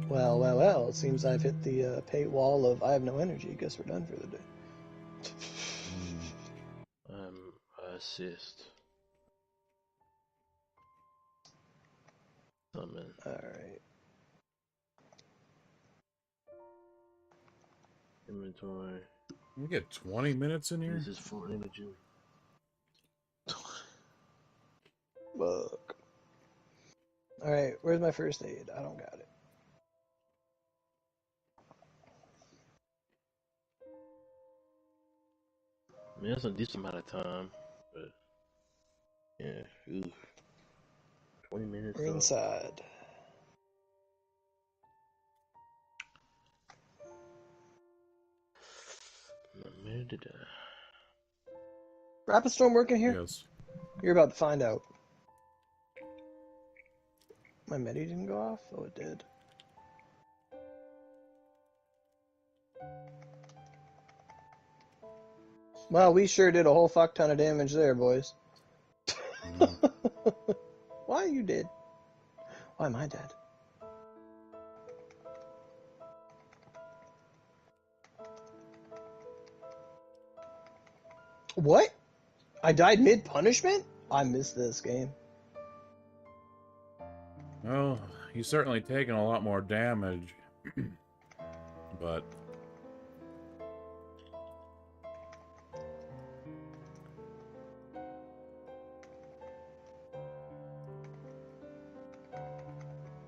Well, well, well. It seems I've hit the pay wall of I have no energy. Guess we're done for the day. Assist. Summon. Alright. Inventory. We get 20 minutes in here? This is full energy. Fuck. Alright, where's my first aid? I don't got it. I mean, that's a decent amount of time. But, yeah. Ooh. 20 minutes. We're though. inside. I'm ready to die. Rapid storm working here? Yes. You're about to find out. My medi didn't go off? Oh, it did. Well, we sure did a whole fuck ton of damage there, boys. Why are you dead? Why am I dead? What? I died mid-punishment? I missed this game. Well, he's certainly taken a lot more damage. But...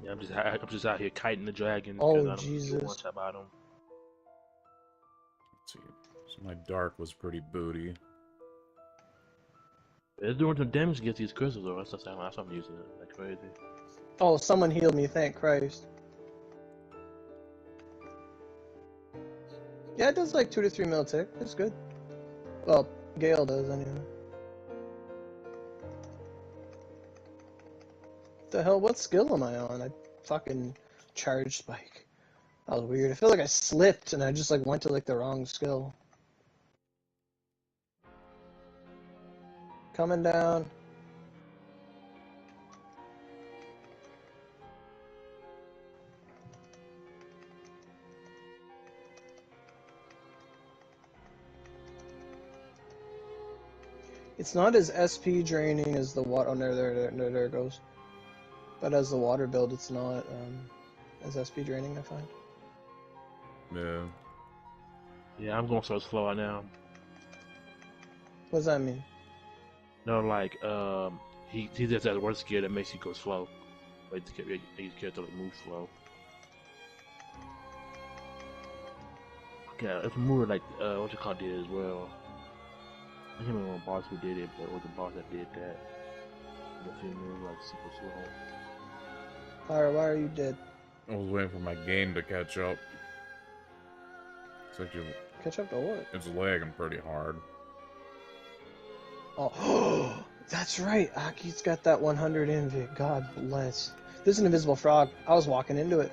Yeah, I'm just out here kiting the dragons Oh, because I don't Jesus. want to about them. Let's see. So my dark was pretty booty. They're doing some damage against these crystals though. That's why I'm using it. Like crazy. Oh, someone healed me, thank Christ. Yeah, it does like 2 to 3 mil tick. It's good. Well, Gale does anyway. The hell, what skill am I on? I fucking charge spike. That was weird. I feel like I slipped and I just like went to like the wrong skill. Coming down. It's not as SP draining as the water. Oh, no, there it goes. But as the water build, it's not as SP draining, I find. Yeah. Yeah, I'm going so slow right now. What does that mean? No, like he just has one skill that makes you go slow. Like his character like move slow. Okay, it's more like what you call did as well. I can't remember what boss who did it, but it was the boss that did that. If you move like super slow. Alright, why are you dead? I was waiting for my game to catch up. It's actually... Catch up to what? It's lagging pretty hard. Oh, that's right. Aki's got that 100 invid. God bless. There's an invisible frog. I was walking into it.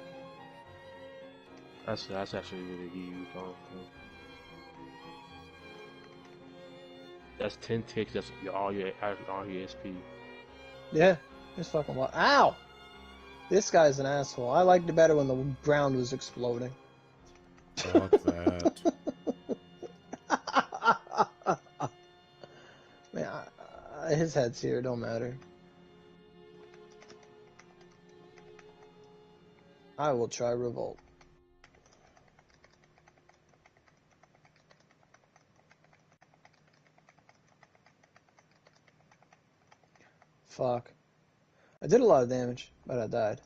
That's actually really huge. Honestly. That's 10 ticks. That's all your SP. Yeah, it's fucking wild. Ow! This guy's an asshole. I liked it better when the ground was exploding. Fuck that. Man, his head's here. Don't matter. I will try revolt. Fuck. I did a lot of damage, but I died.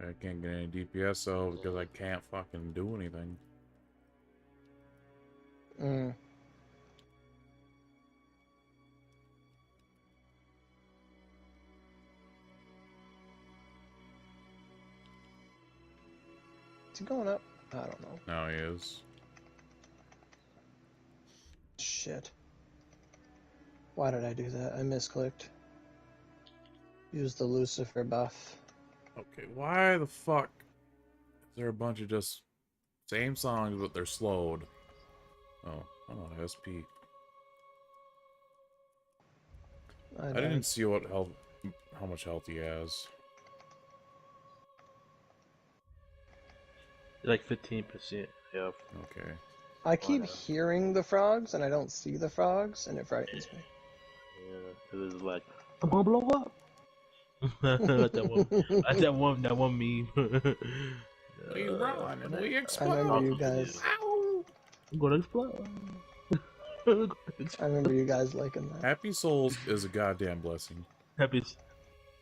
I can't get any DPS though because I can't fucking do anything. Mm. Is he going up? I don't know. Now he is. Shit. Why did I do that? I misclicked. Use the Lucifer buff. Okay, why the fuck is there a bunch of just same songs but they're slowed? Oh, I'm on SP. I didn't see what health, how much health he has. Like 15% health. Okay. I keep hearing the frogs and I don't see the frogs and it frightens me. Yeah, cause it's like I'm gonna blow up. Like that one meme. We run and we I explode. remember you guys. Ow! I'm gonna explode. I remember you guys liking that. Happy Souls is a goddamn blessing. Happy.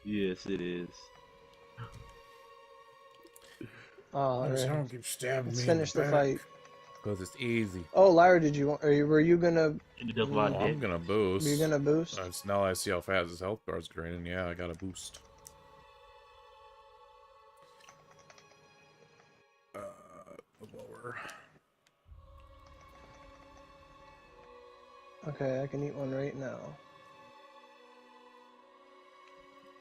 Yes, it is. All right. Someone keeps stabbing Let's me finish the fight. Because it's easy. Oh, Lyra, were you gonna? I'm gonna boost. Were you gonna boost? Now I see how fast his health bar's draining. Yeah, I got a boost. Lower. Okay, I can eat one right now.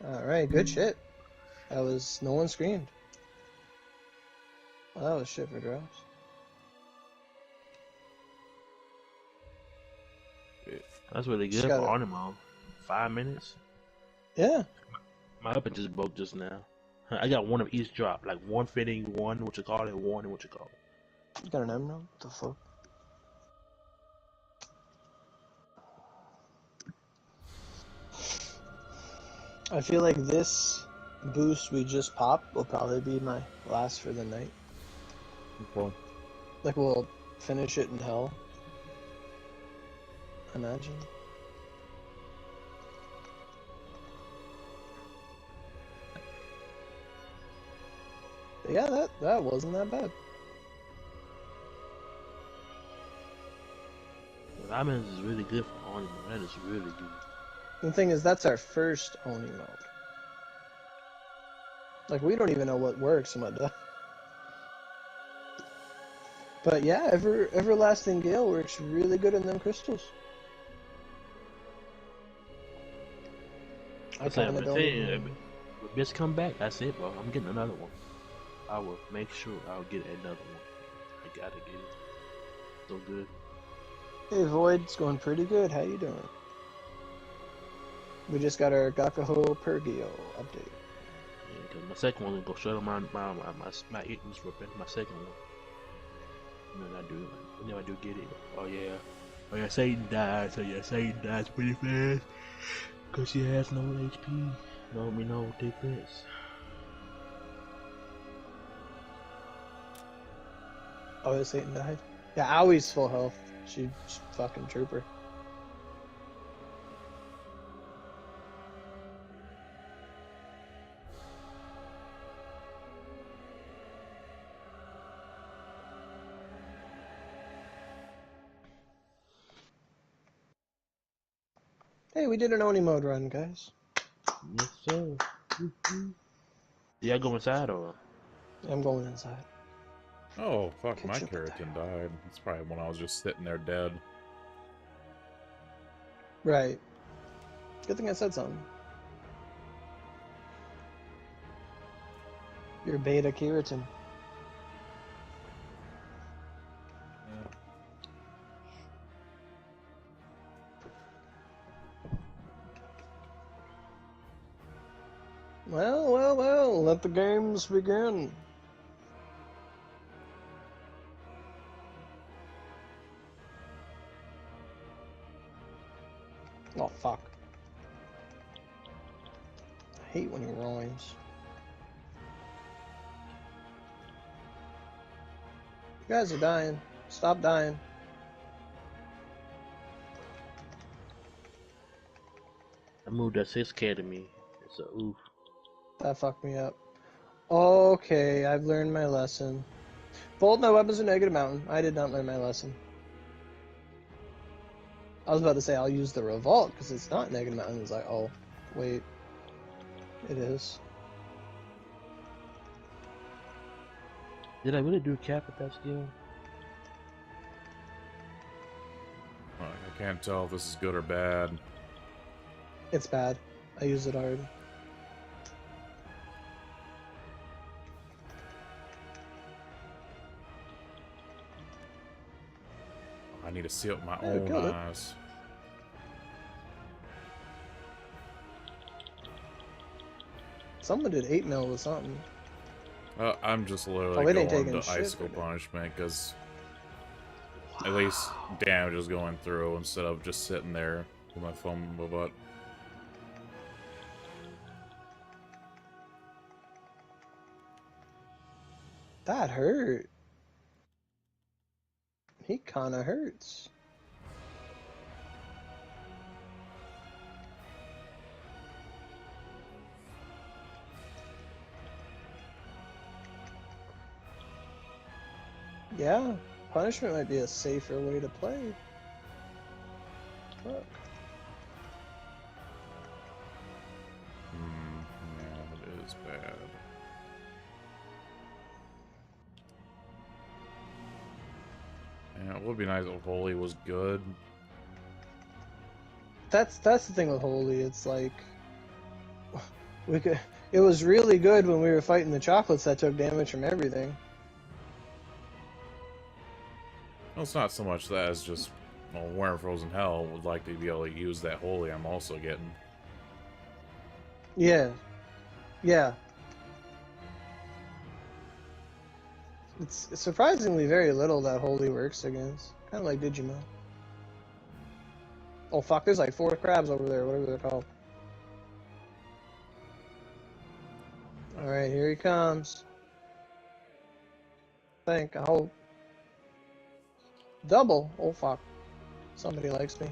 Alright, good shit. That was... no one screamed. Well, that was shit for drops. That's really good for Arnimo. 5 minutes? Yeah. My weapon just broke just now. I got one of each drop. Like one fitting, one what you call it, one and what you call it. You got an emerald? What the fuck? I feel like this boost we just popped will probably be my last for the night. Well, Like, we'll finish it in hell. Imagine. But yeah, that wasn't that bad. Ramen is really good for Arnimo. That is really good. The thing is, that's our first Oni mode. Like, we don't even know what works and what doesn't. But yeah, Everlasting Gale works really good in them crystals. I kind of don't even... If this come back, that's it, bro. I'm getting another one. I will make sure I'll get another one. I gotta get it. So good. Hey Void, it's going pretty good. How you doing? We just got our Gakaho Purgio update. Yeah, cause my second one will go shut on my eating ripping. My second one. And then I do get it. Oh yeah, Satan dies. So yeah, Satan dies pretty fast. Cause she has no HP. No defense. Oh, Satan died? Yeah, Aui's full health. She's fucking trooper. Hey, we did an Oni mode run, guys. Yes, sir. Yeah, go inside or? I'm going inside. oh, fuck, Catch my up with keratin died. It's probably when I was just sitting there dead. Right. Good thing I said something. Your beta keratin. Well, let the games begin. Oh, fuck. I hate when he roams. You guys are dying. Stop dying. I moved that 6K to me. It's a oof. That fucked me up. Okay, I've learned my lesson. Fold my weapons to negative mountain. I did not learn my lesson. I was about to say I'll use the revolt because it's not negative mountain. It's like, oh, wait, it is. Did I really do cap at that skill? I can't tell if this is good or bad. It's bad. I used it already. I need to see it with my Yeah, own killed it. eyes. Someone did 8 mil with something. I'm just literally Oh, it ain't going taking to shit icicle for me. punishment because at least damage is going through instead of just sitting there with my thumb in my butt. That hurt. He kinda hurts. Yeah, punishment might be a safer way to play. Fuck. Yeah, it is bad. Yeah, it would be nice if Holy was good. That's the thing with Holy. It's like we could. It was really good when we were fighting the chocolates that took damage from everything. Well, it's not so much that as just, well, Warren Frozen Hell would like to be able to use that Holy I'm also getting. Yeah, yeah. It's surprisingly very little that Holy works against. Kind of like Digimon. Oh fuck, there's like 4 crabs over there, whatever they're called. Alright, here he comes. I hope. Double? Oh fuck. Somebody likes me.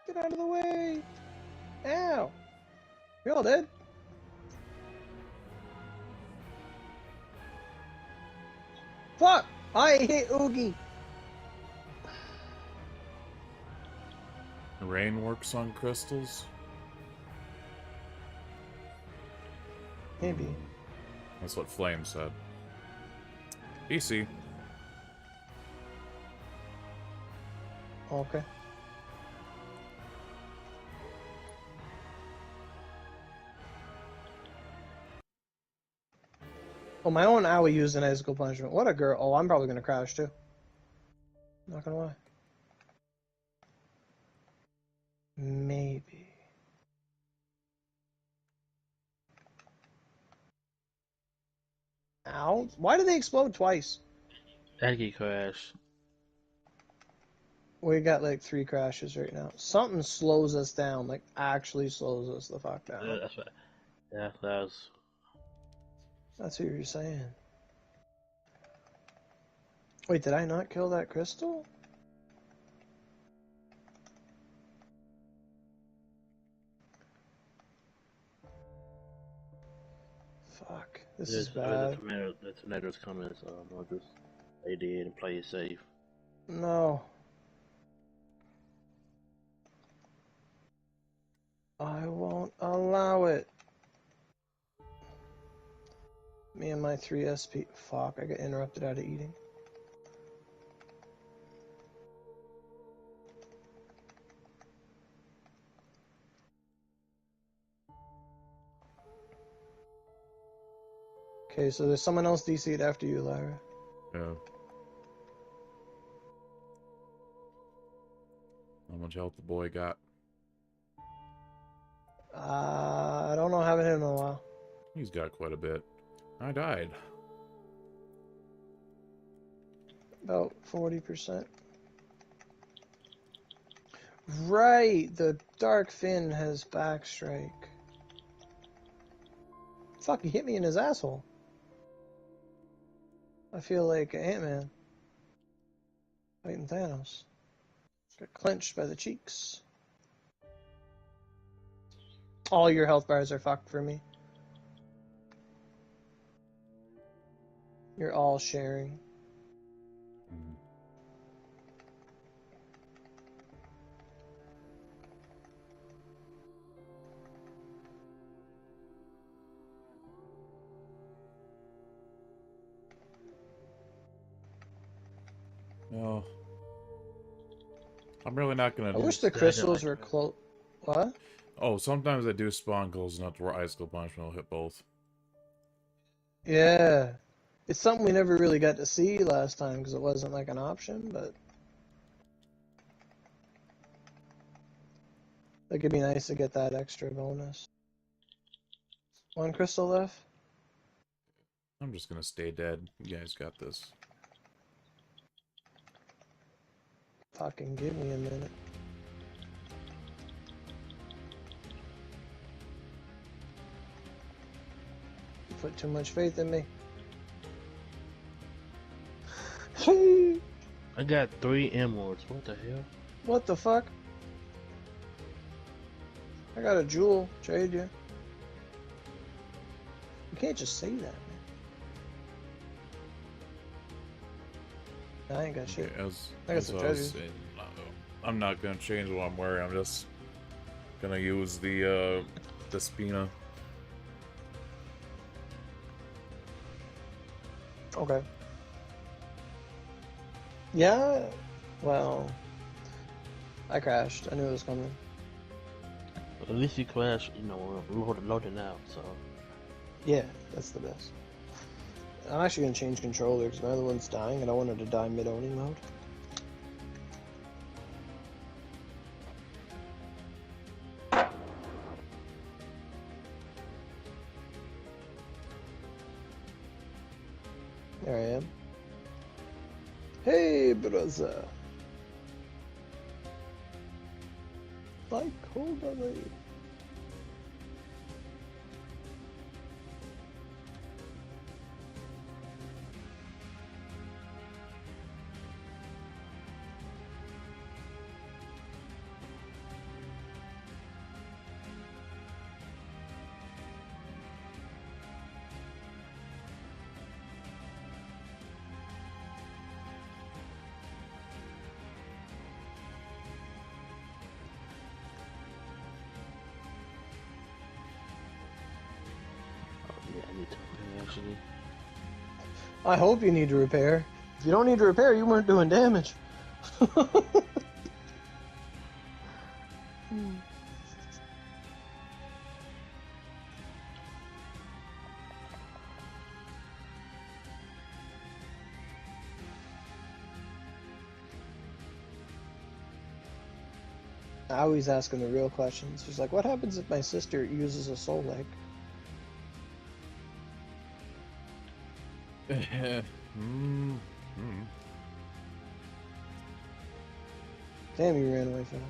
Get out of the way! Ow! You're all dead? Fuck! I hit Oogie! Rain works on crystals? Maybe. That's what Flame said. PC. Okay. Oh, my own owl used an icicle punishment. What a girl. Oh, I'm probably gonna crash too. Not gonna lie. Maybe. Ow. Why did they explode twice? Aggie crash. We got like 3 crashes right now. Something slows us down, like actually slows us the fuck down. That's what. Yeah, that was. That's what you're saying. Wait, did I not kill that crystal? Fuck. This is bad. The tornado's coming, so I'll just stay dead and play it safe. No. I won't allow it. Me and my 3 SP. Fuck, I got interrupted out of eating. Okay, so there's someone else DC'd after you, Lyra. Yeah. How much health the boy got? I don't know, haven't hit him in a while. He's got quite a bit. I died. About 40%. Right, the Dark Fin has backstrike. Fuck, he hit me in his asshole. I feel like Ant-Man fighting Thanos. Got clenched by the cheeks. All your health bars are fucked for me. You're all sharing. Well, I'm really not gonna I do. wish the Yeah, I didn't crystals like were that. close. What? Oh, sometimes they do spawn close enough to where Ice Cold Punishment will hit both. Yeah. It's something we never really got to see last time because it wasn't like an option, but it could be nice to get that extra bonus. One crystal left? I'm just gonna stay dead. You guys got this. Fucking give me a minute. You put too much faith in me. I got 3 emeralds. What the hell? What the fuck? I got a jewel. Trade you. You can't just say that, man. I ain't got shit. Okay, as I got some I was treasures. saying, I'm not gonna change what I'm wearing. I'm just gonna use the spina. Okay. Yeah, well, I crashed. I knew it was coming. At least you crashed, you know, loading out, so. Yeah, that's the best. I'm actually going to change controller because my other one's dying and I wanted to die mid-Oni mode. There I am. Hey, brother. Like, hold on. Yeah, I need to play, actually. I hope you need to repair. If you don't need to repair, you weren't doing damage. I always ask him the real questions. He's like, what happens if my sister uses a soul leg? Damn, you ran away fast.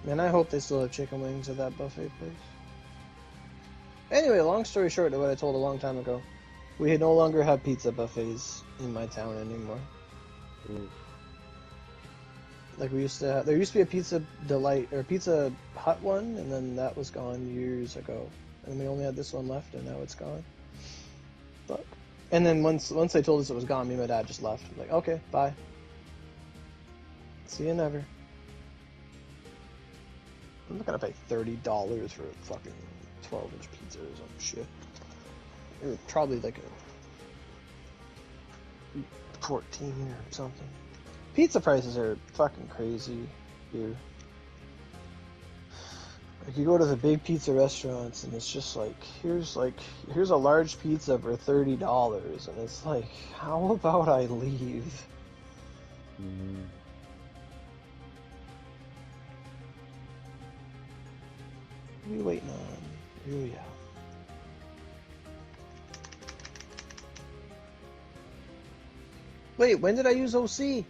Man, I hope they still have chicken wings at that buffet place. Anyway, long story short to what I told a long time ago. We no longer have pizza buffets in my town anymore. Like we used to have, there used to be a Pizza Delight, or Pizza Hut one, and then that was gone years ago. And we only had this one left, and now it's gone. Fuck. And then once they told us it was gone, me and my dad just left. I'm like, okay, bye. See you never. I'm not gonna pay $30 for a fucking 12-inch pizza or some shit. Or probably like a 14 or something. Pizza prices are fucking crazy here. Like you go to the big pizza restaurants and it's just like here's a large pizza for $30 and it's like how about I leave? What are we waiting on? Oh yeah. Wait, when did I use OC?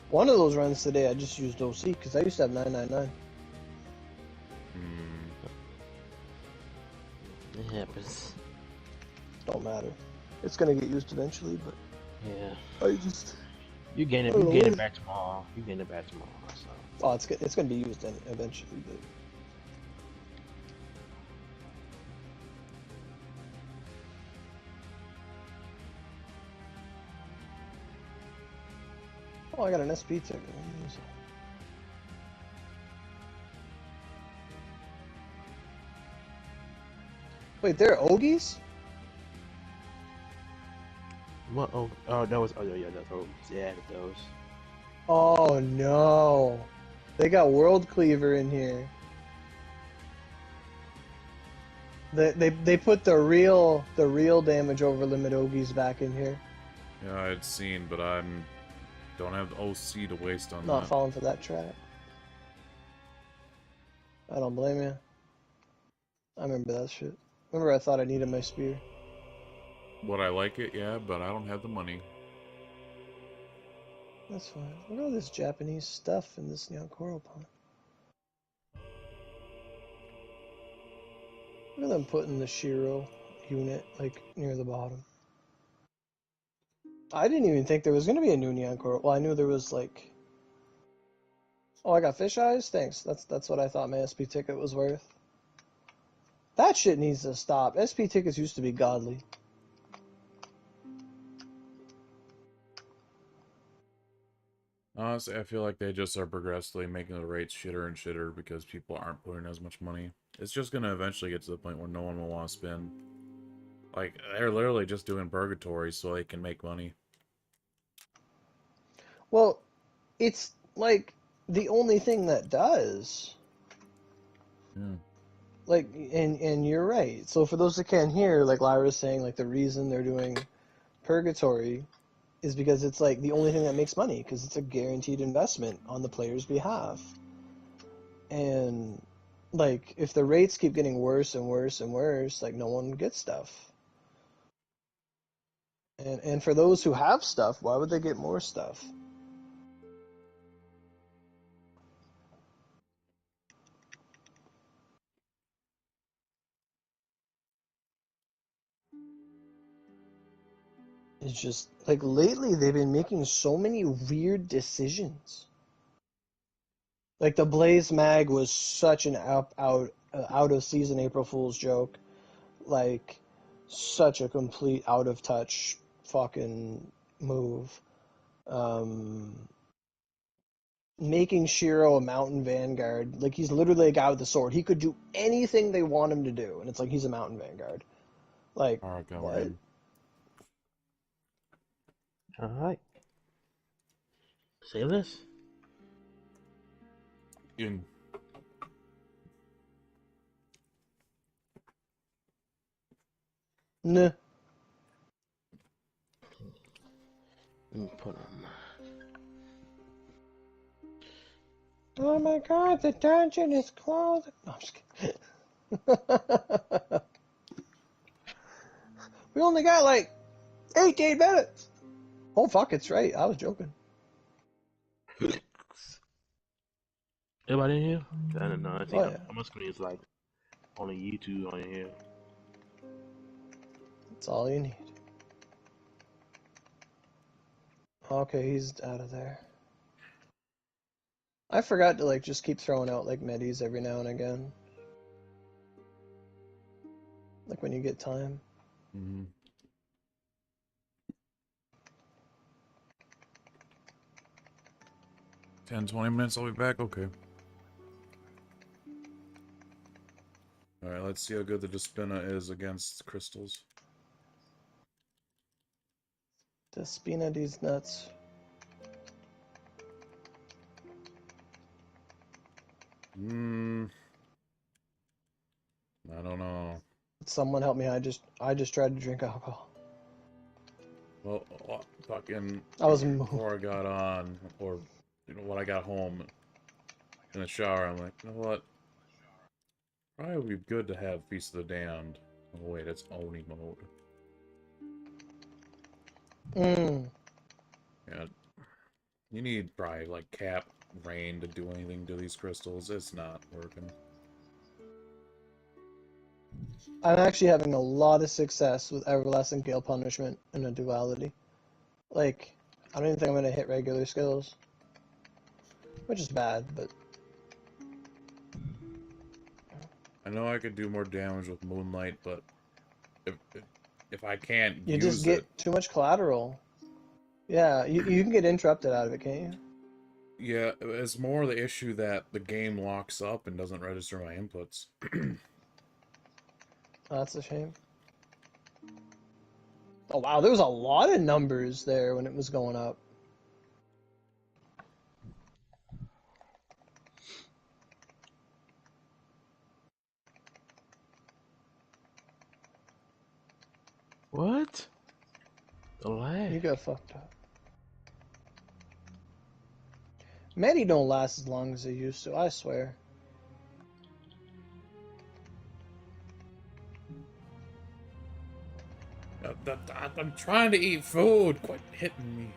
One of those runs today I just used OC because I used to have 999. It happens. Don't matter. It's gonna get used eventually, but Yeah. I just You gain it. I You don't gain know. it back tomorrow. You gain it back tomorrow. So. Oh, it's gonna be used eventually, but Oh, I got an SP ticket. Wait, they're Ogies? What? Oh, that was. Oh, yeah, that's those. Yeah, those. Oh no. They got World Cleaver in here. They put the real damage over limit Ogies back in here. Yeah, I'd seen, but don't have the OC to waste on Not that. falling for that trap. I don't blame you. I remember that shit. Remember I thought I needed my spear. Would I like it? Yeah, but I don't have the money. That's fine. Look at all this Japanese stuff in this neon coral pond. Look at them putting the Shiro unit like near the bottom. I didn't even think there was gonna be a new neon coral. Well, I knew there was like. Oh, I got fish eyes. Thanks. That's what I thought my SP ticket was worth. That shit needs to stop. SP tickets used to be godly. Honestly, I feel like they just are progressively making the rates shitter and shitter because people aren't putting as much money. It's just gonna eventually get to the point where no one will want to spend. Like, they're literally just doing purgatory so they can make money. Well, it's like the only thing that does. Yeah. Like, and you're right. So for those that can't hear, like Lyra was saying, like the reason they're doing purgatory is because it's like the only thing that makes money because it's a guaranteed investment on the player's behalf. And like if the rates keep getting worse and worse and worse, like no one gets stuff. And for those who have stuff, why would they get more stuff? It's just like lately they've been making so many weird decisions. Like the Blaze Mag was such an out of season April Fool's joke. Like such a complete out of touch fucking move. Making Shiro a mountain vanguard, like he's literally a guy with a sword. He could do anything they want him to do, and it's like he's a mountain vanguard. Like Alright, go what? in. All right. Save this. In. Nah. Let me put them. Oh my god, the dungeon is closed. No, I'm just kidding. We only got like 18 minutes. Oh fuck, it's right. I was joking. Everybody in here? I don't know. I think Oh yeah, my screen is like on a YouTube on here. that's all you need. Okay, he's out of there. I forgot to like just keep throwing out like medis every now and again. Like when you get time. Mm-hmm. 10, 20 minutes, I'll be back? Okay. Alright, let's see how good the Despina is against crystals. The spina these nuts. I don't know. Someone help me. I just tried to drink alcohol. Well, fucking I was moved. before I got on, or when I got home in the shower, I'm like, you know what? Probably would be good to have Feast of the Damned. Oh wait, it's Oni mode. Yeah, you need probably like Cap Rain to do anything to these crystals. It's not working. I'm actually having a lot of success with Everlasting Gale Punishment in a duality. Like, I don't even think I'm gonna hit regular skills, which is bad, but I know I could do more damage with Moonlight, but if I can't you just use it, get too much collateral. Yeah, you can get interrupted out of it, can't you? Yeah, it's more the issue that the game locks up and doesn't register my inputs. Oh, that's a shame. Oh wow, there was a lot of numbers there when it was going up. What? The lag. You got fucked up. Many don't last as long as they used to, I swear. I'm trying to eat food. Quit hitting me.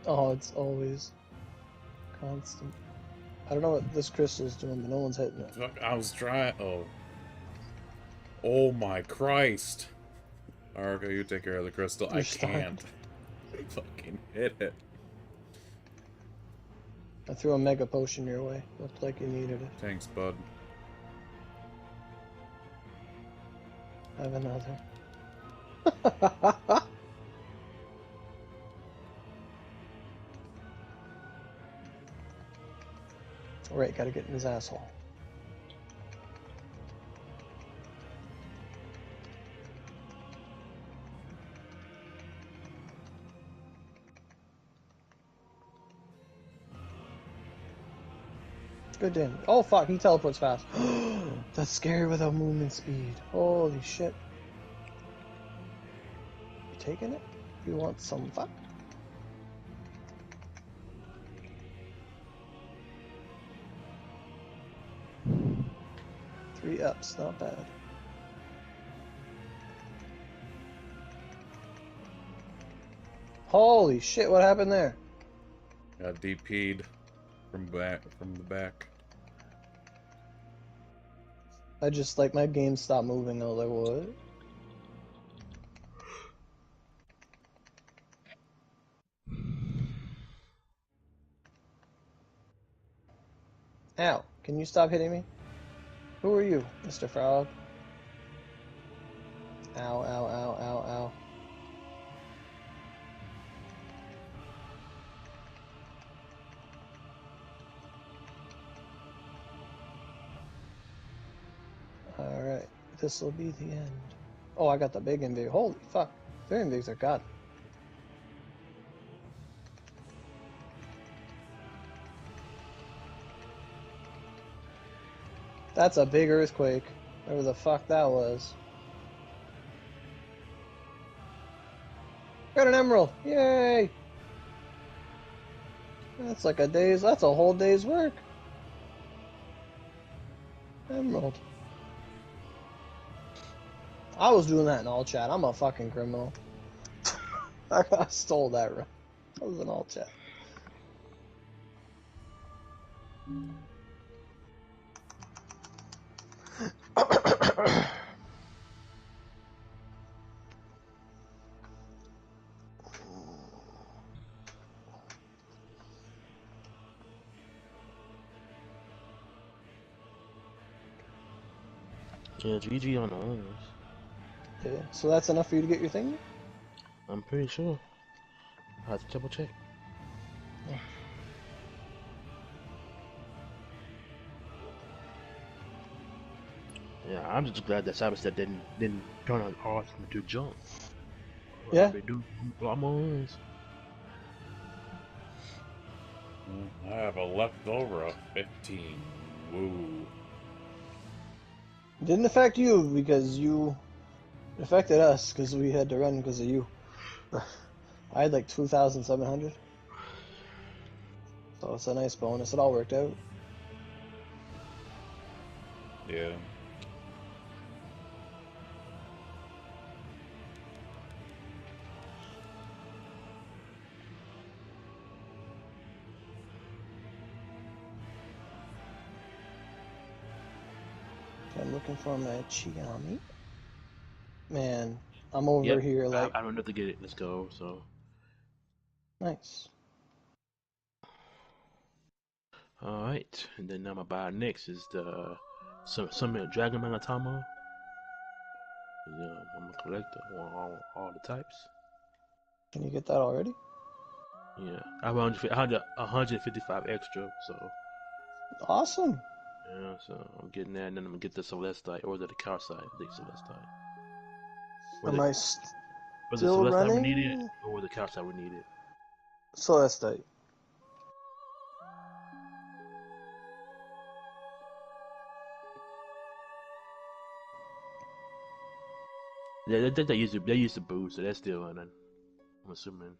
Oh, it's always constant. I don't know what this crystal's doing, but no one's hitting it. Fuck, I was trying. Oh. Oh my Christ. Argo, you take care of the crystal. You're I starving. can't. Fucking hit it. I threw a mega potion your way. Looked like you needed it. Thanks, bud. I have another. Alright, gotta get in his asshole. Good damage. Oh fuck, he teleports fast. That's scary without movement speed. Holy shit. You taking it? You want some fun? Three ups, not bad. Holy shit, what happened there? Got DP'd from the back. I just, like, my game stopped moving. I was like, what? Ow, can you stop hitting me? Who are you, Mr. Frog? Ow, ow, ow, ow, ow. Alright, this will be the end. Oh, I got the big invig. Holy fuck. Their invigs are god. That's a big earthquake. Whatever the fuck that was. Got an emerald! Yay! That's like that's a whole day's work. Emerald. I was doing that in all chat. I'm a fucking criminal. I stole that right. I was in all chat. Yeah, GG on us. Yeah, so that's enough for you to get your thing? I'm pretty sure. I have to double check. Yeah, I'm just glad that Cyberstep didn't turn on off to jump. Yeah. They do almost. I have a leftover of 15. Woo. It didn't affect you because you... It affected us because we had to run because of you. I had like 2,700. So it's a nice bonus. It all worked out. Yeah. I'm looking for my Chiami. Man, I'm over Yep. here like... I don't know to get it. Let's go. So. Nice. All right, and then I'm gonna buy next is the Summit Dragon Manatama. Yeah, I'm a collector on all the types. Can you get that already? Yeah, I have 155 extra, so Awesome. yeah, so I'm getting that, and then I'm gonna get the Celestite or the Calcite, the Celestite. Am Whether I whether the still Celestite we need it running? or the Calcite we need it. Celestite. Yeah, they use the boost, so that's still running. I'm assuming.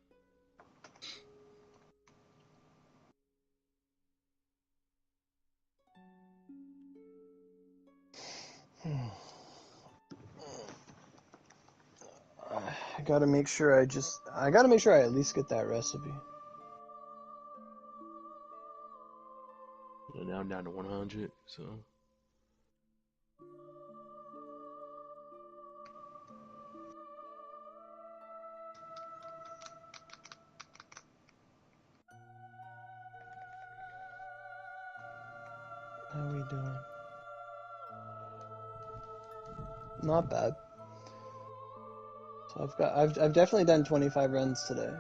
I gotta make sure I gotta make sure I at least get that recipe. Yeah, now I'm down to 100, so How we doing? Not bad. So I've definitely done 25 runs today.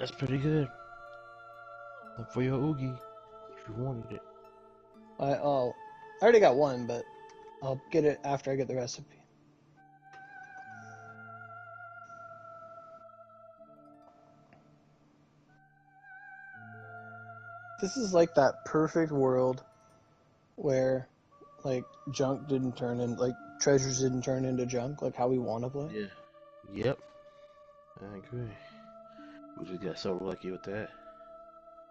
that's pretty good. Look for your Oogie if you wanted it. I already got one, but I'll get it after I get the recipe. This is like that perfect world where like junk didn't turn in like treasures didn't turn into junk, like how we want to play. Yeah. Yep. I agree. We just got so lucky with that.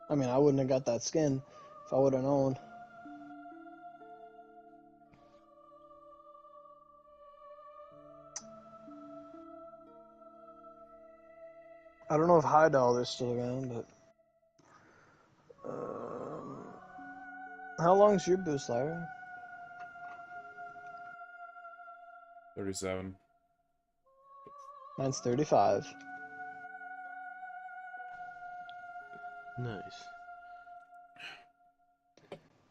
I mean, I wouldn't have got that skin if I would have known. I don't know if High Dollar's still around, but how long's your boost, Lyra? 37. Mine's 35. Nice.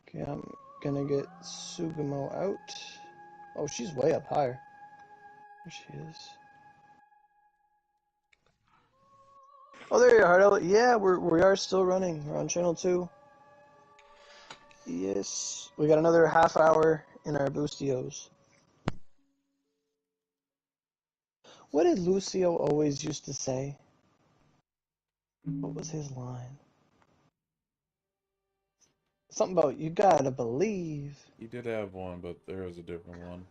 Okay, I'm gonna get Sugimo out. Oh, she's way up higher. There she is. Oh, there you are. Yeah, we are still running. We're on channel 2. Yes. We got another half hour in our boostios. What did Lucio always used to say? What was his line? Something about you gotta believe. He did have one, but there was a different one.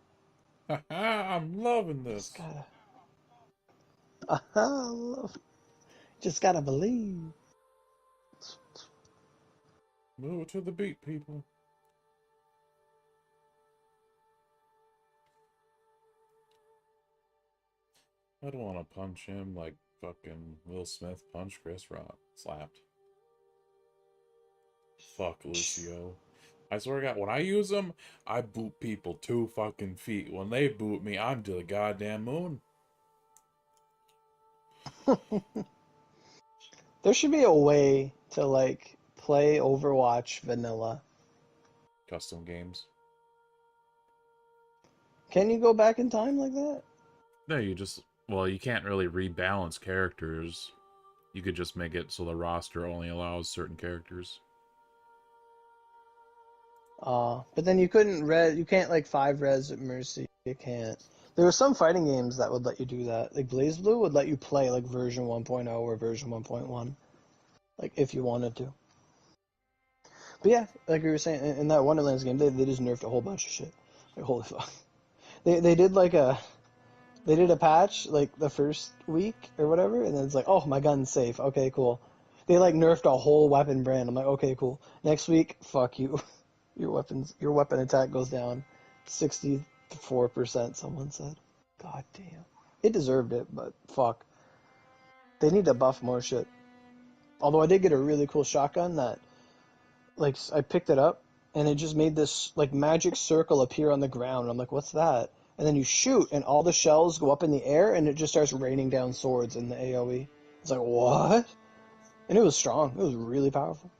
I'm loving Just this. gotta. Love. Just gotta believe. Move to the beat, people. I don't want to punch him like fucking Will Smith punched Chris Rock. Slapped. Fuck Lucio. I swear to God, when I use them, I boot people 2 fucking feet. When they boot me, I'm to the goddamn moon. There should be a way to like play Overwatch vanilla. Custom games. Can you go back in time like that? No, you just... Well, you can't really rebalance characters. You could just make it so the roster only allows certain characters. But then you can't like 5 res at Mercy. You can't. There were some fighting games that would let you do that. Like BlazBlue would let you play like version 1.0 or version 1.1, like if you wanted to. But yeah, like we were saying, in that Wonderlands game, they just nerfed a whole bunch of shit. Like holy fuck. They did they did a patch like the first week or whatever, and then it's like, oh, my gun's safe. Okay, cool. They like nerfed a whole weapon brand. I'm like, okay, cool. Next week, fuck you. Your weapon attack goes down 64%, someone said. God damn. It deserved it, but fuck. They need to buff more shit. Although I did get a really cool shotgun that, like, I picked it up, and it just made this, like, magic circle appear on the ground. I'm like, what's that? And then you shoot, and all the shells go up in the air, and it just starts raining down swords in the AoE. It's like, what? And it was strong. It was really powerful.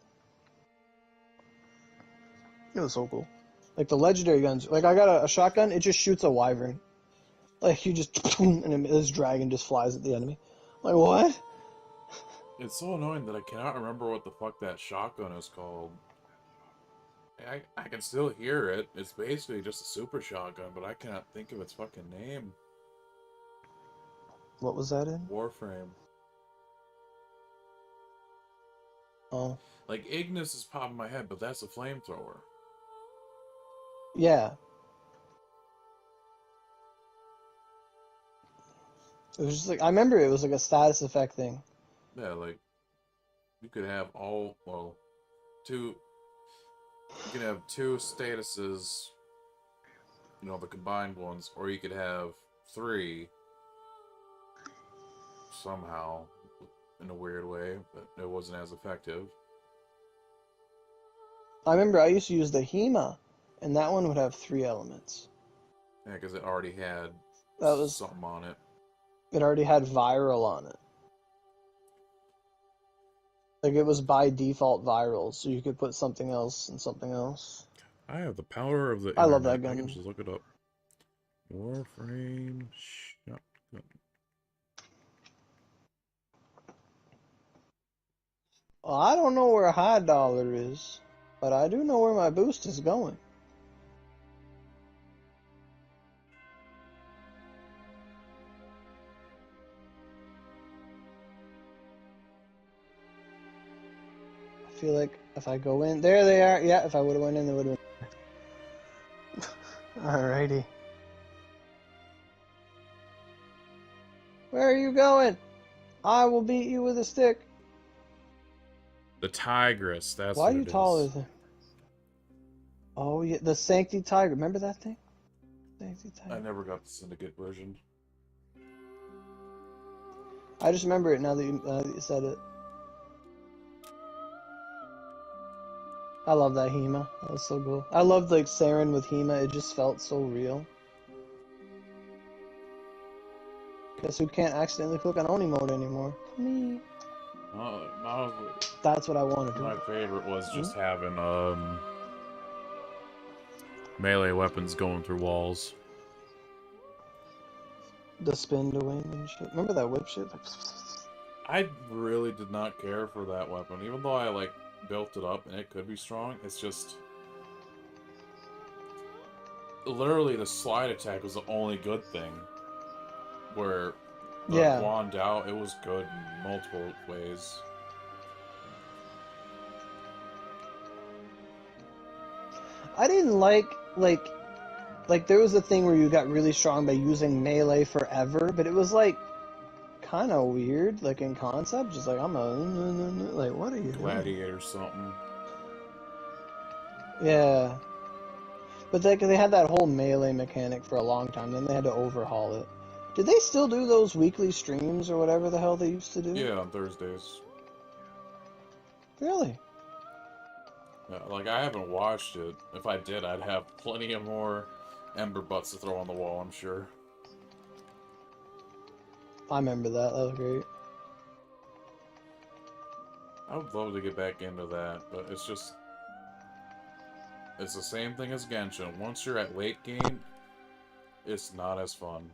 It was so cool. Like, the legendary guns. Like, I got a shotgun, it just shoots a wyvern. Like you just and this dragon just flies at the enemy. Like what? It's so annoying that I cannot remember what the fuck that shotgun is called. I can still hear it. It's basically just a super shotgun, but I cannot think of its fucking name. What was that in? Warframe. Oh, Like, Ignis is popping in my head, but that's a flamethrower. yeah. It was just like I remember it was like a status effect thing. Yeah, like, you could have all, well, two, you could have two statuses, you know, the combined ones, or you could have three, somehow, in a weird way, but it wasn't as effective. I remember I used to use the Hema, and that one would have 3 elements. Yeah, because it already had That was something on it. it already had viral on it. Like it was by default viral, so you could put something else and something else. I have the power of the I internet. love that I can gun. just look it up. Warframe shotgun. Well, I don't know where High Dollar is, but I do know where my boost is going. I feel like if I go in, there they are. Yeah, if I would have went in, they would have been. Alrighty. Where are you going? I will beat you with a stick. The Tigress, that's Why what are you it taller is. than? Oh yeah, the Sancti Tiger. Remember that thing? Sancti I Tiger. never got the Syndicate version. I just remember it now that you said it. I love that Hema. That was so cool. I loved like Saren with Hema. It just felt so real. Guess who can't accidentally click on Oni mode anymore? Me. That's what I want to do. My favorite was just having melee weapons going through walls. The spin to win and shit. Remember that whip shit? I really did not care for that weapon, even though I like built it up and it could be strong. It's just literally the slide attack was the only good thing. Where the Yeah. Guan Dao, it was good in multiple ways. I didn't like there was a thing where you got really strong by using melee forever, but it was like kind of weird, like in concept. Just like I'm a like, what are you doing? Gladiator something. Yeah. But they had that whole melee mechanic for a long time, then they had to overhaul it. Did they still do those weekly streams or whatever the hell they used to do? Yeah, on Thursdays. Really? Yeah, like, I haven't watched it. If I did, I'd have plenty of more ember butts to throw on the wall, I'm sure. I remember that. That was great. I would love to get back into that, but it's just... It's the same thing as Genshin. Once you're at late game, it's not as fun.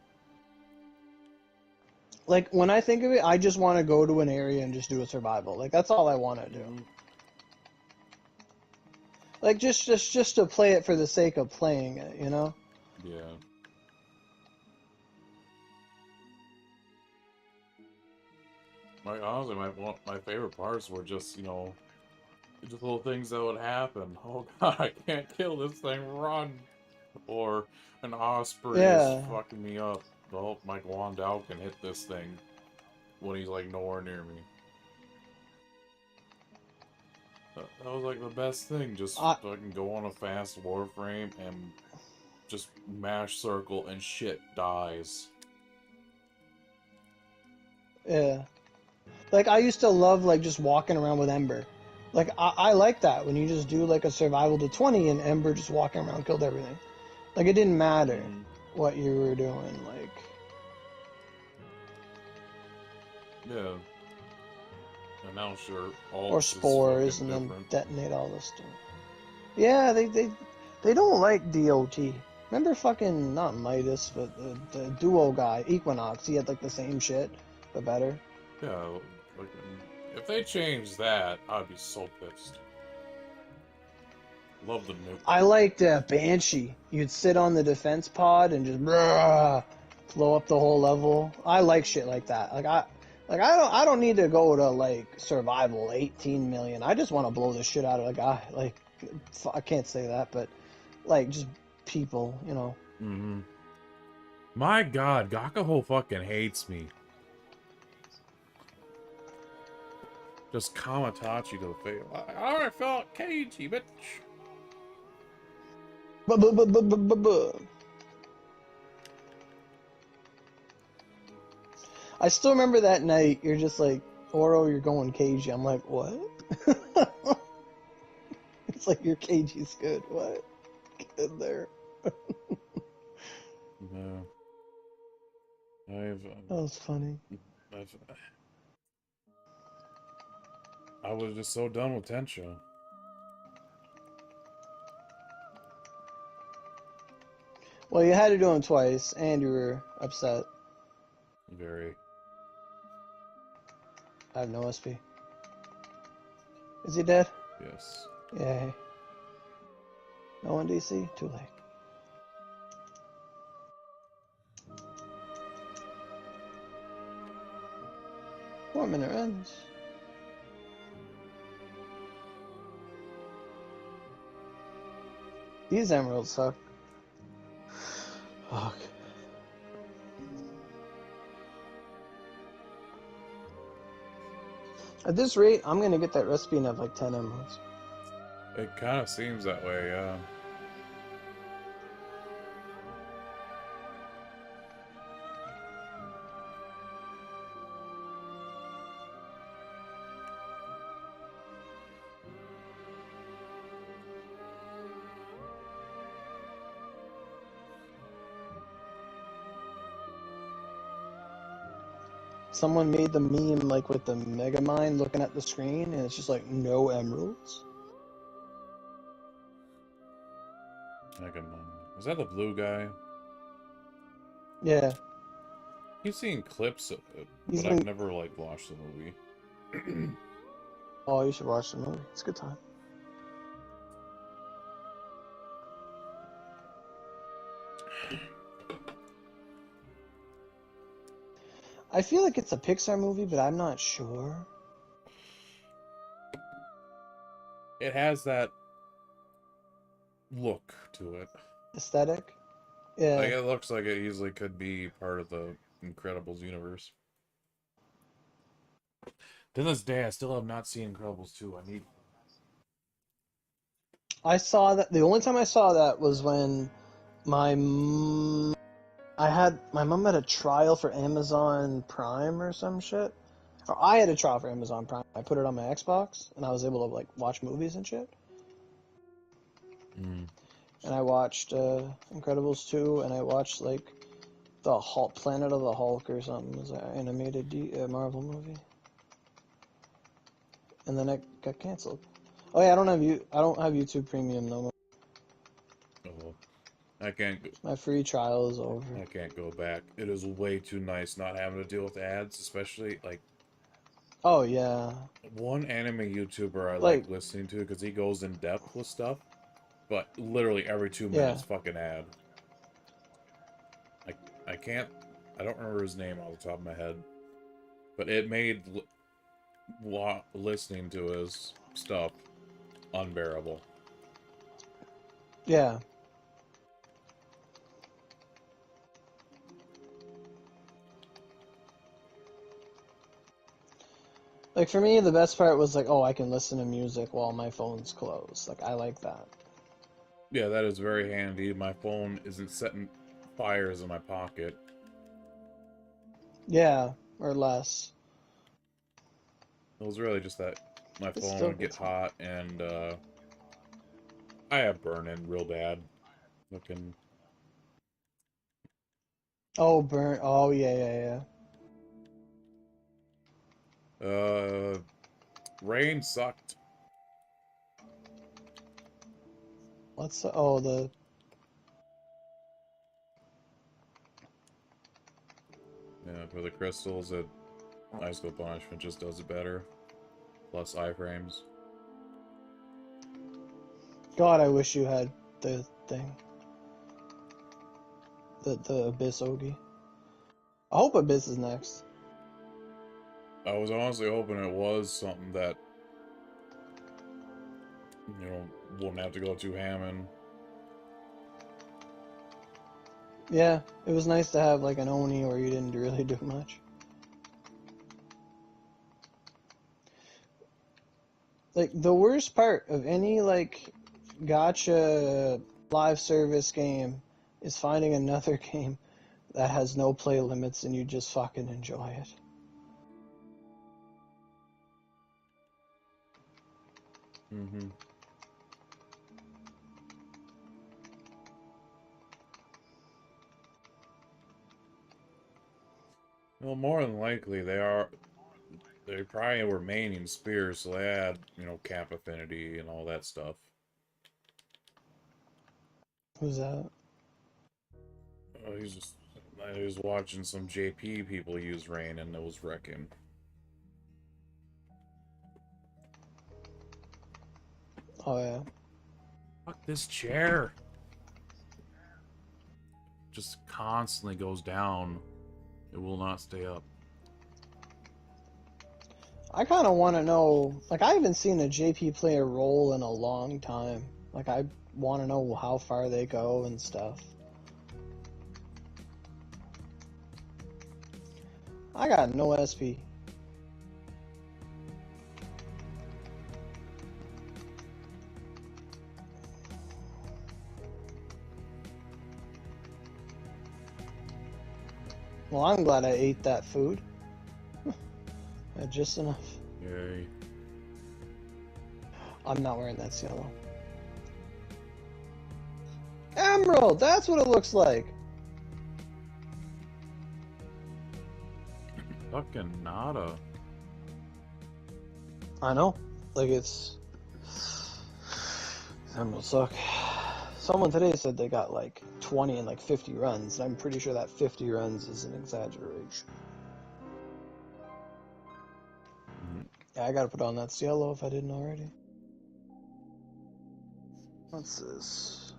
Like, when I think of it, I just want to go to an area and just do a survival. Like, that's all I want to do. Like, just to play it for the sake of playing it, you know? Yeah. Like, honestly, my favorite parts were just, you know, just little things that would happen. Oh god, I can't kill this thing, run! Or an osprey Yeah. is fucking me up. Oh, my Guan Dao can hit this thing when he's like nowhere near me. That was like the best thing, just fucking go on a fast warframe and just mash circle and shit dies. Yeah. Like, I used to love, like, just walking around with Ember. Like, I like that, when you just do, like, a survival to 20 and Ember just walking around killed everything. Like, it didn't matter what you were doing, like... Yeah. And now, sure, all Or spores, and then detonate all this stuff. Yeah, they don't like DOT. Remember fucking, not Midas, but the duo guy, Equinox, he had like the same shit, but better. Yeah, like, if they change that, I'd be so pissed. Love the nuke. I liked Banshee. You'd sit on the defense pod and just blow up the whole level. I like shit like that. I don't need to go to like survival 18 million. I just want to blow the shit out of a guy. Like I can't say that, but like just people, you know. Mm-hmm. My God, Gakaho fucking hates me. Just Kamatachi to the face. I felt cagey, bitch. I still remember that night. You're just like, Oro, you're going cagey. I'm like, what? It's like your cagey's good. What? Get in there. No. That was funny. I was just so done with Tensho. Well, you had to do him twice, and you were upset. Very. I have no SP. Is he dead? Yes. Yay. No one DC? Too late. One minute ends. These emeralds suck. Fuck. At this rate, I'm gonna get that recipe and have like 10 emeralds. It kind of seems that way, yeah. Someone made the meme like with the Megamind looking at the screen, and it's just like no emeralds. Is that the blue guy? Yeah, He's seen clips of it, he's but I've been. never like watched the movie. Oh, you should watch the movie. It's a good time. I feel like it's a Pixar movie, but I'm not sure. It has that look to it. Aesthetic. Yeah. Like, it looks like it easily could be part of the Incredibles universe. To this day, I still have not seen Incredibles 2. I need... I saw that. The only time I saw that was when my my mom had a trial for Amazon Prime or some shit. Or I had a trial for Amazon Prime. I put it on my Xbox, and I was able to like watch movies and shit. Mm. And I watched Incredibles 2, and I watched like the Hulk, Planet of the Hulk or something. It was an animated Marvel movie. And then it got canceled. Oh yeah, I don't have YouTube Premium no more. Oh, I can't go... My free trial is over. I can't go back. It is way too nice not having to deal with ads, especially, like... Oh yeah. One anime YouTuber I like Like listening to because he goes in depth with stuff, but literally every 2 yeah. minutes, fucking ad. I can't... I don't remember his name off the top of my head, but it made listening to his stuff unbearable. Yeah. Like for me, the best part was like, oh, I can listen to music while my phone's closed. Like I like that. Yeah, that is very handy. My phone isn't setting fires in my pocket. Yeah, or less. It was really just that my It's phone still would get good. hot, and I have burn-in real bad. Looking... Oh, burn. Oh yeah. Rain sucked. What's the, oh the for the crystals, Ice Cold Punishment just does it better. Plus iframes. God, I wish you had the thing. The Abyss Ogi. I hope Abyss is next. I was honestly hoping it was something that, you know, wouldn't have to go too ham. Yeah, it was nice to have like an Oni where you didn't really do much. Like, the worst part of any, like, gacha live service game is finding another game that has no play limits and you just fucking enjoy it. Mm-hmm. Well, more than likely, they probably were maining spears, so they had, you know, cap affinity and all that stuff. Who's that? I was watching some JP people use rain and it was wrecking. Oh, yeah. Fuck this chair! Just constantly goes down. It will not stay up. I kind of want to know, like, I haven't seen a JP player roll in a long time. Like, I want to know how far they go and stuff. I got no SP. Well, I'm glad I ate that food. Had just enough. Yay. I'm not wearing that yellow. Emerald! That's what it looks like! Fucking nada. I know. Like, it's... Emeralds suck. Someone today said they got like 20 and like 50 runs. I'm pretty sure that 50 runs is an exaggeration. Yeah, I gotta put on that Cielo if I didn't already. What's this?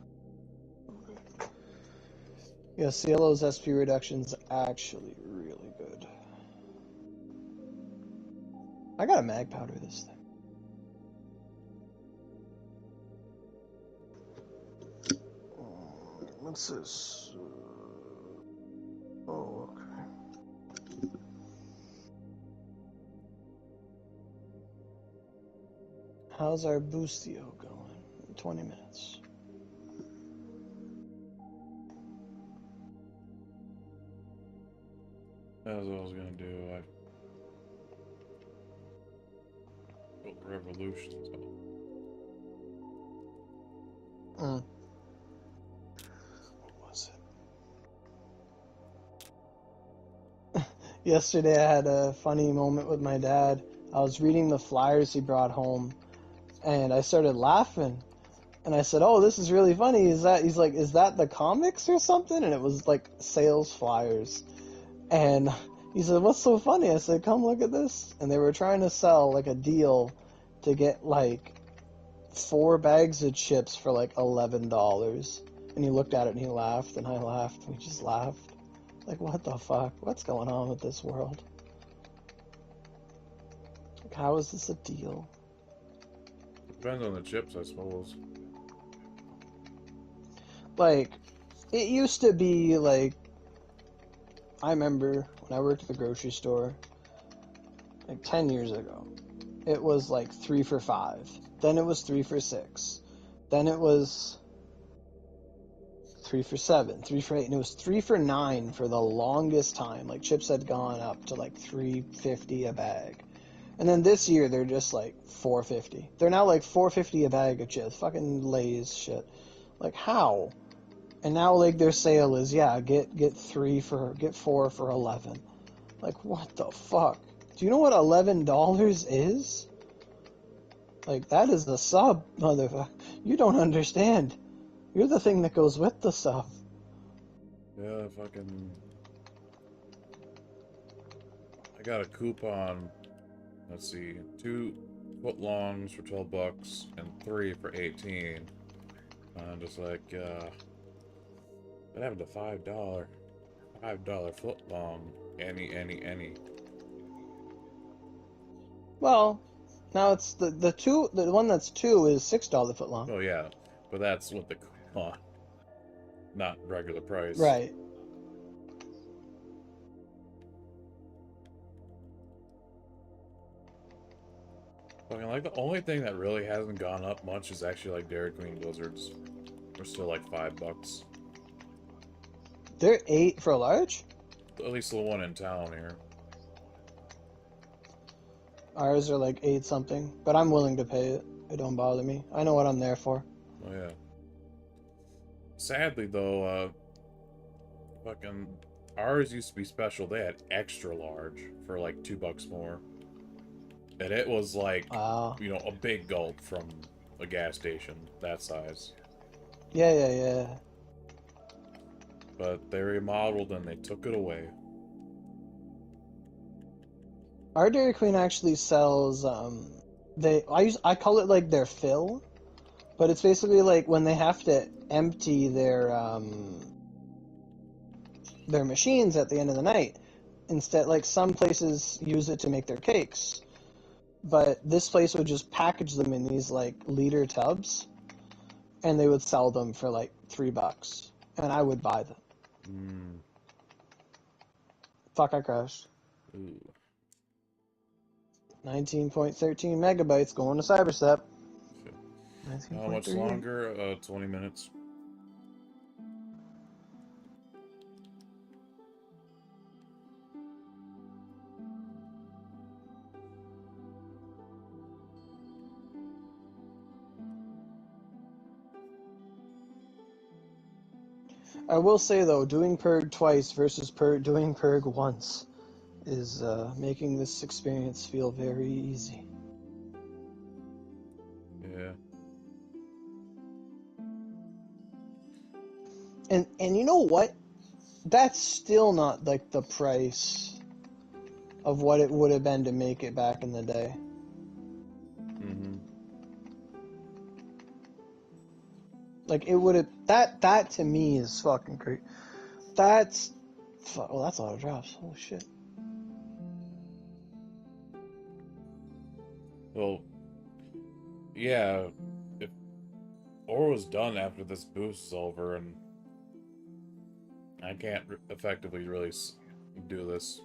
Yeah, Cielo's SP reduction's actually really good. I gotta mag powder this thing. What's this? Oh, okay. How's our boostio going? 20 minutes. That's what I was gonna do. I built revolutions. What was it? Yesterday I had a funny moment with my dad. I was reading the flyers he brought home, and I started laughing. And I said, "Oh, this is really funny. Is that?" He's like, "Is that the comics or something?" And it was like sales flyers. And he said, "What's so funny?" I said, "Come look at this." And they were trying to sell like a deal to get like 4 bags of chips for like $11. And he looked at it and he laughed, and I laughed, and we just laughed. Like, what the fuck? What's going on with this world? Like, how is this a deal? Depends on the chips, I suppose. Like, it used to be like, I remember when I worked at the grocery store, like 10 years ago, it was like 3 for $5. Then it was 3 for $6. Then it was 3 for $7, 3 for $8, and it was 3 for $9 for the longest time. Like, chips had gone up to like $3.50 a bag. And then this year they're just like $4.50. They're now like $4.50 a bag of chips. Fucking Lay's shit. Like, how? And now like their sale is, yeah, get 4 for 11. Like, what the fuck? Do you know what $11 is? Like, that is the sub, motherfucker. You don't understand. You're the thing that goes with the sub. Yeah, fucking... got a coupon. Let's see, 2 footlongs for $12 and 3 for 18. I'm just like, what happened to $5 footlong? Any. Well, now it's the one that's 2 is $6 foot long. Oh yeah, but that's with the coupon, not regular price. Right. Fucking like the only thing that really hasn't gone up much is actually like Dairy Queen blizzards. They're still like $5. They're 8 for a large? At least the one in town here. Ours are like 8 something, but I'm willing to pay it. It don't bother me. I know what I'm there for. Oh yeah. Sadly though, fucking ours used to be special. They had extra large for like $2 more. And it was like, Wow. you know, a big gulp from a gas station that size. Yeah. But they remodeled and they took it away. Our Dairy Queen actually sells I call it like their fill, but it's basically like when they have to empty their machines at the end of the night. Instead, like some places use it to make their cakes, but this place would just package them in these like liter tubs, and they would sell them for like $3, and I would buy them. Fuck, I crashed. Ooh. 19.13 megabytes going to cyberstep. How much 19.38. longer? 20 minutes. I will say though, doing purg twice versus doing purg once is making this experience feel very easy. Yeah. And you know what? That's still not like the price of what it would have been to make it back in the day. Like it would have that to me is fucking great. That's a lot of drops. Holy shit. Well, yeah, if Ore was done after this boost is over, and I can't effectively really do this.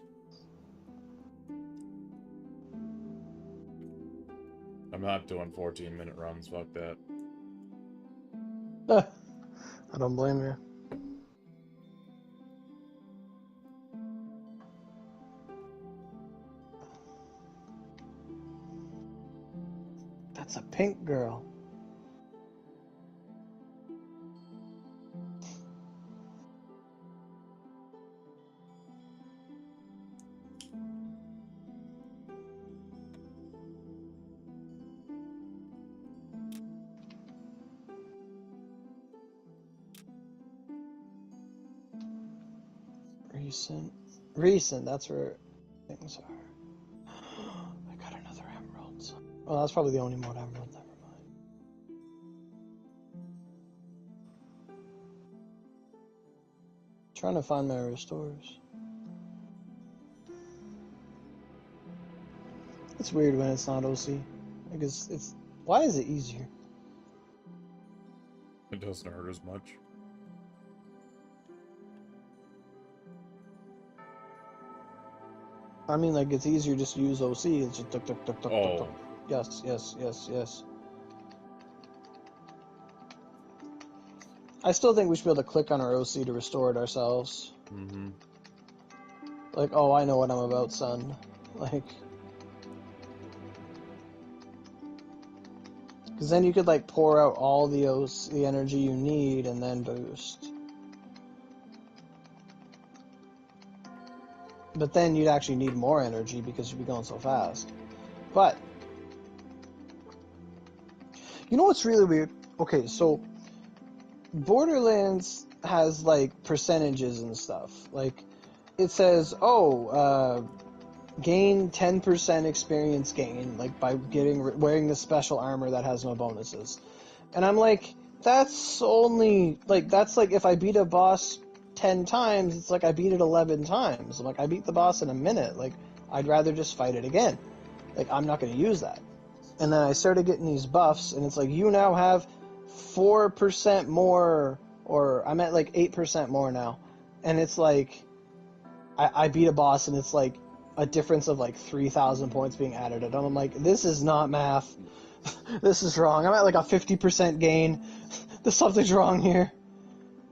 I'm not doing 14-minute runs, fuck that. I don't blame you. That's a pink girl. Recent, that's where things are. I got another emerald. Oh, that's probably the only mode emerald, never mind. Trying to find my restores. It's weird when it's not OC. Like it's why is it easier? It doesn't hurt as much. I mean, like, it's easier just to use OC. It's just tuk, tuk, tuk, tuk, tuk, tuk. Oh. Yes. I still think we should be able to click on our OC to restore it ourselves. Like, oh, I know what I'm about, son. Like, because then you could, like, pour out all the energy you need and then boost. But then you'd actually need more energy because you'd be going so fast. But, you know what's really weird? Okay, so Borderlands has like percentages and stuff. Like, it says, gain 10% experience gain, like by wearing the special armor that has no bonuses. And I'm like, that's only like that's like if I beat a boss 10 times, it's like I beat it 11 times. I'm like, I beat the boss in a minute. Like, I'd rather just fight it again. Like, I'm not going to use that. And then I started getting these buffs, and it's like, you now have 4% more, or I'm at like 8% more now. And it's like, I beat a boss, and it's like a difference of like 3,000 points being added. And I'm like, this is not math. This is wrong. I'm at like a 50% gain. There's something's wrong here.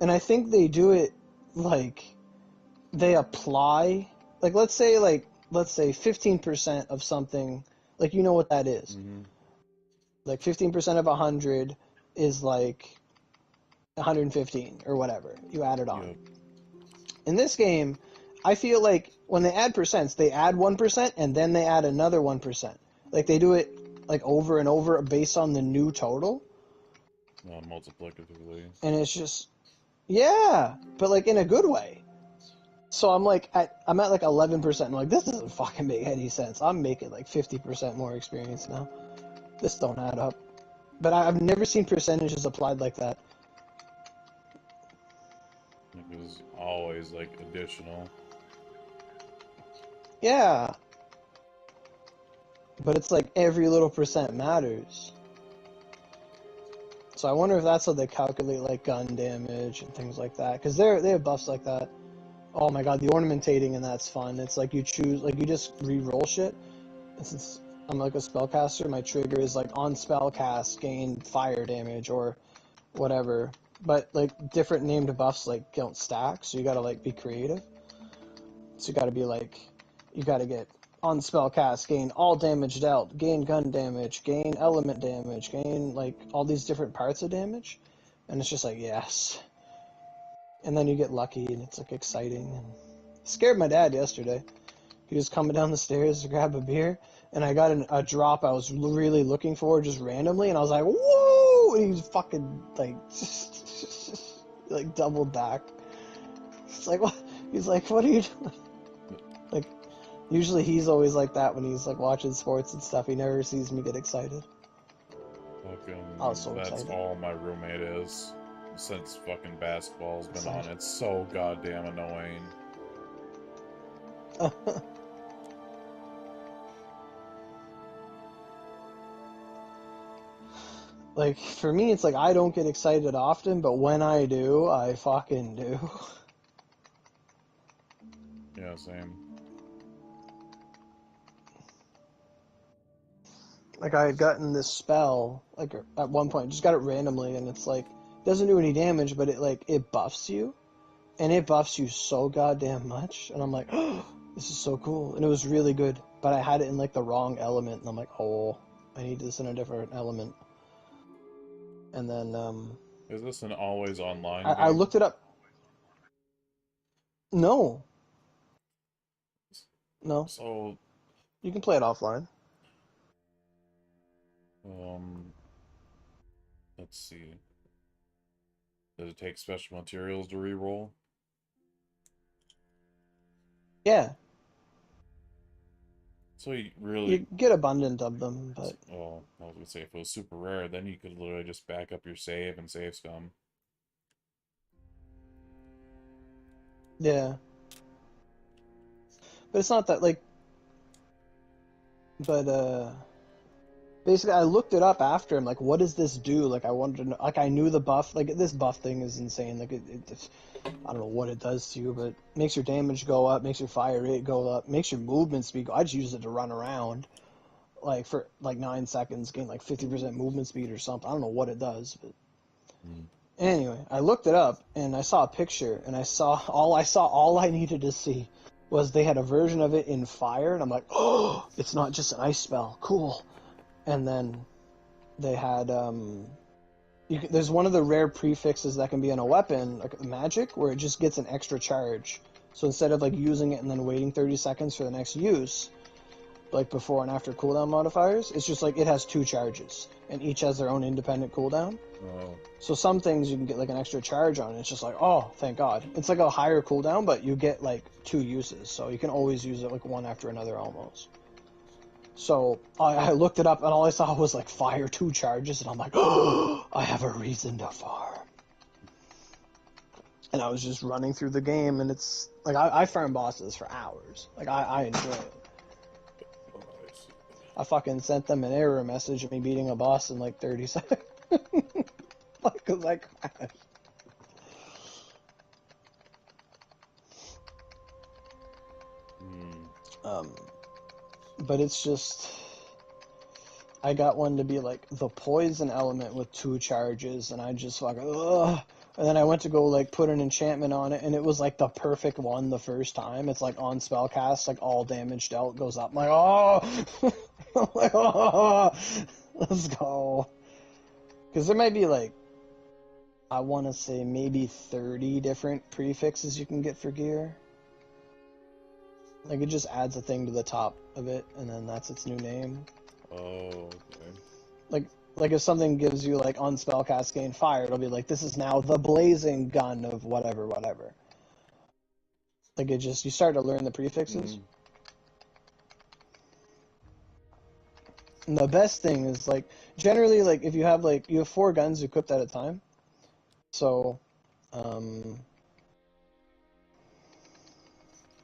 And I think they do it like they apply, like let's say 15% of something, like you know what that is. Mm-hmm. Like 15% of 100 is like 115 or whatever. You add it on. Yep. In this game, I feel like when they add percents, they add 1% and then they add another 1%. Like they do it like over and over based on the new total. Multiplicatively. And it's just, yeah, but like in a good way. So I'm at like 11%. I'm like, this doesn't fucking make any sense. I'm making like 50% more experience now. This don't add up. But I've never seen percentages applied like that. It was always like additional. Yeah. But it's like every little percent matters. So I wonder if that's how they calculate like gun damage and things like that. Because they have buffs like that. Oh my god, the ornamentating and that's fun. It's like you choose, like you just re-roll shit. And since I'm like a spellcaster, my trigger is like on spell cast, gain fire damage or whatever. But like different named buffs like don't stack, so you gotta like be creative. So you gotta be like, you gotta get on spell cast, gain all damage dealt, gain gun damage, gain element damage, gain like all these different parts of damage. And it's just like, yes. And then you get lucky and it's like exciting. And scared my dad yesterday. He was coming down the stairs to grab a beer, and I got a drop I was really looking for just randomly, and I was like, whoa! And he was fucking like, like doubled back. It's like, what? He's like, what are you doing? Like, usually he's always like that when he's like watching sports and stuff. He never sees me get excited. Fucking, I was so that's excited. all my roommate is. Since fucking basketball's been Excited. on. It's so goddamn annoying. Like, for me, it's like I don't get excited often, but when I do, I fucking do. Yeah, same. Like, I had gotten this spell, like, at one point, just got it randomly, and it's like, doesn't do any damage, but it buffs you, and it buffs you so goddamn much, and I'm like, oh, this is so cool, and it was really good, but I had it in, like, the wrong element, and I'm like, oh, I need this in a different element. And then, Is this an always online I game? looked it up. No. No. So, You can play it offline. let's see. Does it take special materials to reroll? Yeah. So you really... You get abundant of them, but... Oh, I was gonna say, if it was super rare, then you could literally just back up your save and save scum. Yeah. But it's not that, like... But, basically, I looked it up after. I'm like, what does this do? Like, I wanted to know... Like, I knew the buff. Like, this buff thing is insane. Like, I don't know what it does to you, but makes your damage go up, makes your fire rate go up, makes your movement speed go... I just use it to run around. Like, for, like, 9 seconds, gain, like, 50% movement speed or something. I don't know what it does, but... Anyway, I looked it up, and I saw a picture, and all I needed to see was they had a version of it in fire, and I'm like, oh, it's not just an ice spell, cool. And then they had, there's one of the rare prefixes that can be on a weapon, like magic, where it just gets an extra charge. So instead of like using it and then waiting 30 seconds for the next use, like before and after cooldown modifiers. It's just like it has 2 charges, and each has their own independent cooldown. Oh. So some things you can get like an extra charge on. It's just like, oh, thank God. It's like a higher cooldown, but you get like 2 uses, so you can always use it like one after another almost. So I looked it up, and all I saw was like fire 2 charges, and I'm like, oh, I have a reason to farm. And I was just running through the game, and it's like I farm bosses for hours. Like I enjoy it. Oh, I see. I fucking sent them an error message of me beating a boss in like 30 seconds. Like, 'cause I crashed. But it's just, I got one to be like the poison element with 2 charges, and I just fucking, ugh. And then I went to go like put an enchantment on it, and it was like the perfect one the first time. It's like on spellcast, like all damage dealt goes up. I'm like, oh, I'm like, oh, let's go. Because there might be like, I want to say maybe 30 different prefixes you can get for gear. Like it just adds a thing to the top of it, and then that's its new name. Oh, okay. Like if something gives you like on spellcast gain fire, it'll be like this is now the blazing gun of whatever. Like it just, you start to learn the prefixes. And the best thing is like generally like if you have 4 guns equipped at a time. So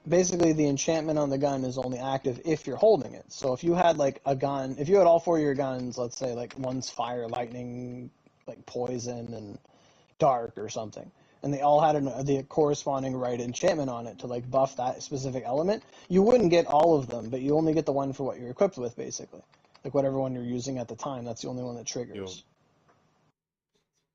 basically the enchantment on the gun is only active if you're holding it. So if you had like a gun, if you had all 4 of your guns, let's say like one's fire, lightning, like poison and dark or something, and they all had the corresponding right enchantment on it to like buff that specific element, you wouldn't get all of them, but you only get the one for what you're equipped with, basically. Like whatever one you're using at the time, that's the only one that triggers.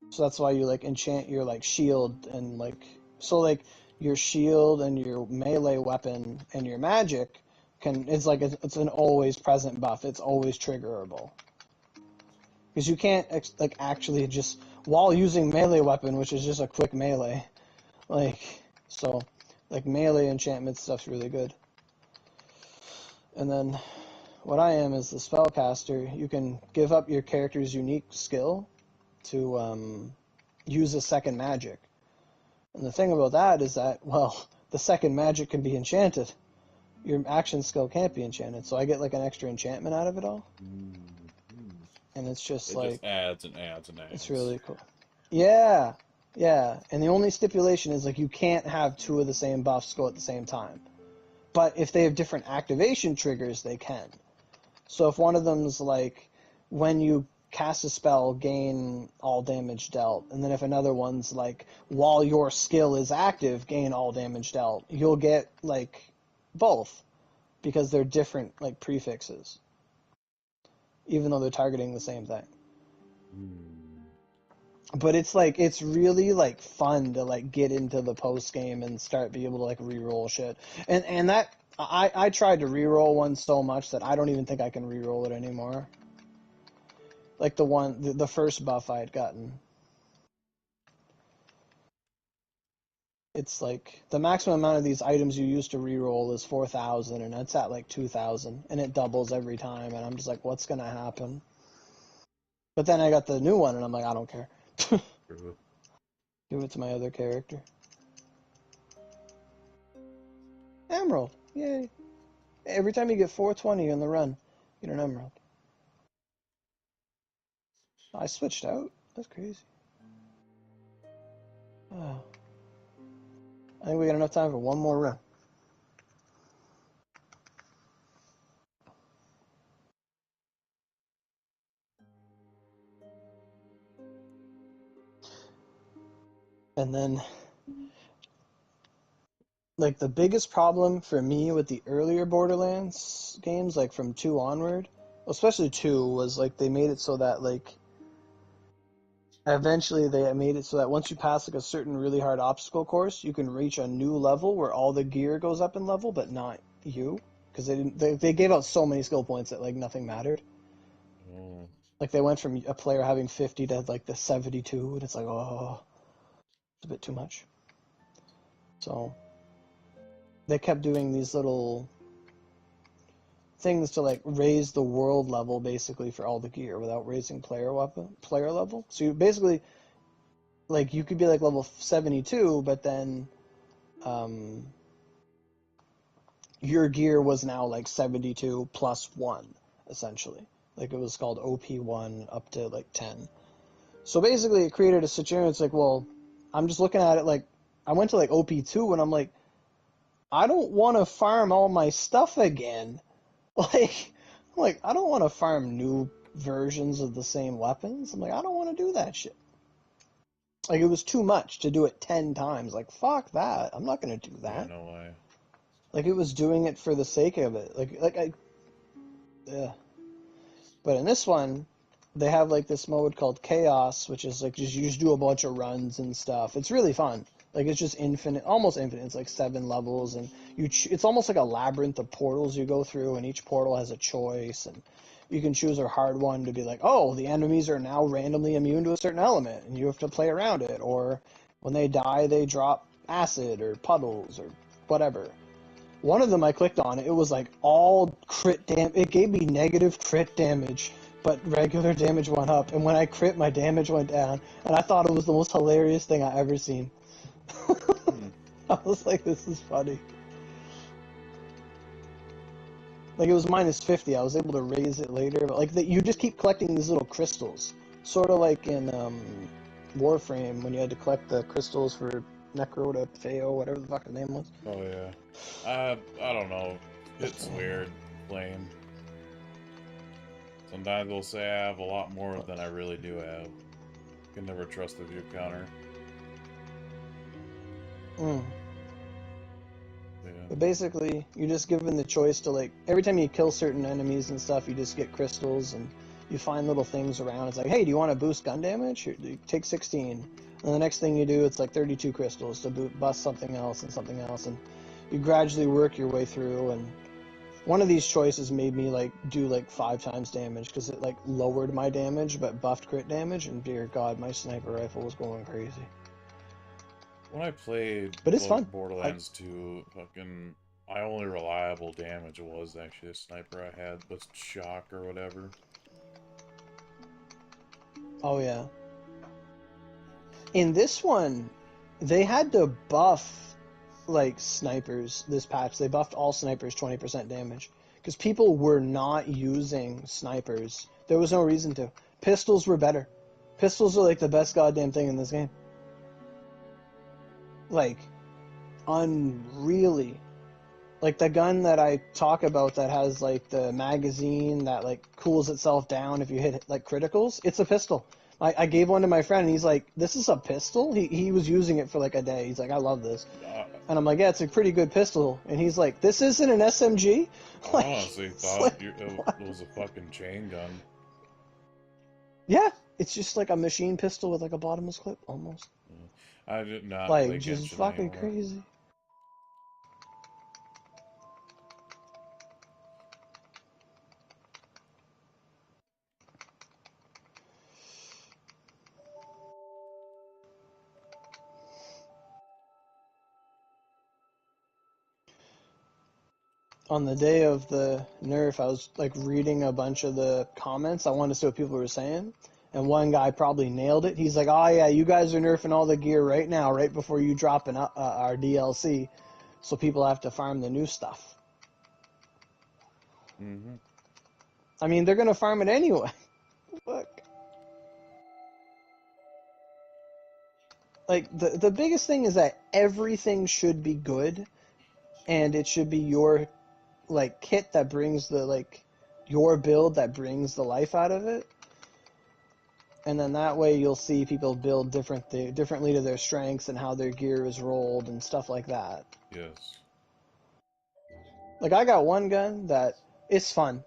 So that's why you like enchant your like shield and like, so like your shield and your melee weapon and your magic it's like it's an always present buff. It's always triggerable. Because you can't like actually just while using melee weapon, which is just a quick melee, like so, like melee enchantment stuff's really good. And then what I am is the spellcaster. You can give up your character's unique skill to use a second magic. And the thing about that is that, well, the second magic can be enchanted. Your action skill can't be enchanted, so I get like an extra enchantment out of it all. And it's just just adds and adds and adds. It's really cool. Yeah, and the only stipulation is like you can't have 2 of the same buffs go at the same time. But if they have different activation triggers, they can. So if one of them's like when you cast a spell, gain all damage dealt, and then if another one's like while your skill is active, gain all damage dealt, you'll get like both because they're different like prefixes, even though they're targeting the same thing. But it's like, it's really like fun to like get into the post game and start be able to like reroll shit. And that I tried to reroll one so much that I don't even think I can reroll it anymore. Like the first buff I had gotten. It's like the maximum amount of these items you use to reroll is 4,000, and it's at like 2,000, and it doubles every time, and I'm just like, what's gonna happen? But then I got the new one, and I'm like, I don't care. Give it to my other character. Emerald, yay! Every time you get 420 in the run, you get an emerald. I switched out. That's crazy. Oh. I think we got enough time for one more run. And then, like, the biggest problem for me with the earlier Borderlands games, like from 2 onward, especially 2, was like they made it so that like eventually they made it so that once you pass like a certain really hard obstacle course, you can reach a new level where all the gear goes up in level, but not you, because they gave out so many skill points that like nothing mattered. Like they went from a player having 50 to like the 72, and it's like, oh, it's a bit too much. So they kept doing these little things to like raise the world level basically for all the gear without raising player level. So you basically like you could be like level 72, but then your gear was now like 72 plus 1 essentially. Like it was called OP1 up to like 10. So basically it created a situation. It's like, well, I'm just looking at it like I went to like OP2 and I'm like, I don't want to farm all my stuff again. Like I don't want to farm new versions of the same weapons. I'm like, I don't want to do that shit. Like it was too much to do it 10 times. Like fuck that. I'm not gonna do Yeah, that. no way. Like it was doing it for the sake of it. Yeah. But in this one, they have like this mode called Chaos, which is like just you just do a bunch of runs and stuff. It's really fun. Like it's just infinite, almost infinite. It's like 7 levels, and it's almost like a labyrinth of portals you go through, and each portal has a choice, and you can choose a hard one to be like, oh, the enemies are now randomly immune to a certain element, and you have to play around it. Or when they die, they drop acid or puddles or whatever. One of them I clicked on, it was like all crit damage. It gave me negative crit damage, but regular damage went up. And when I crit, my damage went down. And I thought it was the most hilarious thing I ever seen. I was like, this is funny. Like it was minus 50. I was able to raise it later, but like you just keep collecting these little crystals, sort of like in Warframe when you had to collect the crystals for Necro to Feo, whatever the fuck the name was. Oh yeah. I don't know. It's weird playing. Sometimes they'll say I have a lot more than I really do have. Can never trust the view counter. Yeah. But basically, you're just given the choice to like every time you kill certain enemies and stuff, you just get crystals and you find little things around. It's like, hey, do you want to boost gun damage? You take 16. And the next thing you do, it's like 32 crystals to bust something else, and you gradually work your way through. And one of these choices made me like do like 5 times damage because it like lowered my damage but buffed crit damage. And dear God, my sniper rifle was going crazy. When I played But it's fun. Borderlands 2, fucking my only reliable damage was actually a sniper I had with shock or whatever. Oh yeah. In this one, they had to buff like snipers this patch. They buffed all snipers 20% damage because people were not using snipers. There was no reason to. Pistols were better. Pistols are like the best goddamn thing in this game. Like, unreally. Like the gun that I talk about that has like the magazine that like cools itself down if you hit like criticals, it's a pistol. I gave one to my friend and he's like, this is a pistol? He was using it for like a day. He's like, I love this. And I'm like, yeah, it's a pretty good pistol. And he's like, this isn't an SMG? I Like, honestly it's thought like, it was a fucking chain gun. yeah, it's just like a machine pistol with like a bottomless clip almost. I did not Like, play just Genshin fucking anymore. crazy. On the day of the nerf, I was like reading a bunch of the comments. I wanted to see what people were saying. And one guy probably nailed it. He's like, oh yeah, you guys are nerfing all the gear right now, right before you drop our DLC. So people have to farm the new stuff. Mm-hmm. I mean, they're going to farm it anyway. Look. Like, the biggest thing is that everything should be good. And it should be your, like, kit that brings the, like, your build that brings the life out of it. And then that way you'll see people build differently to their strengths and how their gear is rolled and stuff like that. Yes. Like, I got one gun that is fun.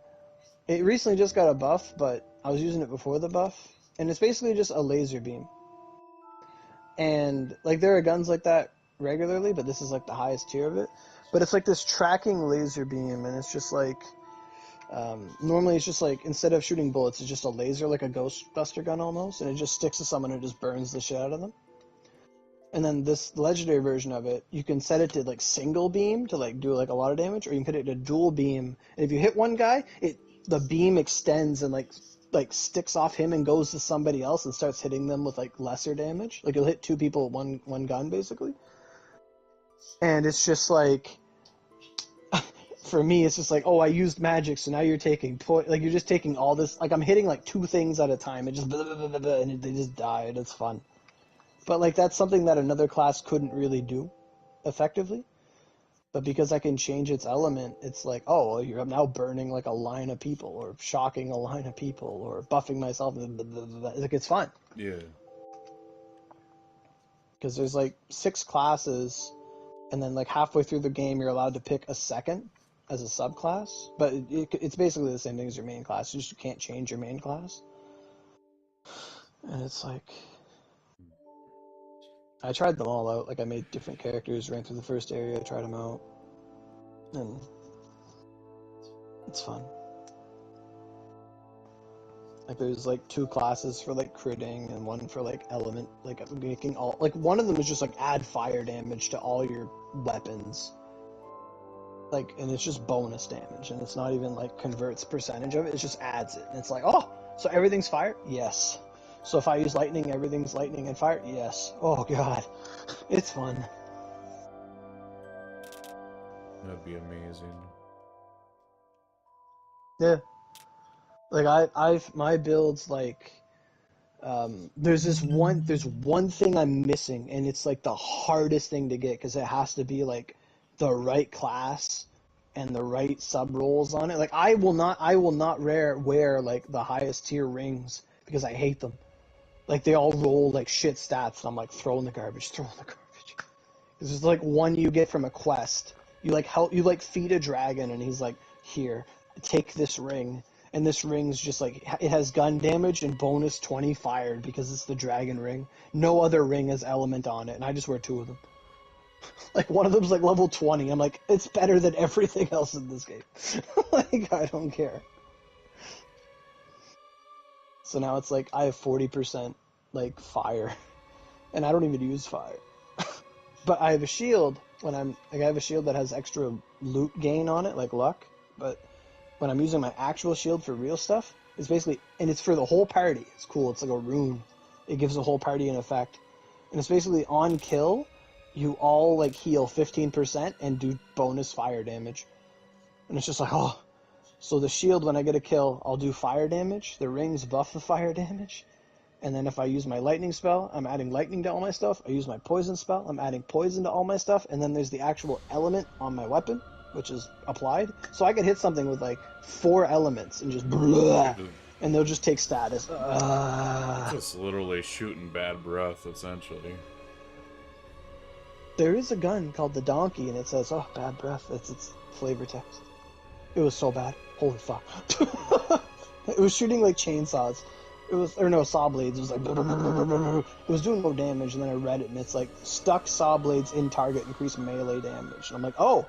It recently just got a buff, but I was using it before the buff. And it's basically just a laser beam. And, like, there are guns like that regularly, but this is, like, the highest tier of it. But it's, like, this tracking laser beam, and it's just, like... normally it's just like, instead of shooting bullets, it's just a laser, like a Ghostbuster gun almost, and it just sticks to someone and it just burns the shit out of them. And then this legendary version of it, you can set it to like single beam to like do like a lot of damage, or you can put it to dual beam. And if you hit one guy, the beam extends and like sticks off him and goes to somebody else and starts hitting them with like lesser damage. Like you'll hit two people with one gun basically. And it's just like, for me, it's just like, oh, I used magic, so now you're taking like you're just taking all this. Like I'm hitting like two things at a time, and just blah, blah, blah, blah, and they just die, and it's fun. But like that's something that another class couldn't really do effectively. But because I can change its element, it's like, oh, I'm now burning like a line of people, or shocking a line of people, or buffing myself. Blah, blah, blah, blah. Like it's fun. Yeah. Because there's like 6 classes, and then like halfway through the game, you're allowed to pick a second as a subclass. But it's basically the same thing as your main class. You just can't change your main class. And it's like, I tried them all out. Like I made different characters, ran through the first area, tried them out, and it's fun. Like there's like 2 classes for like critting and one for like element, like making all, like one of them is just like add fire damage to all your weapons. Like, and it's just bonus damage, and it's not even like converts percentage of it, it just adds it. And it's like, oh, so everything's fire? Yes. So if I use lightning, everything's lightning and fire? Yes. Oh god. It's fun. That'd be amazing. Yeah. Like my builds like, there's one thing I'm missing, and it's like the hardest thing to get because it has to be like the right class and the right sub rolls on it. Like I will not wear like the highest tier rings because I hate them. Like they all roll like shit stats, and I'm like throw in the garbage. This is like one you get from a quest. You like feed a dragon, and he's like, here, take this ring. And this ring's just like, it has gun damage and bonus 20 fired because it's the dragon ring. No other ring has element on it, and I just wear 2 of them. Like one of them's like level 20. I'm like, it's better than everything else in this game. Like I don't care. So now it's like I have 40% like fire, and I don't even use fire. But I have a shield I have a shield that has extra loot gain on it, like luck. But when I'm using my actual shield for real stuff, it's basically, and it's for the whole party. It's cool. It's like a rune. It gives the whole party an effect, and it's basically on kill, you all like heal 15% and do bonus fire damage. And it's just like, oh, so the shield, when I get a kill, I'll do fire damage. The rings buff the fire damage. And then if I use my lightning spell, I'm adding lightning to all my stuff. I use my poison spell, I'm adding poison to all my stuff. And then there's the actual element on my weapon, which is applied. So I could hit something with like 4 elements and just blah, and they'll just take status. Just literally shooting bad breath, essentially. There is a gun called the Donkey, and it says, oh, bad breath. It's its flavor text. It was so bad. Holy fuck. It was shooting like chainsaws. Saw blades. It was like, it was doing no damage, and then I read it, and it's like, stuck saw blades in target increase melee damage. And I'm like, oh,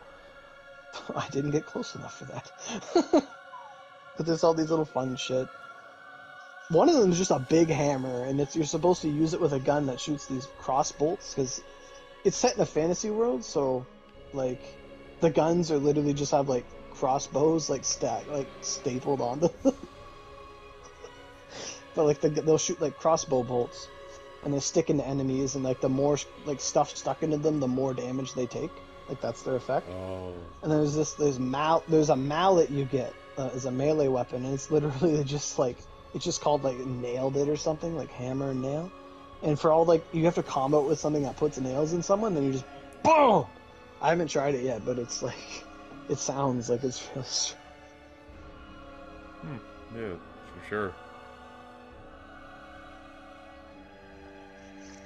I didn't get close enough for that. But there's all these little fun shit. One of them is just a big hammer, and you're supposed to use it with a gun that shoots these cross bolts, because it's set in a fantasy world, so, like, the guns are literally just have, like, crossbows, like, stapled onto them. But, like, they'll shoot, like, crossbow bolts, and they stick into enemies, and, like, the more, like, stuff stuck into them, the more damage they take. Like, that's their effect. Oh. And there's a mallet you get as a melee weapon, and it's literally just, like, it's just called, like, nailed it or something, like hammer and nail. And for all, like, you have to combo it with something that puts nails in someone, then you just, boom! I haven't tried it yet, but it's, like, it sounds like it's really strong. Yeah, for sure.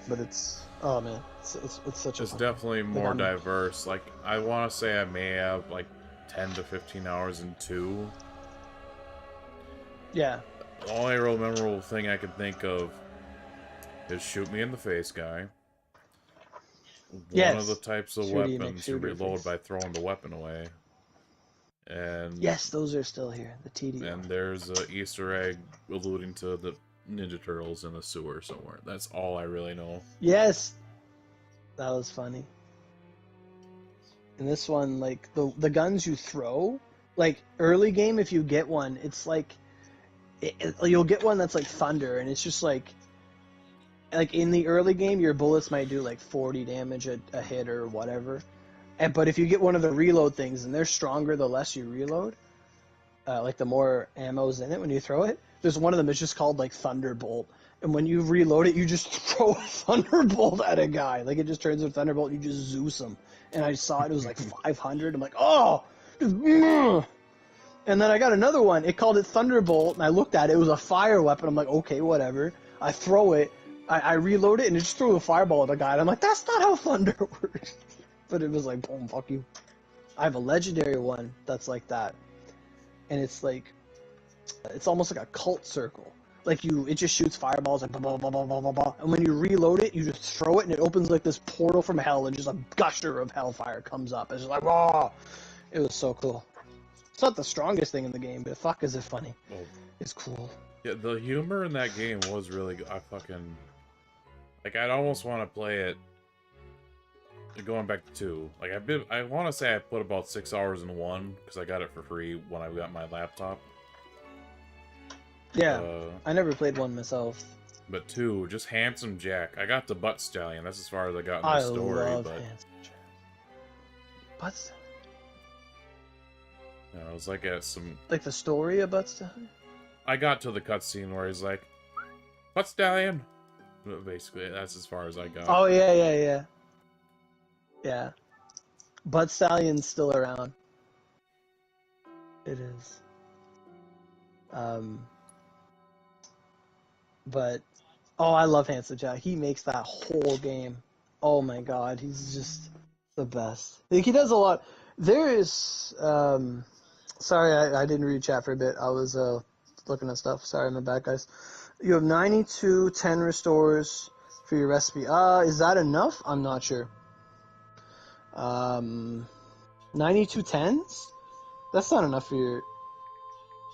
But it's, oh man, it's such a It's fun definitely more I'm- diverse. Like, I want to say I may have, like, 10 to 15 hours in 2. Yeah. The only real memorable thing I can think of is shoot me in the face guy. Yes. One of the types of Shoot you, make weapons you shoot your reload face. by throwing the weapon away. And Yes, those are still here. The TD. and there's a Easter egg alluding to the Ninja Turtles in the sewer somewhere. That's all I really know. Yes. That was funny. In this one, like the guns you throw, like early game, if you get one, it's like you'll get one that's like thunder, and it's just like in the early game, your bullets might do like 40 damage a hit or whatever. But if you get one of the reload things, and they're stronger the less you reload, like the more ammo's in it when you throw it. There's one of them that's just called like Thunderbolt, and when you reload it, you just throw a Thunderbolt at a guy. Like it just turns into Thunderbolt, and you just Zeus him. And I saw it was like 500. I'm like, oh, just, and then I got another one. It called it Thunderbolt, and I looked at it. It was a fire weapon. I'm like, okay, whatever. I throw it. I reload it, and it just threw a fireball at the guy. And I'm like, that's not how thunder works. But it was like, boom, fuck you. I have a legendary one that's like that. And it's like, it's almost like a cult circle. Like it just shoots fireballs and blah, blah, blah, blah, blah, blah, blah. And when you reload it, you just throw it, and it opens like this portal from hell, and just a gusher of hellfire comes up. It's just like, oh, it was so cool. It's not the strongest thing in the game, but fuck is it funny. Oh. It's cool. Yeah, the humor in that game was really good. I'd almost want to play it going back to 2. Like, I want to say I put about 6 hours in 1, because I got it for free when I got my laptop. Yeah, I never played 1 myself. But 2, just Handsome Jack. I got the Butt Stallion. That's as far as I got in the story. I love but Handsome Jack. Butt Stallion? it was like some... Like the story of Butt Stallion? I got to the cutscene where he's like, Butt Stallion! Basically, that's as far as I got. Oh, yeah. Yeah. Butt Stallion's still around. It is. But, oh, I love Handsome Jack. He makes that whole game. Oh my god, he's just the best. Like, he does a lot. There is, sorry, I didn't read chat for a bit. I was, looking at stuff. Sorry, my bad, guys. You have 92 10 restores for your recipe. Is that enough? I'm not sure. 92 10s? That's not enough for your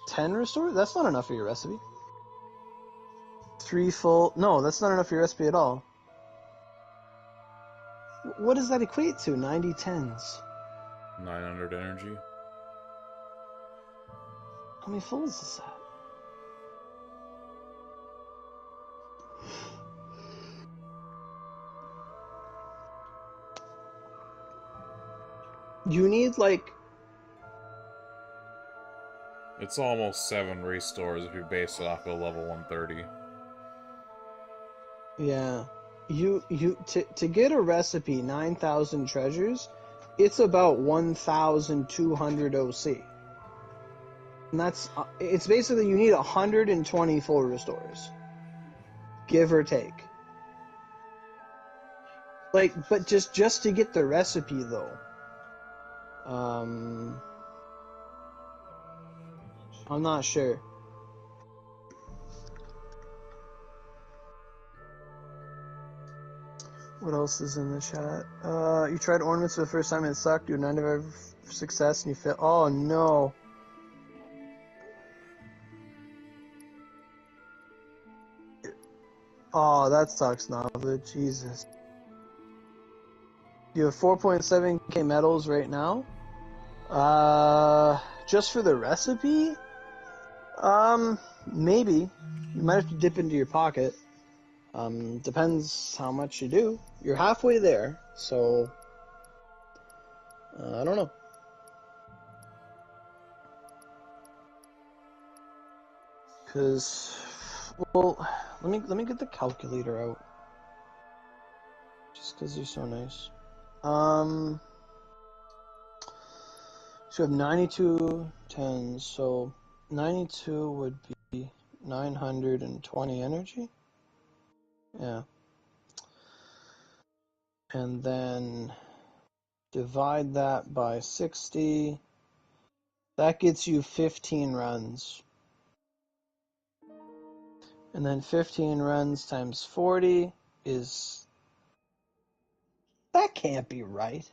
10 restores? That's not enough for your recipe. 3 full... No, that's not enough for your recipe at all. What does that equate to? 90 10s? 900 energy. How many fulls is that? You need, like... It's almost 7 restores if you base it off of level 130. Yeah. To get a recipe, 9,000 treasures, it's about 1,200 OC. And that's... It's basically, you need 120 full restores. Give or take. Like, but just to get the recipe, though. I'm not sure. What else is in the chat? You tried ornaments for the first time and it sucked. You had 95 success and you failed. Oh no. Oh, that sucks, Nava. Jesus. You have 4.7k medals right now. Just for the recipe? Maybe. You might have to dip into your pocket. Depends how much you do. You're halfway there, so... I don't know. Cause... Well, let me get the calculator out. Just cause you're so nice. So you have 92 10s, so 92 would be 920 energy. Yeah. And then divide that by 60. That gets you 15 runs. And then 15 runs times 40 is... That can't be right.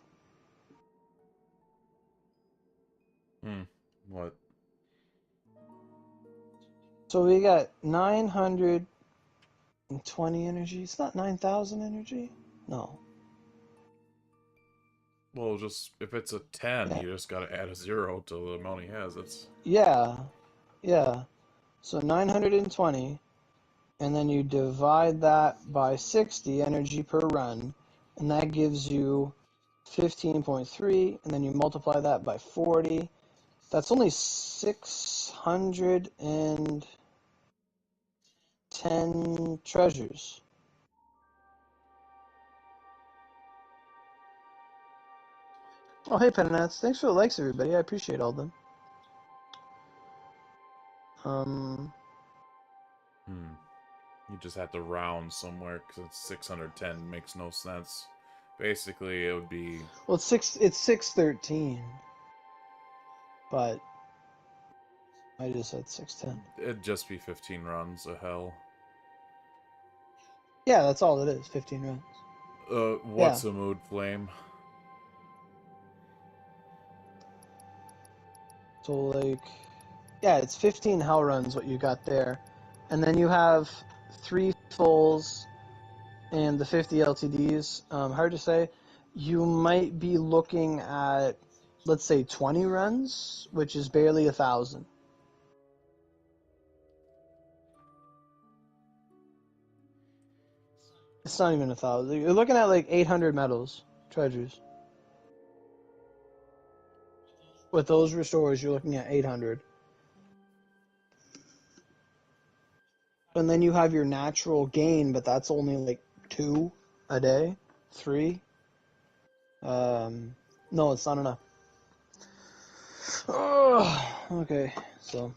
What? So we got 920 energy. It's not 9,000 energy? No. Well, just if it's a 10, Yeah. you just gotta add a 0 to the amount he has. It's Yeah. Yeah. So 920, and then you divide that by 60 energy per run, and that gives you 15.3, and then you multiply that by 40. That's only 610 treasures. Oh, hey, Penance. Thanks for the likes, everybody. I appreciate all of them. you just have to round somewhere because it's 610 makes no sense. Basically, it would be Well, it's 613, but I just said 610. it'd just be 15 runs of hell. Yeah, that's all it is. 15 runs. Yeah. What's a mood flame? So like, yeah, it's 15 hell runs what you got there, and then you have 3 fulls and the 50 LTDs. Hard to say. You might be looking at, let's say, 20 runs, which is barely 1,000. It's not even 1,000. You're looking at like 800 medals, treasures. With those restores, you're looking at 800. And then you have your natural gain, but that's only like 2 a day, 3. No, it's not enough. Oh, okay, so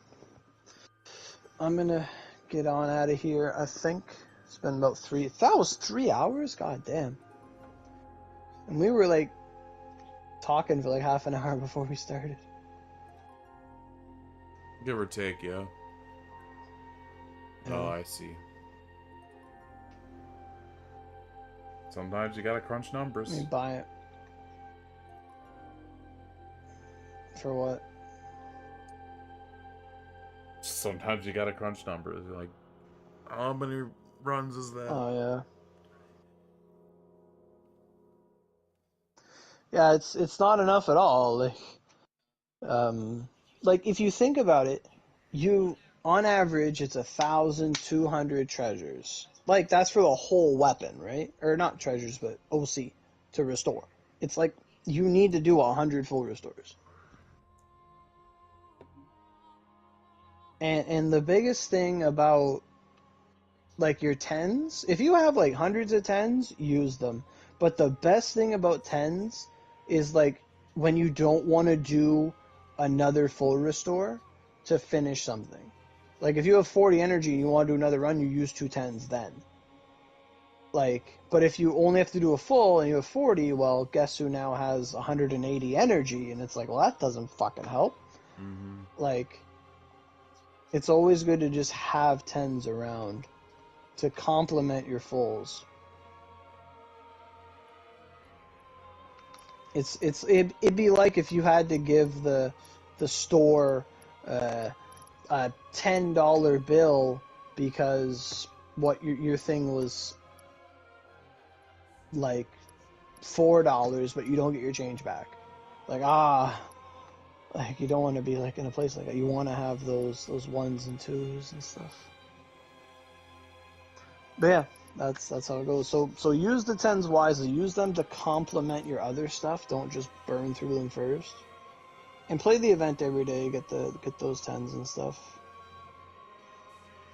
I'm gonna get on out of here. I think it's been about 3. That was 3 hours. God damn. And we were like talking for like half an hour before we started. Give or take, yeah. Oh, Yeah. I see. Sometimes you gotta crunch Let numbers. me buy it. For what? Sometimes you gotta crunch numbers. You're like, how many runs is that? Oh yeah. Yeah, it's not enough at all. Like if you think about it, you on average it's 1,200 treasures. Like that's for the whole weapon, right? Or not treasures, but OC to restore. It's like you need to do 100 full restores. And the biggest thing about like your tens, if you have like hundreds of tens, use them. But the best thing about tens is like when you don't want to do another full restore to finish something. Like if you have 40 energy and you want to do another run, you use 2 tens then. Like, but if you only have to do a full and you have 40, well, guess who now has 180 energy? And it's like, well, that doesn't fucking help. Mm-hmm. Like, it's always good to just have tens around to complement your fulls. It'd be like if you had to give the store a $10 bill because what your thing was like $4, but you don't get your change back. Like like you don't want to be like in a place like that. You want to have those ones and twos and stuff. But yeah, that's how it goes. So use the tens wisely. Use them to complement your other stuff. Don't just burn through them first. And play the event every day. Get those tens and stuff.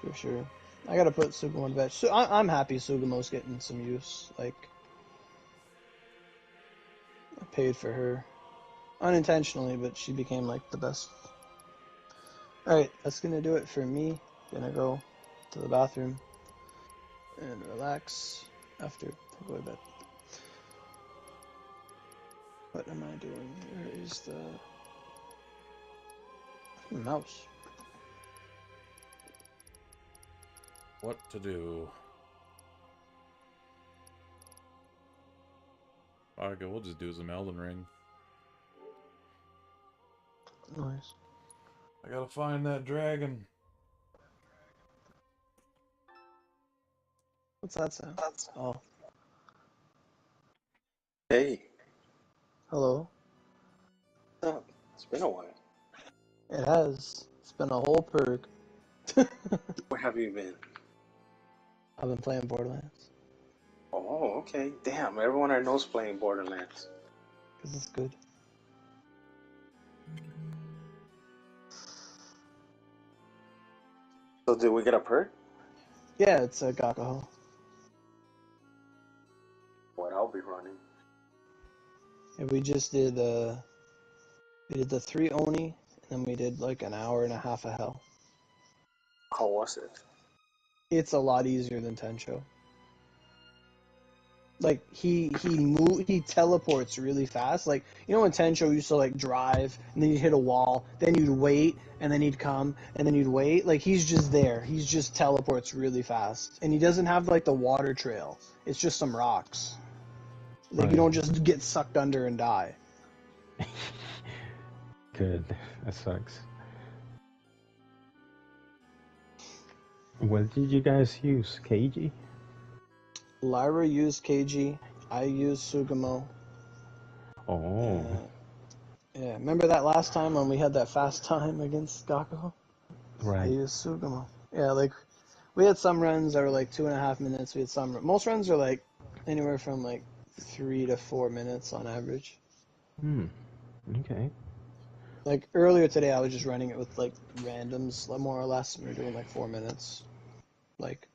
For sure. I gotta put Sugamo to bed. So I'm happy Sugamo's getting some use. Like I paid for her unintentionally, but she became like the best. All right, that's gonna do it for me. Gonna go to the bathroom and relax after I go to bed. What am I doing? Where is the mouse? What to do? Okay, we'll just do some Elden Ring. Nice. I gotta find that dragon. What's that sound? Oh, Hey, Hello. What's up? It's been a while. It has. It's been a whole purg. Where have you been? I've been playing Borderlands Oh, okay. Damn, everyone I know's playing Borderlands. because it's good. So did we get a perk? Yeah, it's a Gakaho. What I'll be running. And we just did we did the 3 Oni, and then we did like an hour and a half of hell. How was it? It's a lot easier than Tencho. Like he teleports really fast. Like you know when Tencho used to like drive and then you'd hit a wall, then you'd wait and then he'd come and then you'd wait. Like he's just there. He's just teleports really fast, and he doesn't have like the water trail. It's just some rocks. Like you Right. don't just get sucked under and die. Good. That sucks. What did you guys use? KG? Lyra used KG. I used Sugamo. Oh, Yeah, remember that last time when we had that fast time against Gakko? I right. used Sugamo. Yeah, like we had some runs that were like 2.5 minutes. We had most runs are like anywhere from like 3 to 4 minutes on average. Okay. Like earlier today, I was just running it with like randoms, more or less. We were doing like 4 minutes, like,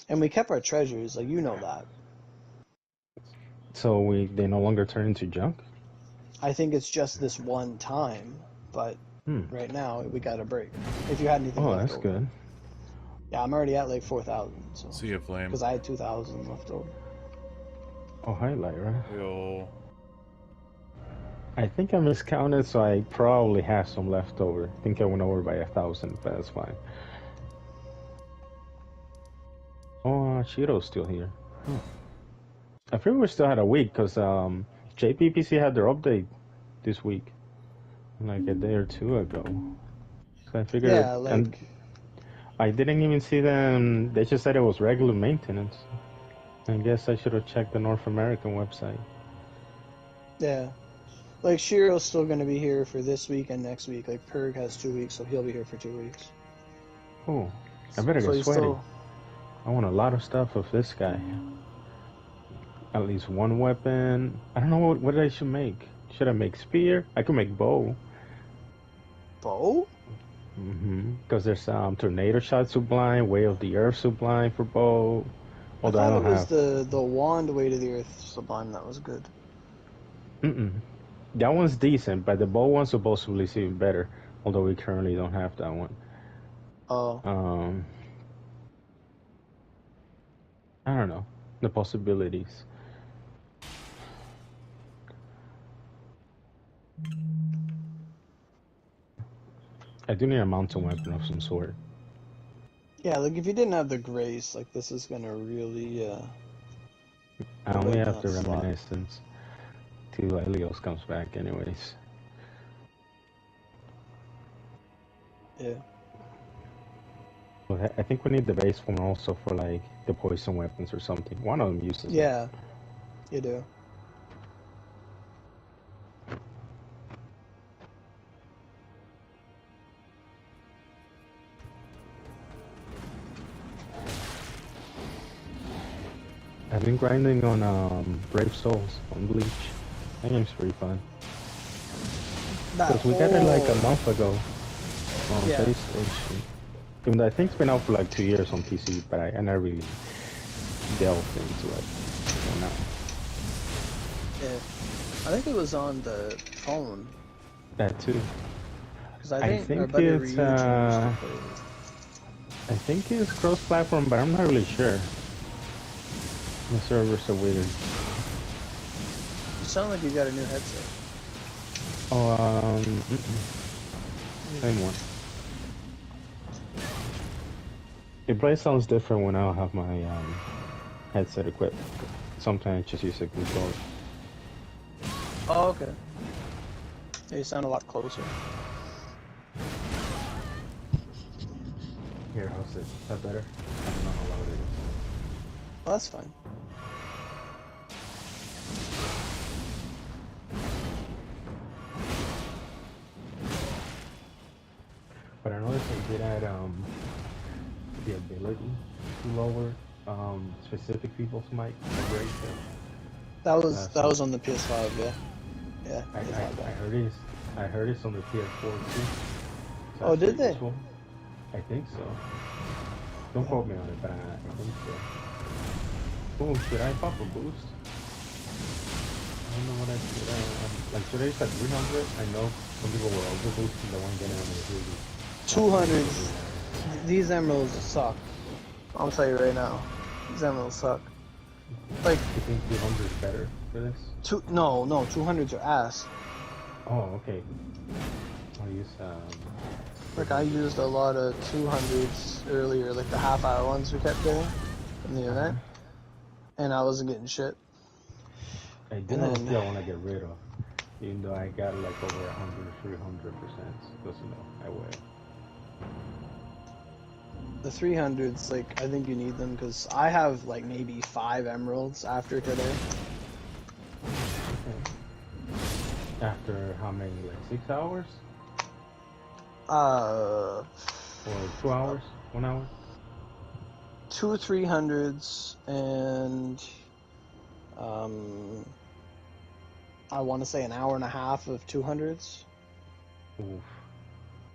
and we kept our treasures. Like you know that. So they no longer turn into junk? I think it's just this one time, but right now we got a break. If you had anything Oh, left that's over. good. Yeah, I'm already at like 4,000. So. See ya, Flame. Because I had 2,000 left over. Oh, hi, Lyra. Yo. I think I miscounted, so I probably have some left over. I think I went over by 1,000, but that's fine. Oh, Shiro's still here. I think we still had a week, because JPPC had their update this week. Like a day or two ago. So I figured... Yeah, And like... I didn't even see them. They just said it was regular maintenance. I guess I should have checked the North American website. Yeah. Like, Shiro's still going to be here for this week and next week. Like, Purg has 2 weeks, so he'll be here for 2 weeks. Oh, I better So get he's sweaty. still... I want a lot of stuff of this guy. At least one weapon. I don't know what I should make. Should I make spear? I could make bow. Bow? Because there's tornado shot sublime, way of the earth sublime for bow. I Although I thought don't it was have. the wand way to the earth sublime that was good. That one's decent, but the bow one's supposedly even better. Although we currently don't have that one. Oh. I don't know. The possibilities. I do need a mountain weapon of some sort. Yeah, like, if you didn't have the grace, like, this is going to really, I put only in have that the slot. reminiscence till Helios comes back anyways. Yeah. But I think we need the base one also for like the poison weapons or something. One of them uses it. Yeah, you do. I've been grinding on Brave Souls on Bleach. That game's pretty fun. Because we got it like a month ago on PlayStation. Even though I think it's been out for like 2 years on PC, but I never really delved into it. So now. Yeah. I think it was on the phone. That too. Because I think our buddy it's I I think it's cross-platform, but I'm not really sure. The servers are weird. You sound like you got a new headset. Oh, same one. It probably sounds different when I don't have my headset equipped. Sometimes I just use a controller. Oh, okay. Yeah, you sound a lot closer. Here, how's it? Is that better? I don't know how loud it is. Well, that's fine. did add the ability to lower specific people's mic vibration. That was on the PS5, yeah. Yeah, I, it's I, not bad. I heard it's on the PS4 too. So Oh, that's did pretty they? useful. I think so. Don't quote me on it, but I think so. Oh, should I pop a boost? I don't know what I should. Like today it's at 300. I know some people were over boosting the one getting on the really. 200. These emeralds suck. I'll tell you right now. These emeralds suck. Like, You think 200 is better for this? no, 200s are ass. Oh, okay. I'll use Like, I used a lot of 200s earlier, like the half-hour ones we kept getting in the event, and I wasn't getting shit. I do And have a then few I want to get rid of, even though I got like over 100, 300%, because you know I will. the 300s, like, I think you need them because I have like maybe 5 emeralds after today. Okay. After how many? Like 6 hours? Or 2 hours? 1 hour? 2 300s and I want to say an hour and a half of 200s. Oof.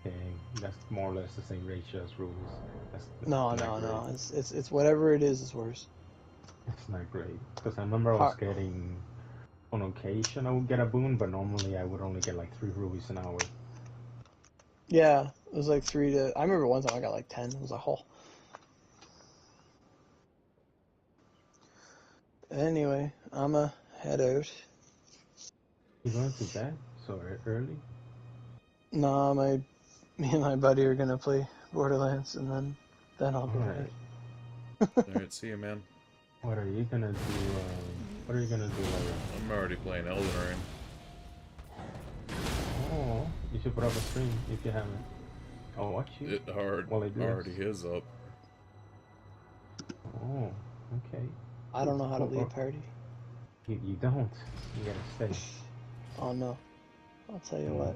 Dang, that's more or less the same ratio as rules. That's No, not great. it's whatever it is worse. It's not great. Because I remember I was Har- getting, on occasion I would get a boon, but normally I would only get like 3 rubies an hour. Yeah, it was like 3 to. I remember one time I got like 10. It was like, oh. Anyway, I'ma head out. You going to bed so early? Nah, me and my buddy are gonna play Borderlands, and then I'll go to bed. Alright. Alright, see you, man. What are you gonna do? What are you gonna do later? I'm already playing Elden Ring. Oh, you should put up a stream if you haven't. I'll watch you. It While I do already this. is up. Oh, okay. I don't know how to Oh, lead party. you don't. You gotta stay. Oh no, I'll tell you what.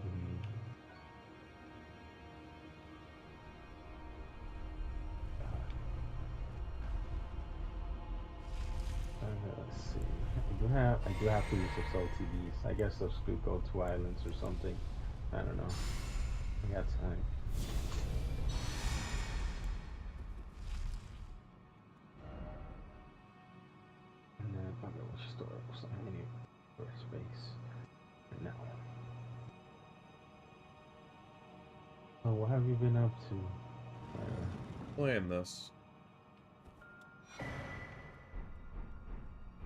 Let's see. I do have to use those LTVs. I guess those could go to islands or something. I don't know. I got time. And then okay, which store was I need for space right now. Oh, what have you been up to? Playing this.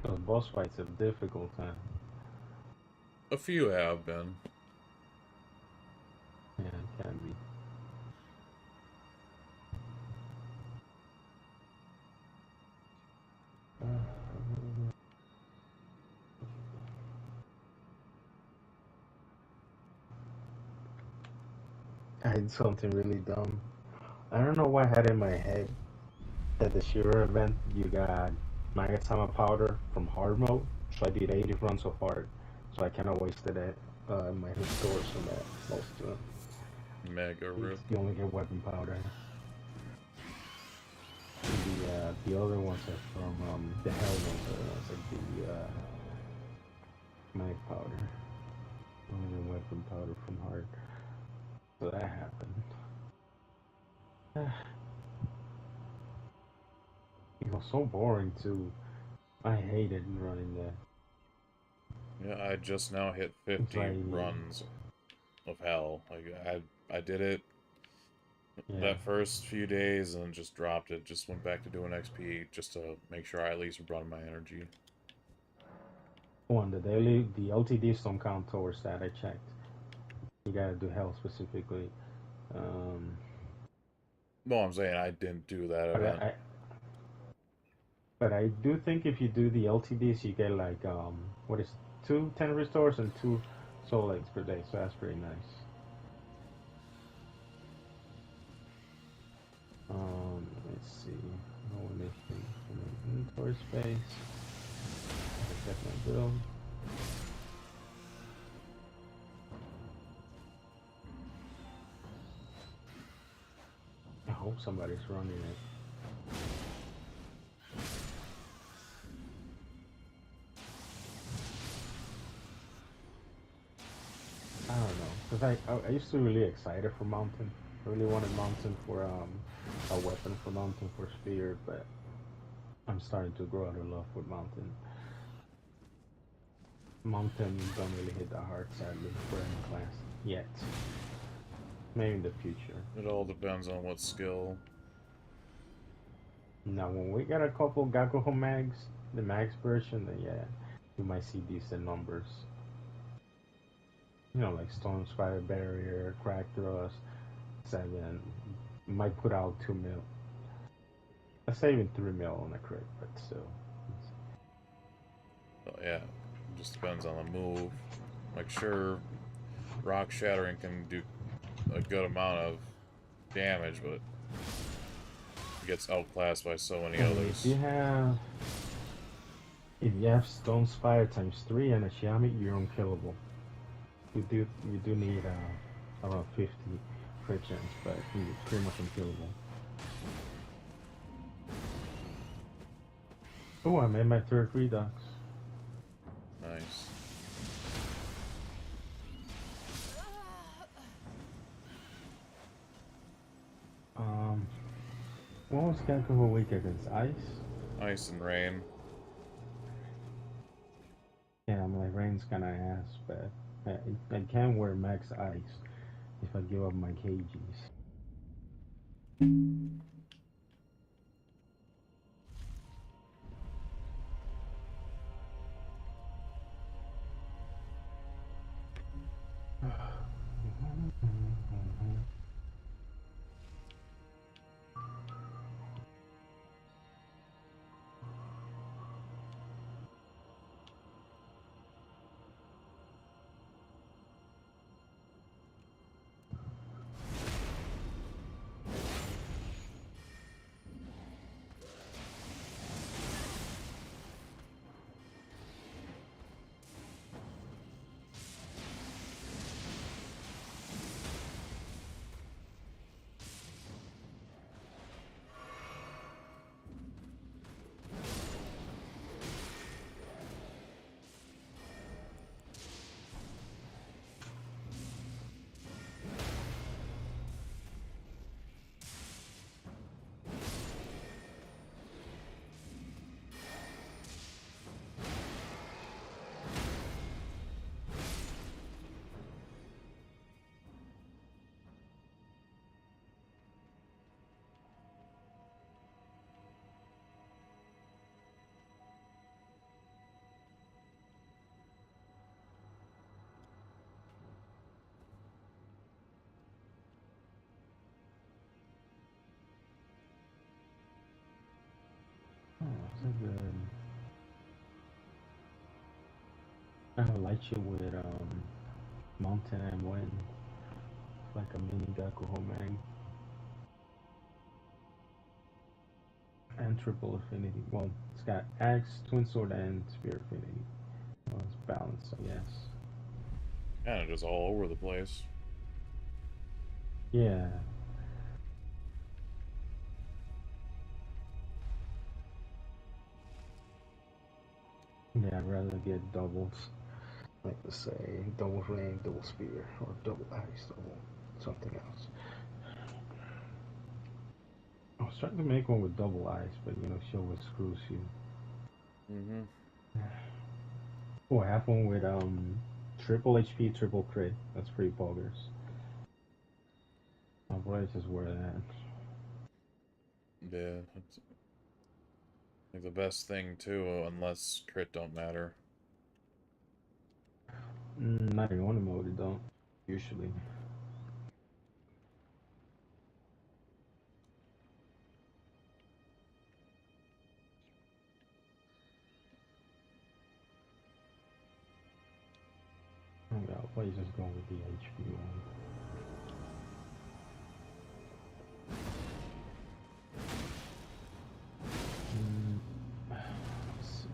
Those boss fights are difficult, huh? A few have been. Yeah, it can be. I did something really dumb. I don't know why I had in my head that the Shiro event you got Magatama powder from hard mode, so I did 80 runs of hard, so I kind of wasted it. My stores on that most of them. Mega rip. You only get weapon powder. The other ones are from the hell ones are like the mag powder. Only get weapon powder from hard. So that happened. It was so boring too. I hated running that. Yeah, I just now hit It's 50 like, runs of hell. Like I did it yeah. that first few days and just dropped it. Just went back to doing XP just to make sure I at least run my energy. One, the LTDs don't count towards that. I checked. You gotta do health specifically. Well, I'm saying I didn't do that But event. I do think if you do the LTDs, you get like what is it, 2 10 restores and 2 soul eggs per day. So that's pretty nice. Let's see. No anything in inventory space. Check my build. hope somebody's running it. I don't know, because I used to be really excited for Mountain. I really wanted Mountain for a weapon for Mountain for Spear, but I'm starting to grow out of love with Mountain. Mountain don't really hit that hard, sadly, for any class yet. Maybe in the future. It all depends on what skill. Now, when we get a couple Gakuho mags, the max version, then yeah, you might see decent numbers. You know, like Stone Spider Barrier, Crack Thrust, 7. Might put out 2 mil. Let's say even 3 mil on a crit, but still. But yeah, it just depends on the move. Like, sure, Rock Shattering can do a good amount of damage, but it gets outclassed by so many others. If you have Stone Spire times 3 and a Shiami, you're unkillable. You do need around 50 crit chance, but you're pretty much unkillable. Oh, I made my third Redux. Nice. What was Gakuho weak against? Ice? Ice and Rain. Yeah, I'm like, Rain's kinda ass, but I can wear max ice if I give up my KGs. Oh, that's a good. I light you with Mountain and Wind, like a mini Gakuho mag, and triple affinity. Well, it's got Axe, Twin Sword, and Spear affinity. Well, it's balanced, I guess. Kind of just all over the place. Yeah. Yeah, I'd rather get doubles. Like, let's say, double flame, double spear, or double axe, double something else. I was trying to make one with double ice, but you know, she always screws you. Mm-hmm. Oh, I have one with triple HP, triple crit. That's pretty boggers. I'll probably just wear that. Yeah. It's like the best thing, too, unless crit don't matter. Not in one mode, it don't. Usually. Oh, yeah, I'll probably just go with the HP one. Let's see.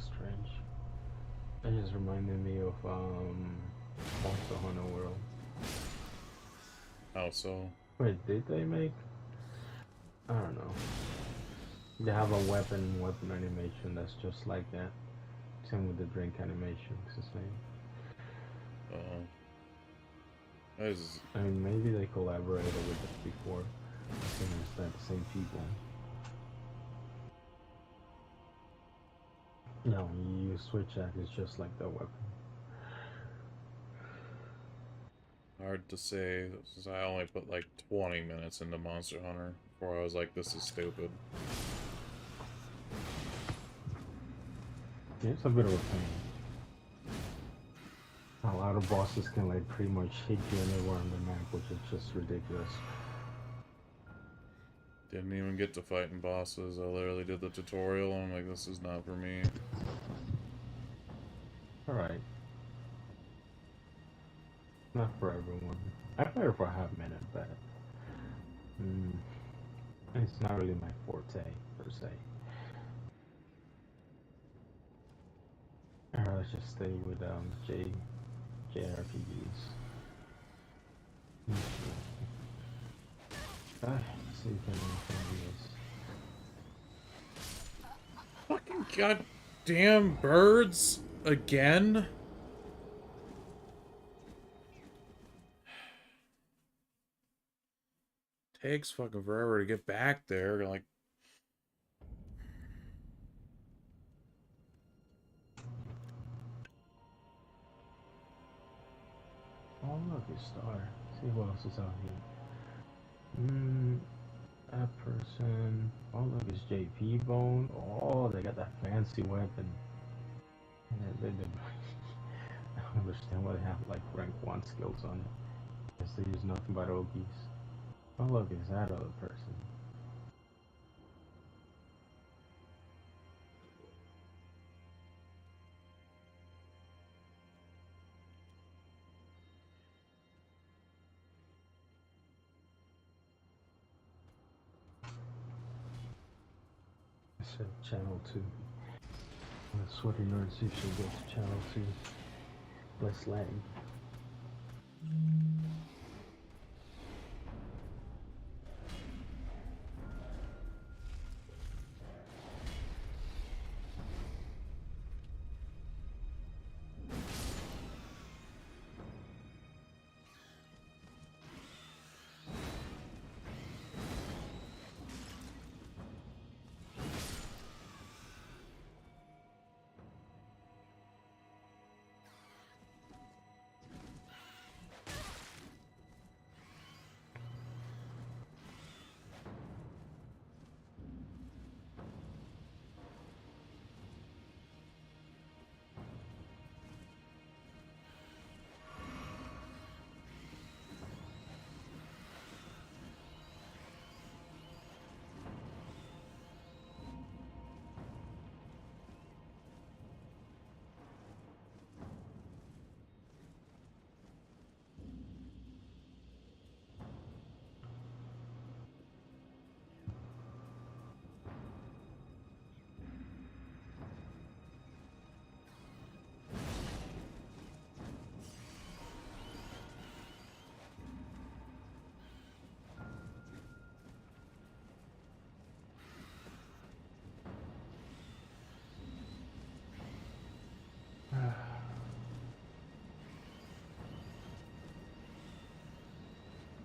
strange. It just reminded me of Monster Hunter World. How so? Wait, did they make? I don't know. They have a weapon animation that's just like that. Same with the drink animation. It's the same. I mean, maybe they collaborated with it before. I think it's not the same people. No, you use switch act, it's just like the weapon. Hard to say, since I only put like 20 minutes into Monster Hunter before I was like, this is stupid. It's a bit of a pain. A lot of bosses can like pretty much hit you anywhere on the map, which is just ridiculous. Didn't even get to fighting bosses. I literally did the tutorial and I'm like, this is not for me. Alright. Not for everyone. I played it for a half minute, but it's not really my forte, per se. Alright, let's just stay with JRPGs. Let's see if anything is. Fucking goddamn birds again? Takes fucking forever to get back there. Like, Oh look, it's Star. See what else is out here. That person. Oh look, it's JP Bone. Oh, they got that fancy weapon. They I don't understand why they have like rank 1 skills on it. Guess they use nothing but Ogies. Oh look, it's that other person. I said channel 2. Sweaty nerds usually go to channel 2. Less lag.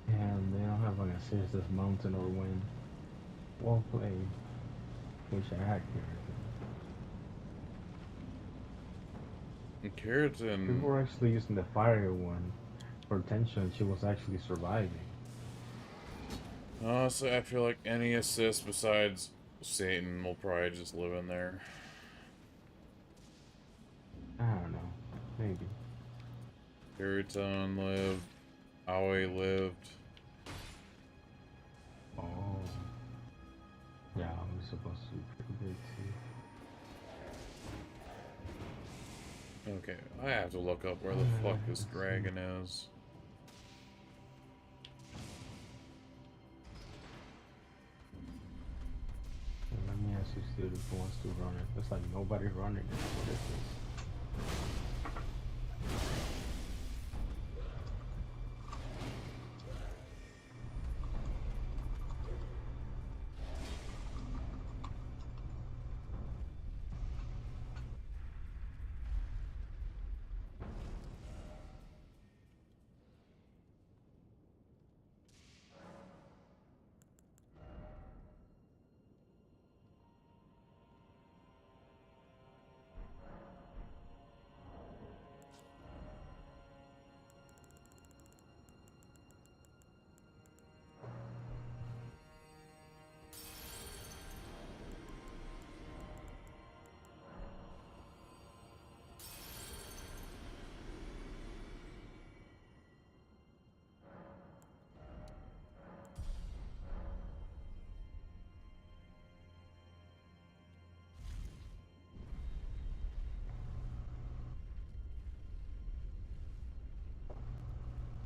And they don't have like a serious mountain or wind. Well played. Wish I had Keratin. Keratin. People were actually using the fire one for tension. She was actually surviving. Honestly, I feel like any assist besides Satan will probably just live in there. I don't know. Maybe. Keratin lived. Aoi lived. Oh. Yeah, I'm supposed to be pretty big too. Okay, I have to look up where the fuck this dragon is. Let me message dude if he wants to run it. There's like nobody running it. What is this?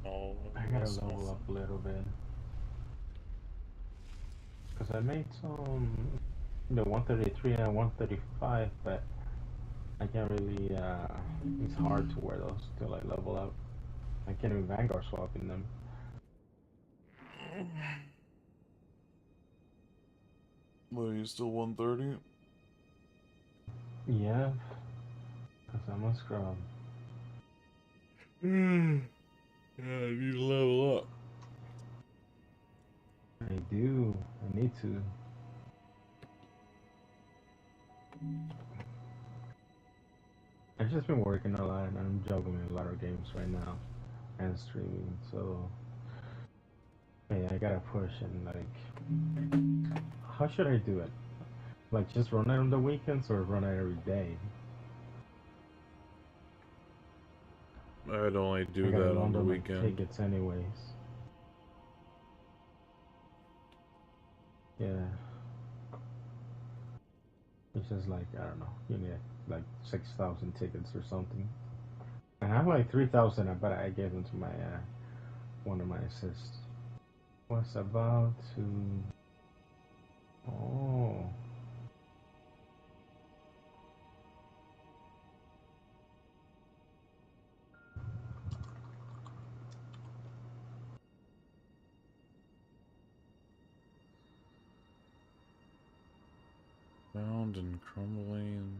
Oh, I gotta that's level nothing. up a little bit. Because I made some, 133 and 135, but I can't really, it's hard to wear those till I level up. I can't even Vanguard swap in them. What, are you still 130? Yeah, because I'm a scrub. Yeah, you need to level up. I do. I need to. I've just been working a lot and I'm juggling a lot of games right now and streaming, so hey, I gotta push and like, how should I do it? Like just run it on the weekends or run it every day? I'd only I do gotta that on the launder my weekend. tickets anyways. Yeah. It's just like, I don't know, you need like 6,000 tickets or something. I have like 3,000, but I gave them to my, one of my assists. Was about to, oh. Bound and crumbling.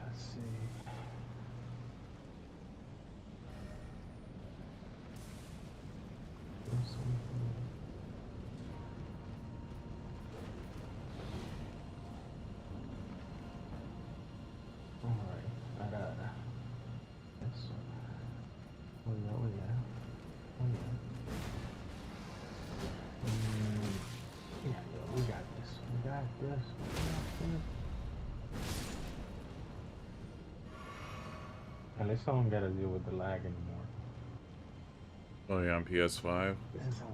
Let's see. Alright, I got this one. Oh yeah, oh yeah. Oh yeah. Yeah, yeah, we got this. We got this. We got this. At least I don't gotta deal with the lag anymore. Oh yeah, on PS5. This is how.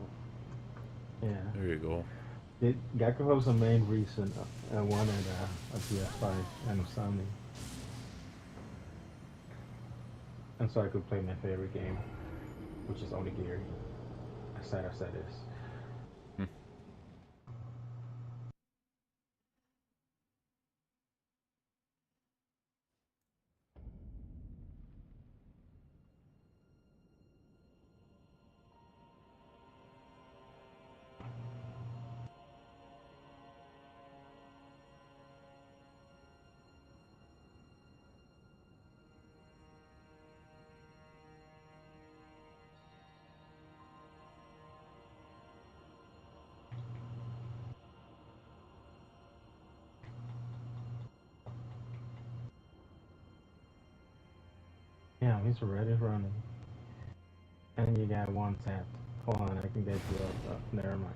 Yeah. There you go. Gecko was the main reason I wanted a PS5 and a Sony. And so I could play my favorite game, which is only Gear. As sad as that is. Hmm. Yeah, he's already running. And you got one tap. Hold on, I can get you up. Never mind.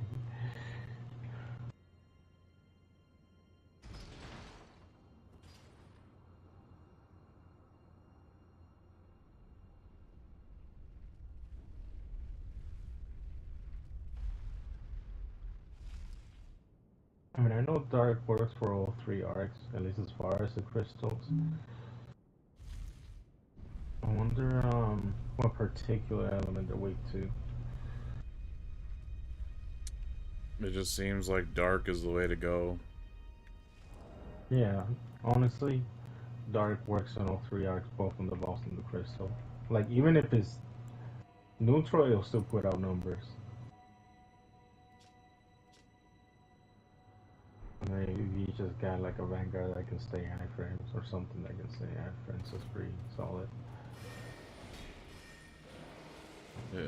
I mean, I know Dark works for all three arcs, at least as far as the crystals. I wonder what particular element they're weak to. It just seems like dark is the way to go. Yeah, honestly, Dark works on all three arcs, both on the boss and the crystal. Like, even if it's neutral, it'll still put out numbers. Maybe you just got like a Vanguard that can stay iframes or something that can stay iframes. That's pretty solid. Yeah.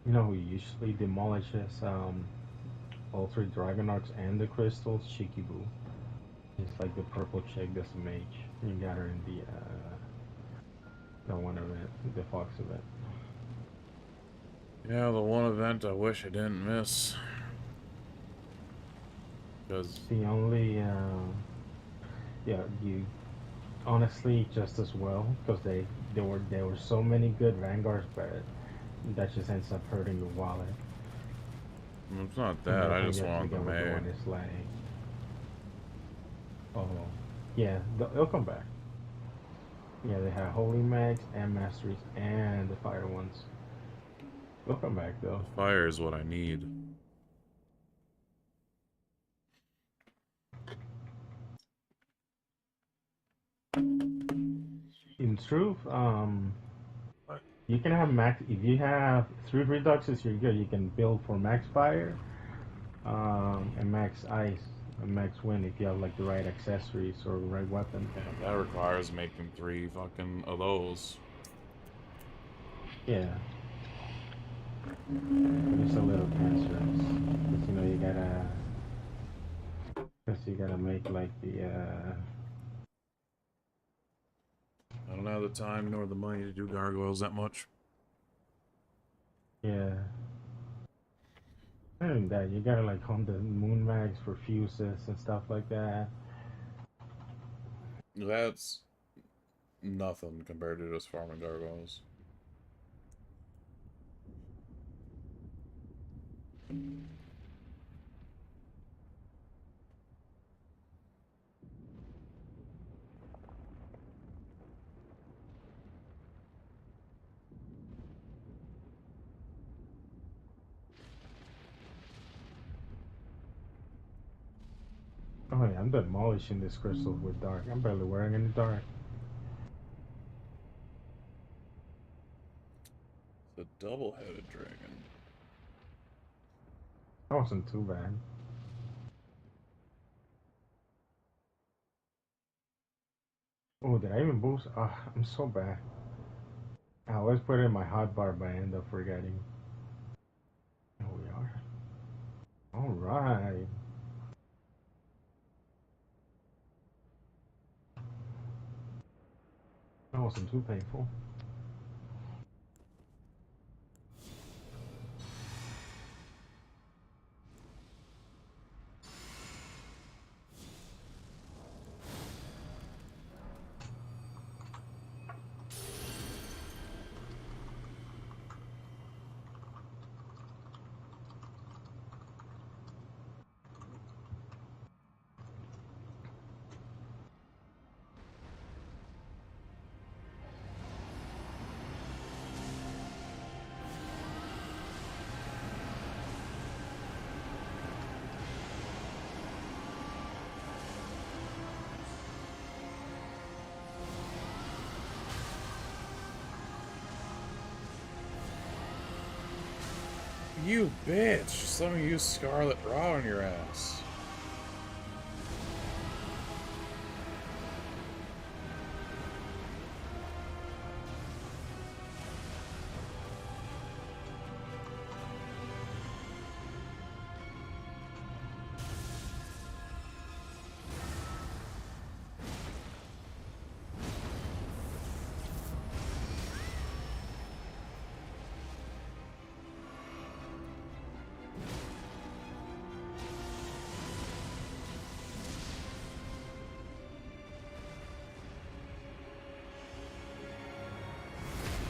You know who usually demolishes all three Dragon Arcs and the crystals? Shikibu. It's like the purple chick that's a mage. You got her in the one event, the Fox event. Yeah, the one event I wish I didn't miss. Because The only yeah, you honestly just as well because there were so many good Vanguards, but that just ends up hurting your wallet. it's not And that, I therefore just you have to wanted the go with the one maid. that's like, oh yeah, they'll come back. Yeah, they have Holy Mags and Masteries and the Fire ones. They'll come back though. The fire is what I need. In truth, What? you can have max if you have three reduxes. You're good. You can build for max fire, and max ice, and max wind if you have like the right accessories or the right weapon. Yeah, that requires making 3 fucking of those. Yeah, but it's a little cancerous because you gotta make like the I don't have the time nor the money to do gargoyles that much. yeah. And that you gotta like home the moon mags for fuses and stuff like that. That's nothing compared to just farming gargoyles. Oh yeah, I'm demolishing this crystal with dark. I'm barely wearing any dark. The double-headed dragon. That wasn't too bad. Oh, did I even boost? Ah, I'm so bad. I always put it in my hotbar, but I end up forgetting. Here we are. All right. That wasn't too painful. You bitch! Someone used Scarlet Raw on your ass.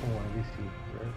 Oh, I see, right?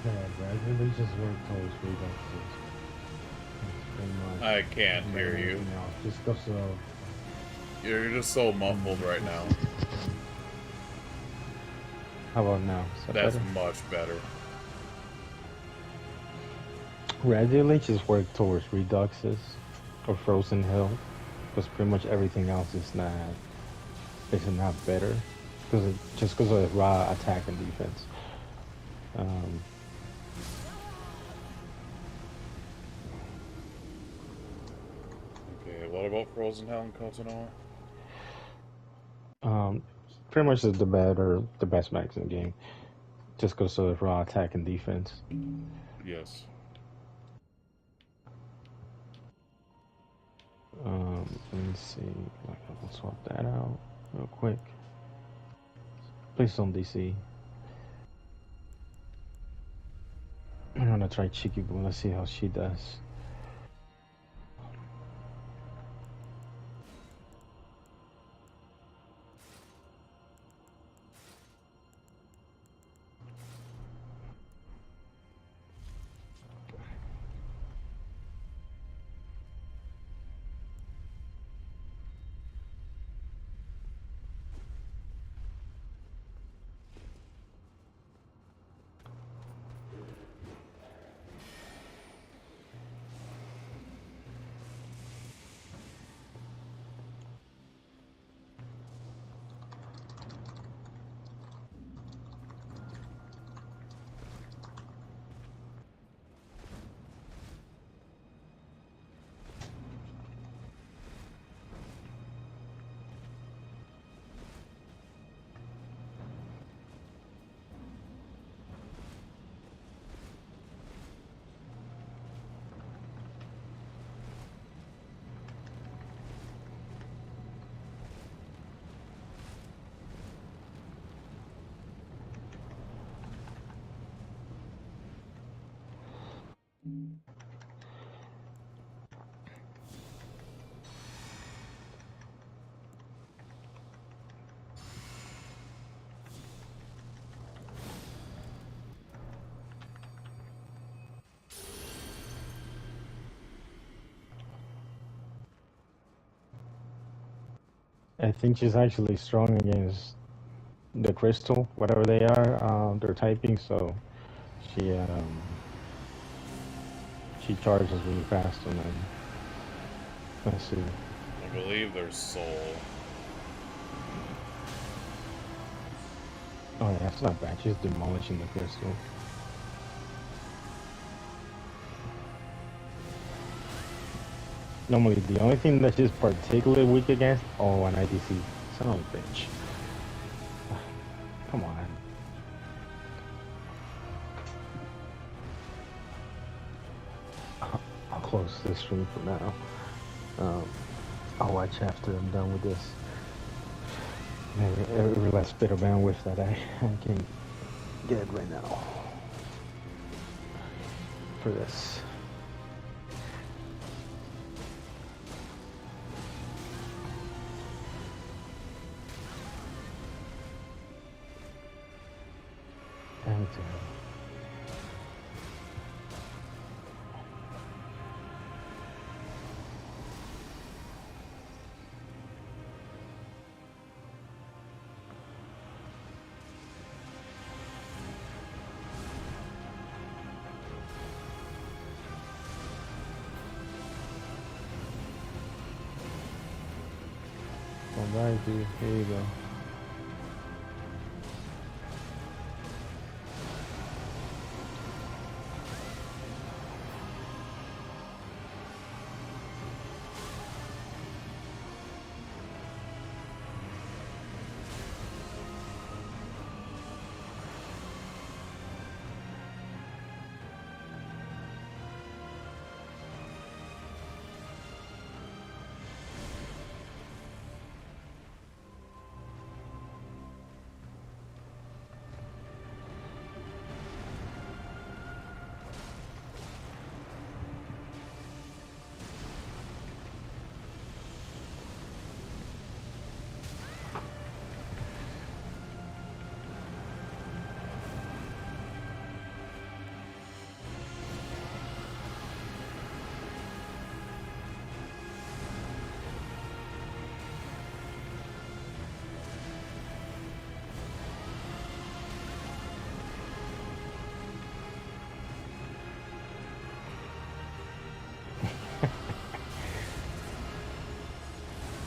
Yeah, gradually just work towards reductions. That's pretty much I can't hear you. everything else. Just go slow. You're just so muffled right now. How about now? Is that That's better? much better. Gradually just work towards reduxes or frozen hill, because pretty much everything else is not better, just because of raw attack and defense. Um, Okay, what about Frozen Hell and Kotonoa? um, Pretty much the best max in the game, just because of raw attack and defense. Yes. Let me see. I'll swap that out real quick. Please don't DC. I'm gonna try Cheeky Boo. Let's see how she does. I think she's actually strong against the crystal, whatever they are. They're typing, so she she charges really fast on them. Let's see. believe there's Soul. Oh, yeah, that's not bad. Just demolishing the crystal. Normally, the only thing that's just particularly weak against, oh, an IDC. Son of a bitch. Come on. I'll close this stream for now. I'll watch after I'm done with this. Every last bit of bandwidth that I can get right now for this. Damn it. Alright, dude. Here you go.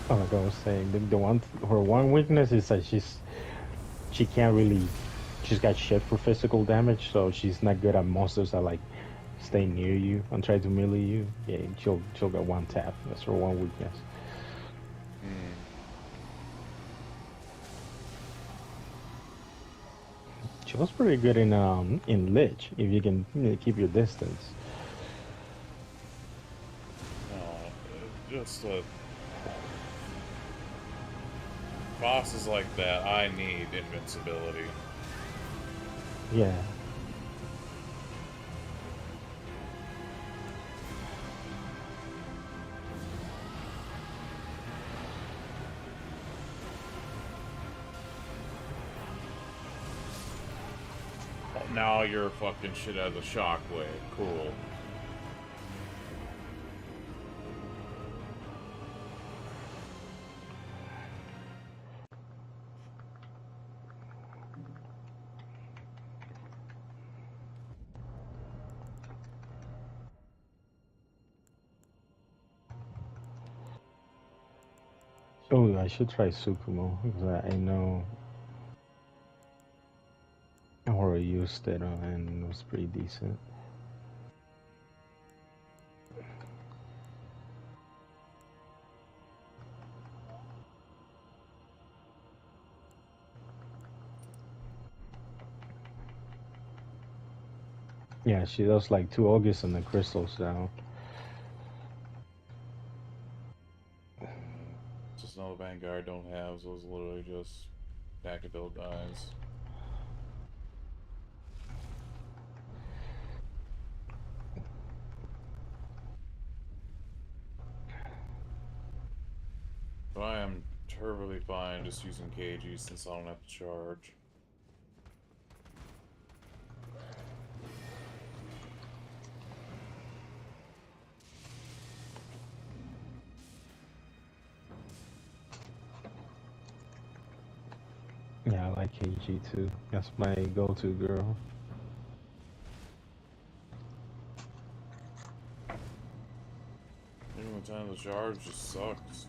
Oh, like I was saying, her one weakness is that she can't really, she's got shit for physical damage, so she's not good at monsters that like stay near you and try to melee you. Yeah, she'll get one tap. That's her one weakness. She was pretty good in Lich if you can keep your distance. No, just bosses like that, I need invincibility. Yeah. Now your fucking shit has a shockwave. Cool. Oh, I should try Sukumo because I know I already used it and it was pretty decent. Yeah, she does like 2 August and the crystals down. Just know the Vanguard don't have, so it's literally just back to build dies. But I am terribly fine just using KG since I don't have to charge. Yeah, I like KG too. That's my go-to girl. Even when time to charge just sucks.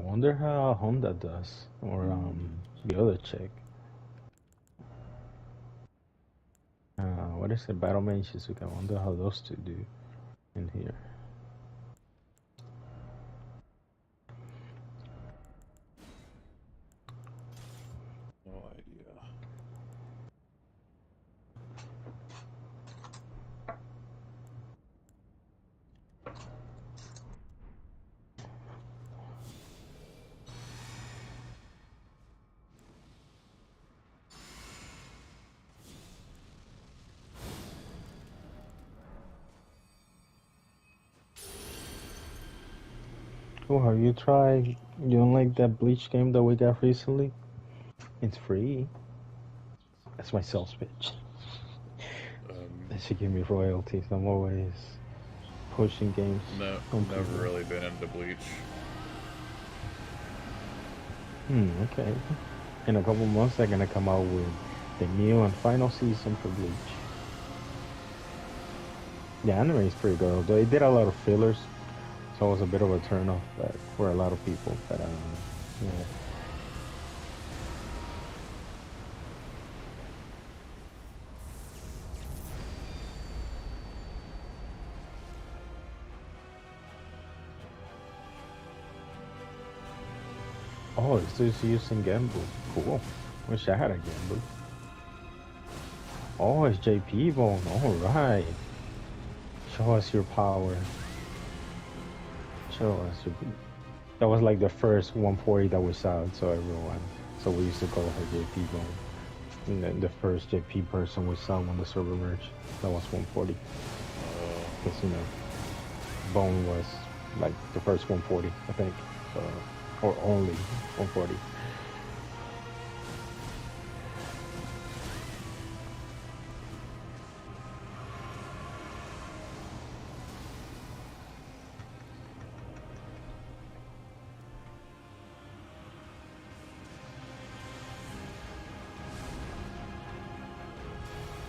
wonder how Honda does, or the other chick. What is it? Battle Mage Shizuka. I wonder how those two do in here. No idea. Oh, have you tried? You don't like that Bleach game that we got recently? It's free. That's my sales pitch. They should give me royalties. I'm always pushing games. No, on never people. really been into Bleach. Okay. In a couple months, they're gonna come out with the new and final season for Bleach. The anime is pretty good, although it did a lot of fillers, so it was a bit of a turnoff, but for a lot of people. But yeah. Oh, it's just using Gamble. Cool. Wish I had a Gamble. Oh, it's JP Bone. All right. Show us your power. Show us your. That was like the first 140 that we saw, so everyone. So we used to call her JP Bone. And then the first JP person we saw on the server merge, that was 140. Because, Bone was like the first 140, I think. So, or only 140.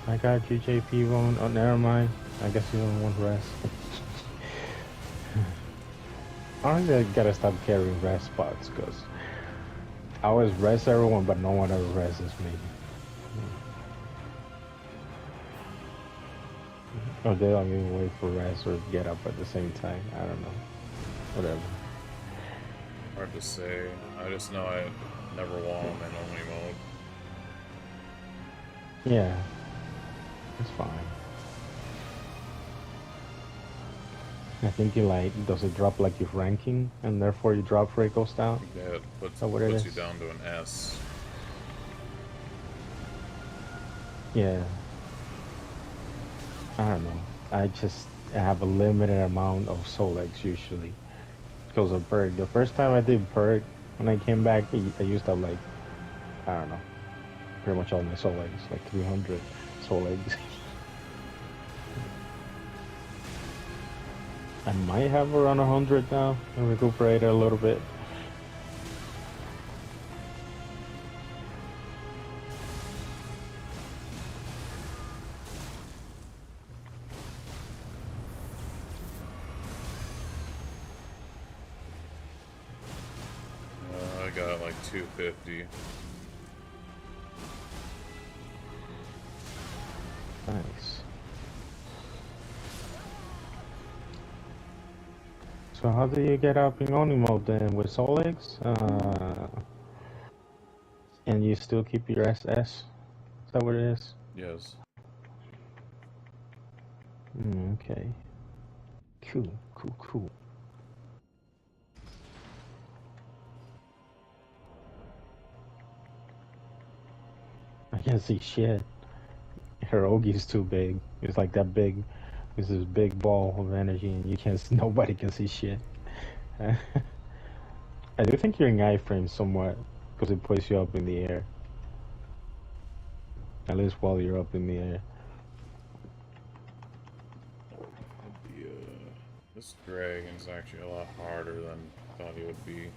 I got you, JP Bone. Oh, never mind. I guess you don't want rest. I gotta stop carrying rest spots, because I always rest everyone, but no one ever rests me. Or they don't even wait for rest or get up at the same time. I don't know. Whatever. Hard to say. I just know I never won in only mode. Yeah. It's fine. I think you does it drop like your ranking, and therefore your drop rate goes down? Yeah, it puts what it you is? down to an S. Yeah. I don't know. I have a limited amount of soul eggs usually. Because of purg. The first time I did purg, when I came back, I used up like, I don't know, pretty much all my soul eggs, like 300 soul eggs. I might have around 100 now and recuperate a little bit. I got like 250. Nice. So how do you get up in only mode then? With soul eggs? And you still keep your SS? Is that what it is? Yes. Okay. Cool. I can't see shit. Hirogi's too big. It's like that big. It's this big ball of energy, and you can't. Nobody can see shit. I do think you're in iframe somewhat because it puts you up in the air. At least while you're up in the air. This dragon's actually a lot harder than I thought he would be.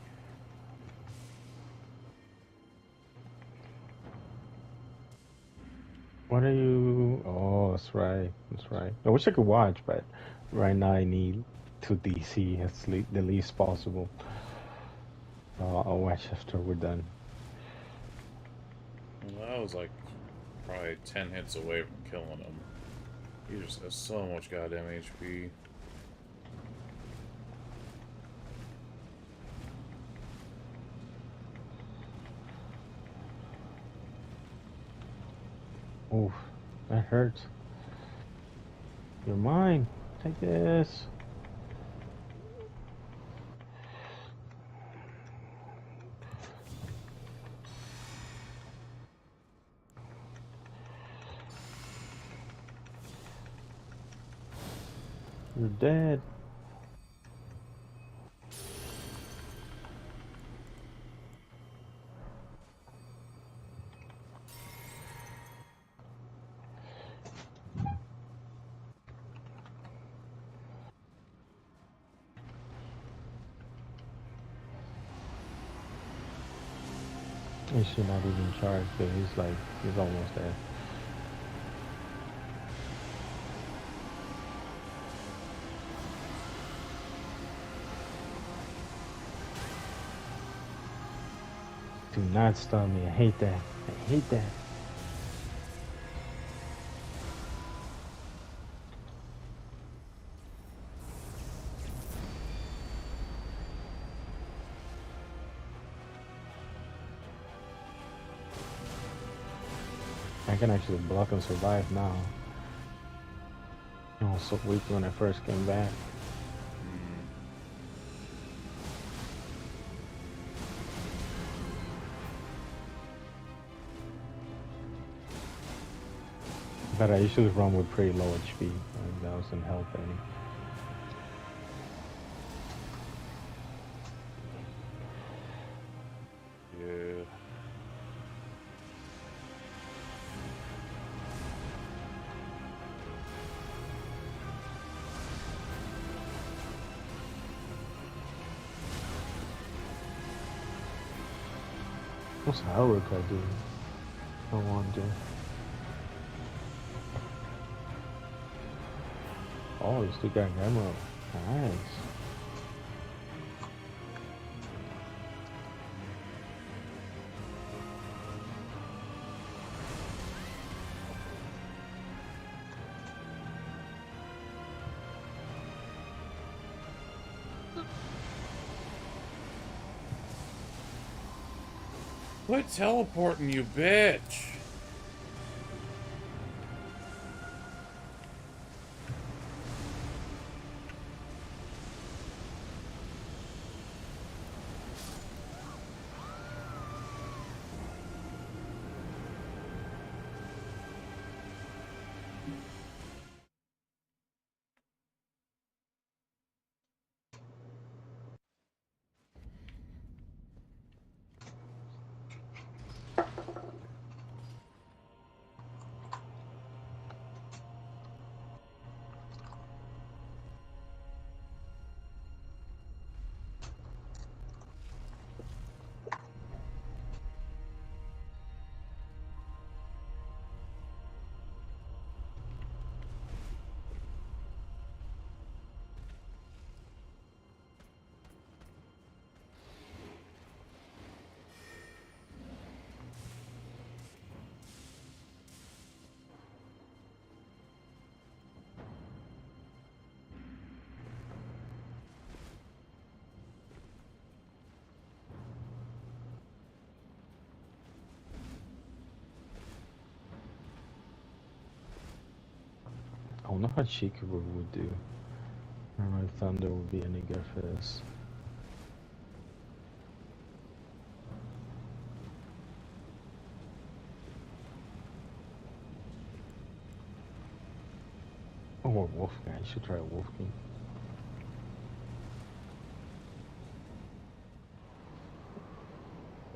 What are you? Oh, that's right. I wish I could watch, but right now I need to DC as the least possible. I'll watch after we're done. Well, that was like probably 10 hits away from killing him. He just has so much goddamn HP. Oof, that hurts. You're mine. Take this. You're dead. He should not even charge, but he's almost there. Do not stun me. I hate that. I hate that. I can actually block and survive now. I was so weak when I first came back. But I usually run with pretty low HP, and that doesn't help any. Yeah. What's Howard I do? I wonder. Oh, you still got an emerald. Nice. Quit teleporting, you bitch! I wonder how Chikubu would do. I don't know if Thunder would be any good for this. Oh, or Wolfgang. I should try Wolfgang.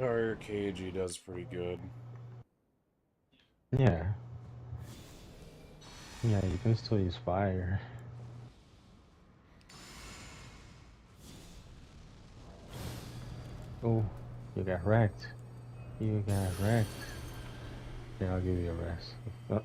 Our KG does pretty good. Yeah. Yeah, you can still use fire. Oh, you got wrecked. You got wrecked. Yeah, I'll give you a rest. Oh.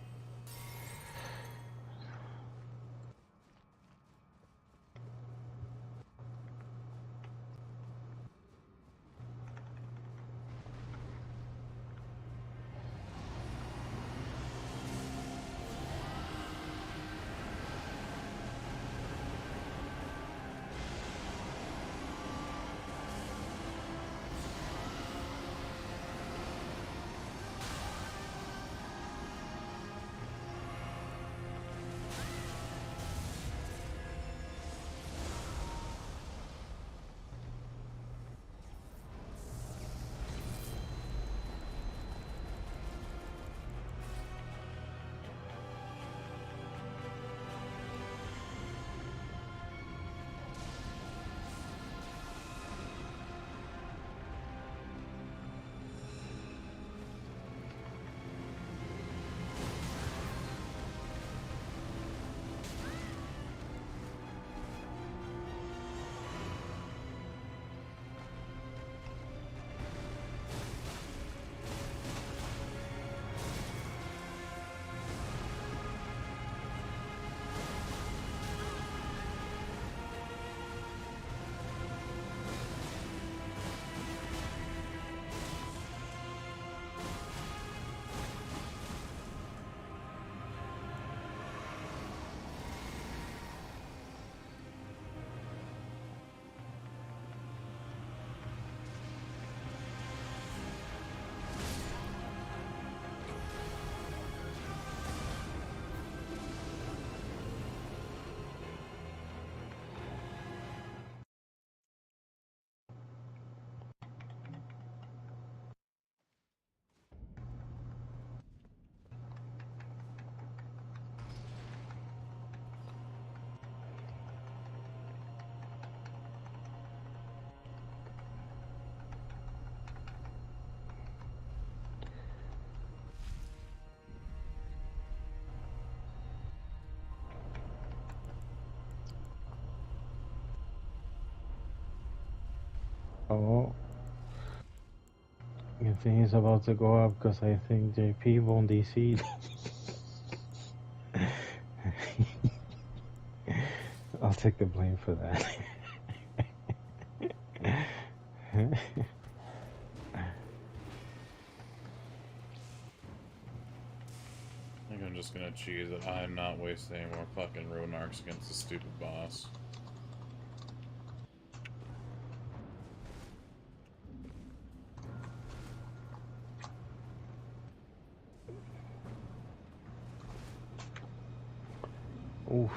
Oh, you think he's about to go up because I think JP won DC. I'll take the blame for that. I think I'm just gonna choose it. I'm not wasting any more fucking rune arcs against the stupid boss. Oof.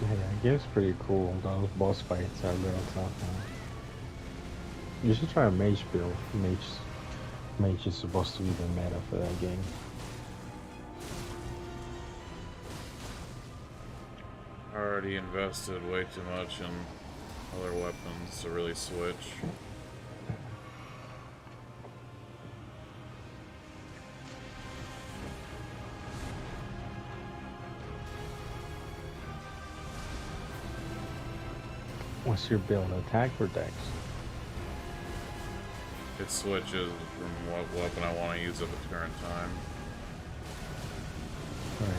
Yeah, the game's pretty cool. Those boss fights are real tough, man. You should try a mage build. Mage is supposed to be the meta for that game. I already invested way too much in other weapons to really switch. What's your build? Attack or dex? It switches from what weapon I want to use at the current time. Right.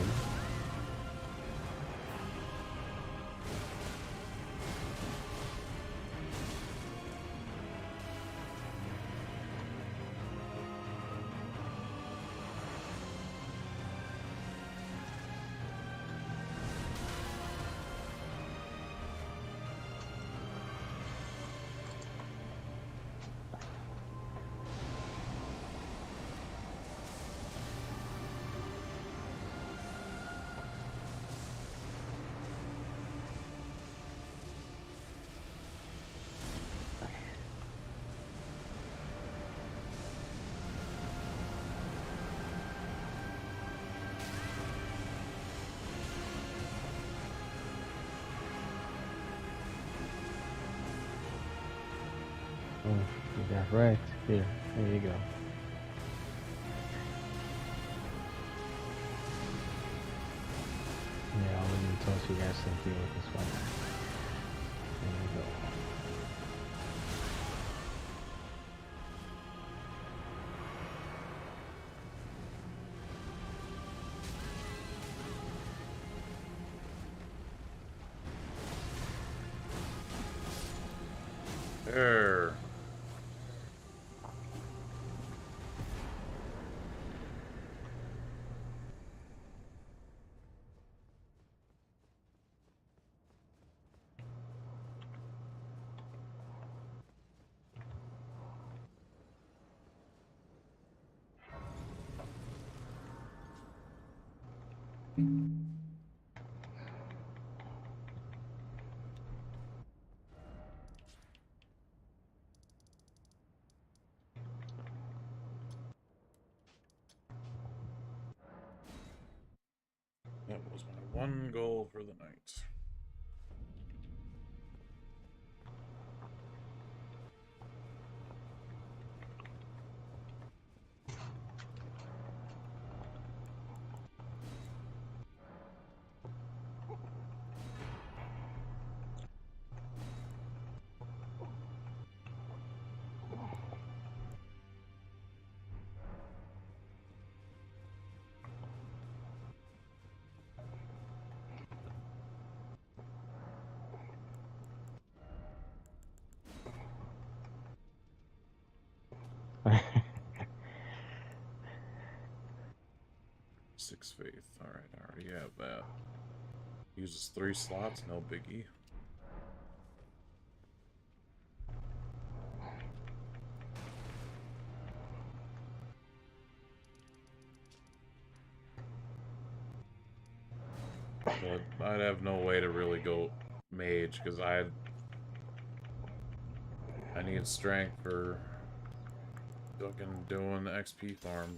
Oh, you got wrecked. Here, there you go. Yeah, I'll leave told you guys to deal with this one. There you go. There. One goal for the night. Six faith. Alright, I already have that. Uses 3 slots, no biggie. But I'd have no way to really go mage, because I need strength for fucking doing the XP farm.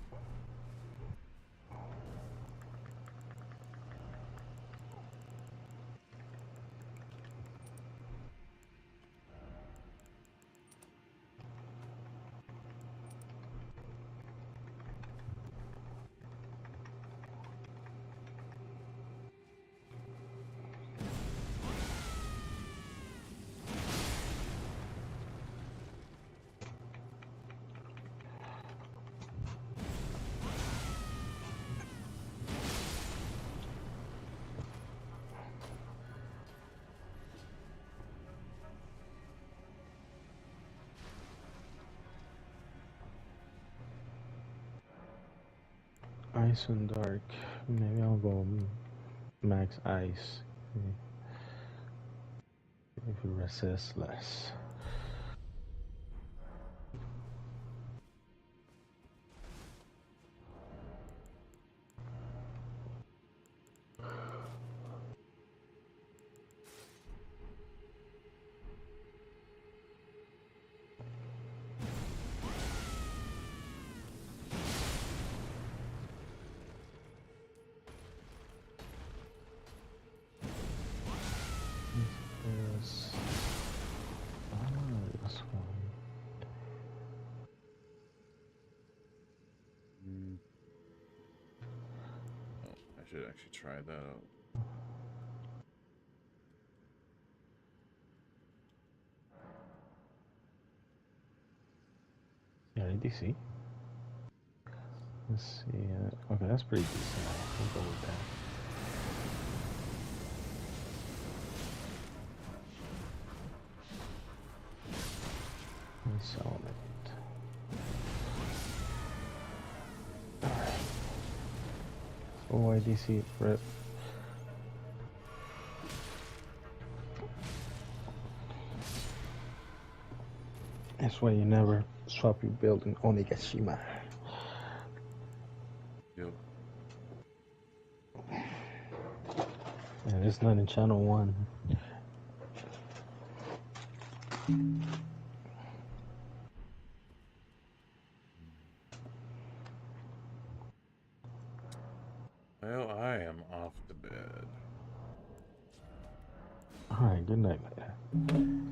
Ice and dark. Maybe I'll go max ice. If you resist less. This one. Oh, I should actually try that out. Yeah, DC. Let's see. Okay, that's pretty decent. I'll go with that. Let's sell it. Alright. OIDC rip. That's why you never swap your build in Onigashima. Yep. And it's not in channel 1. Well, I am off to bed. Alright, good night, man.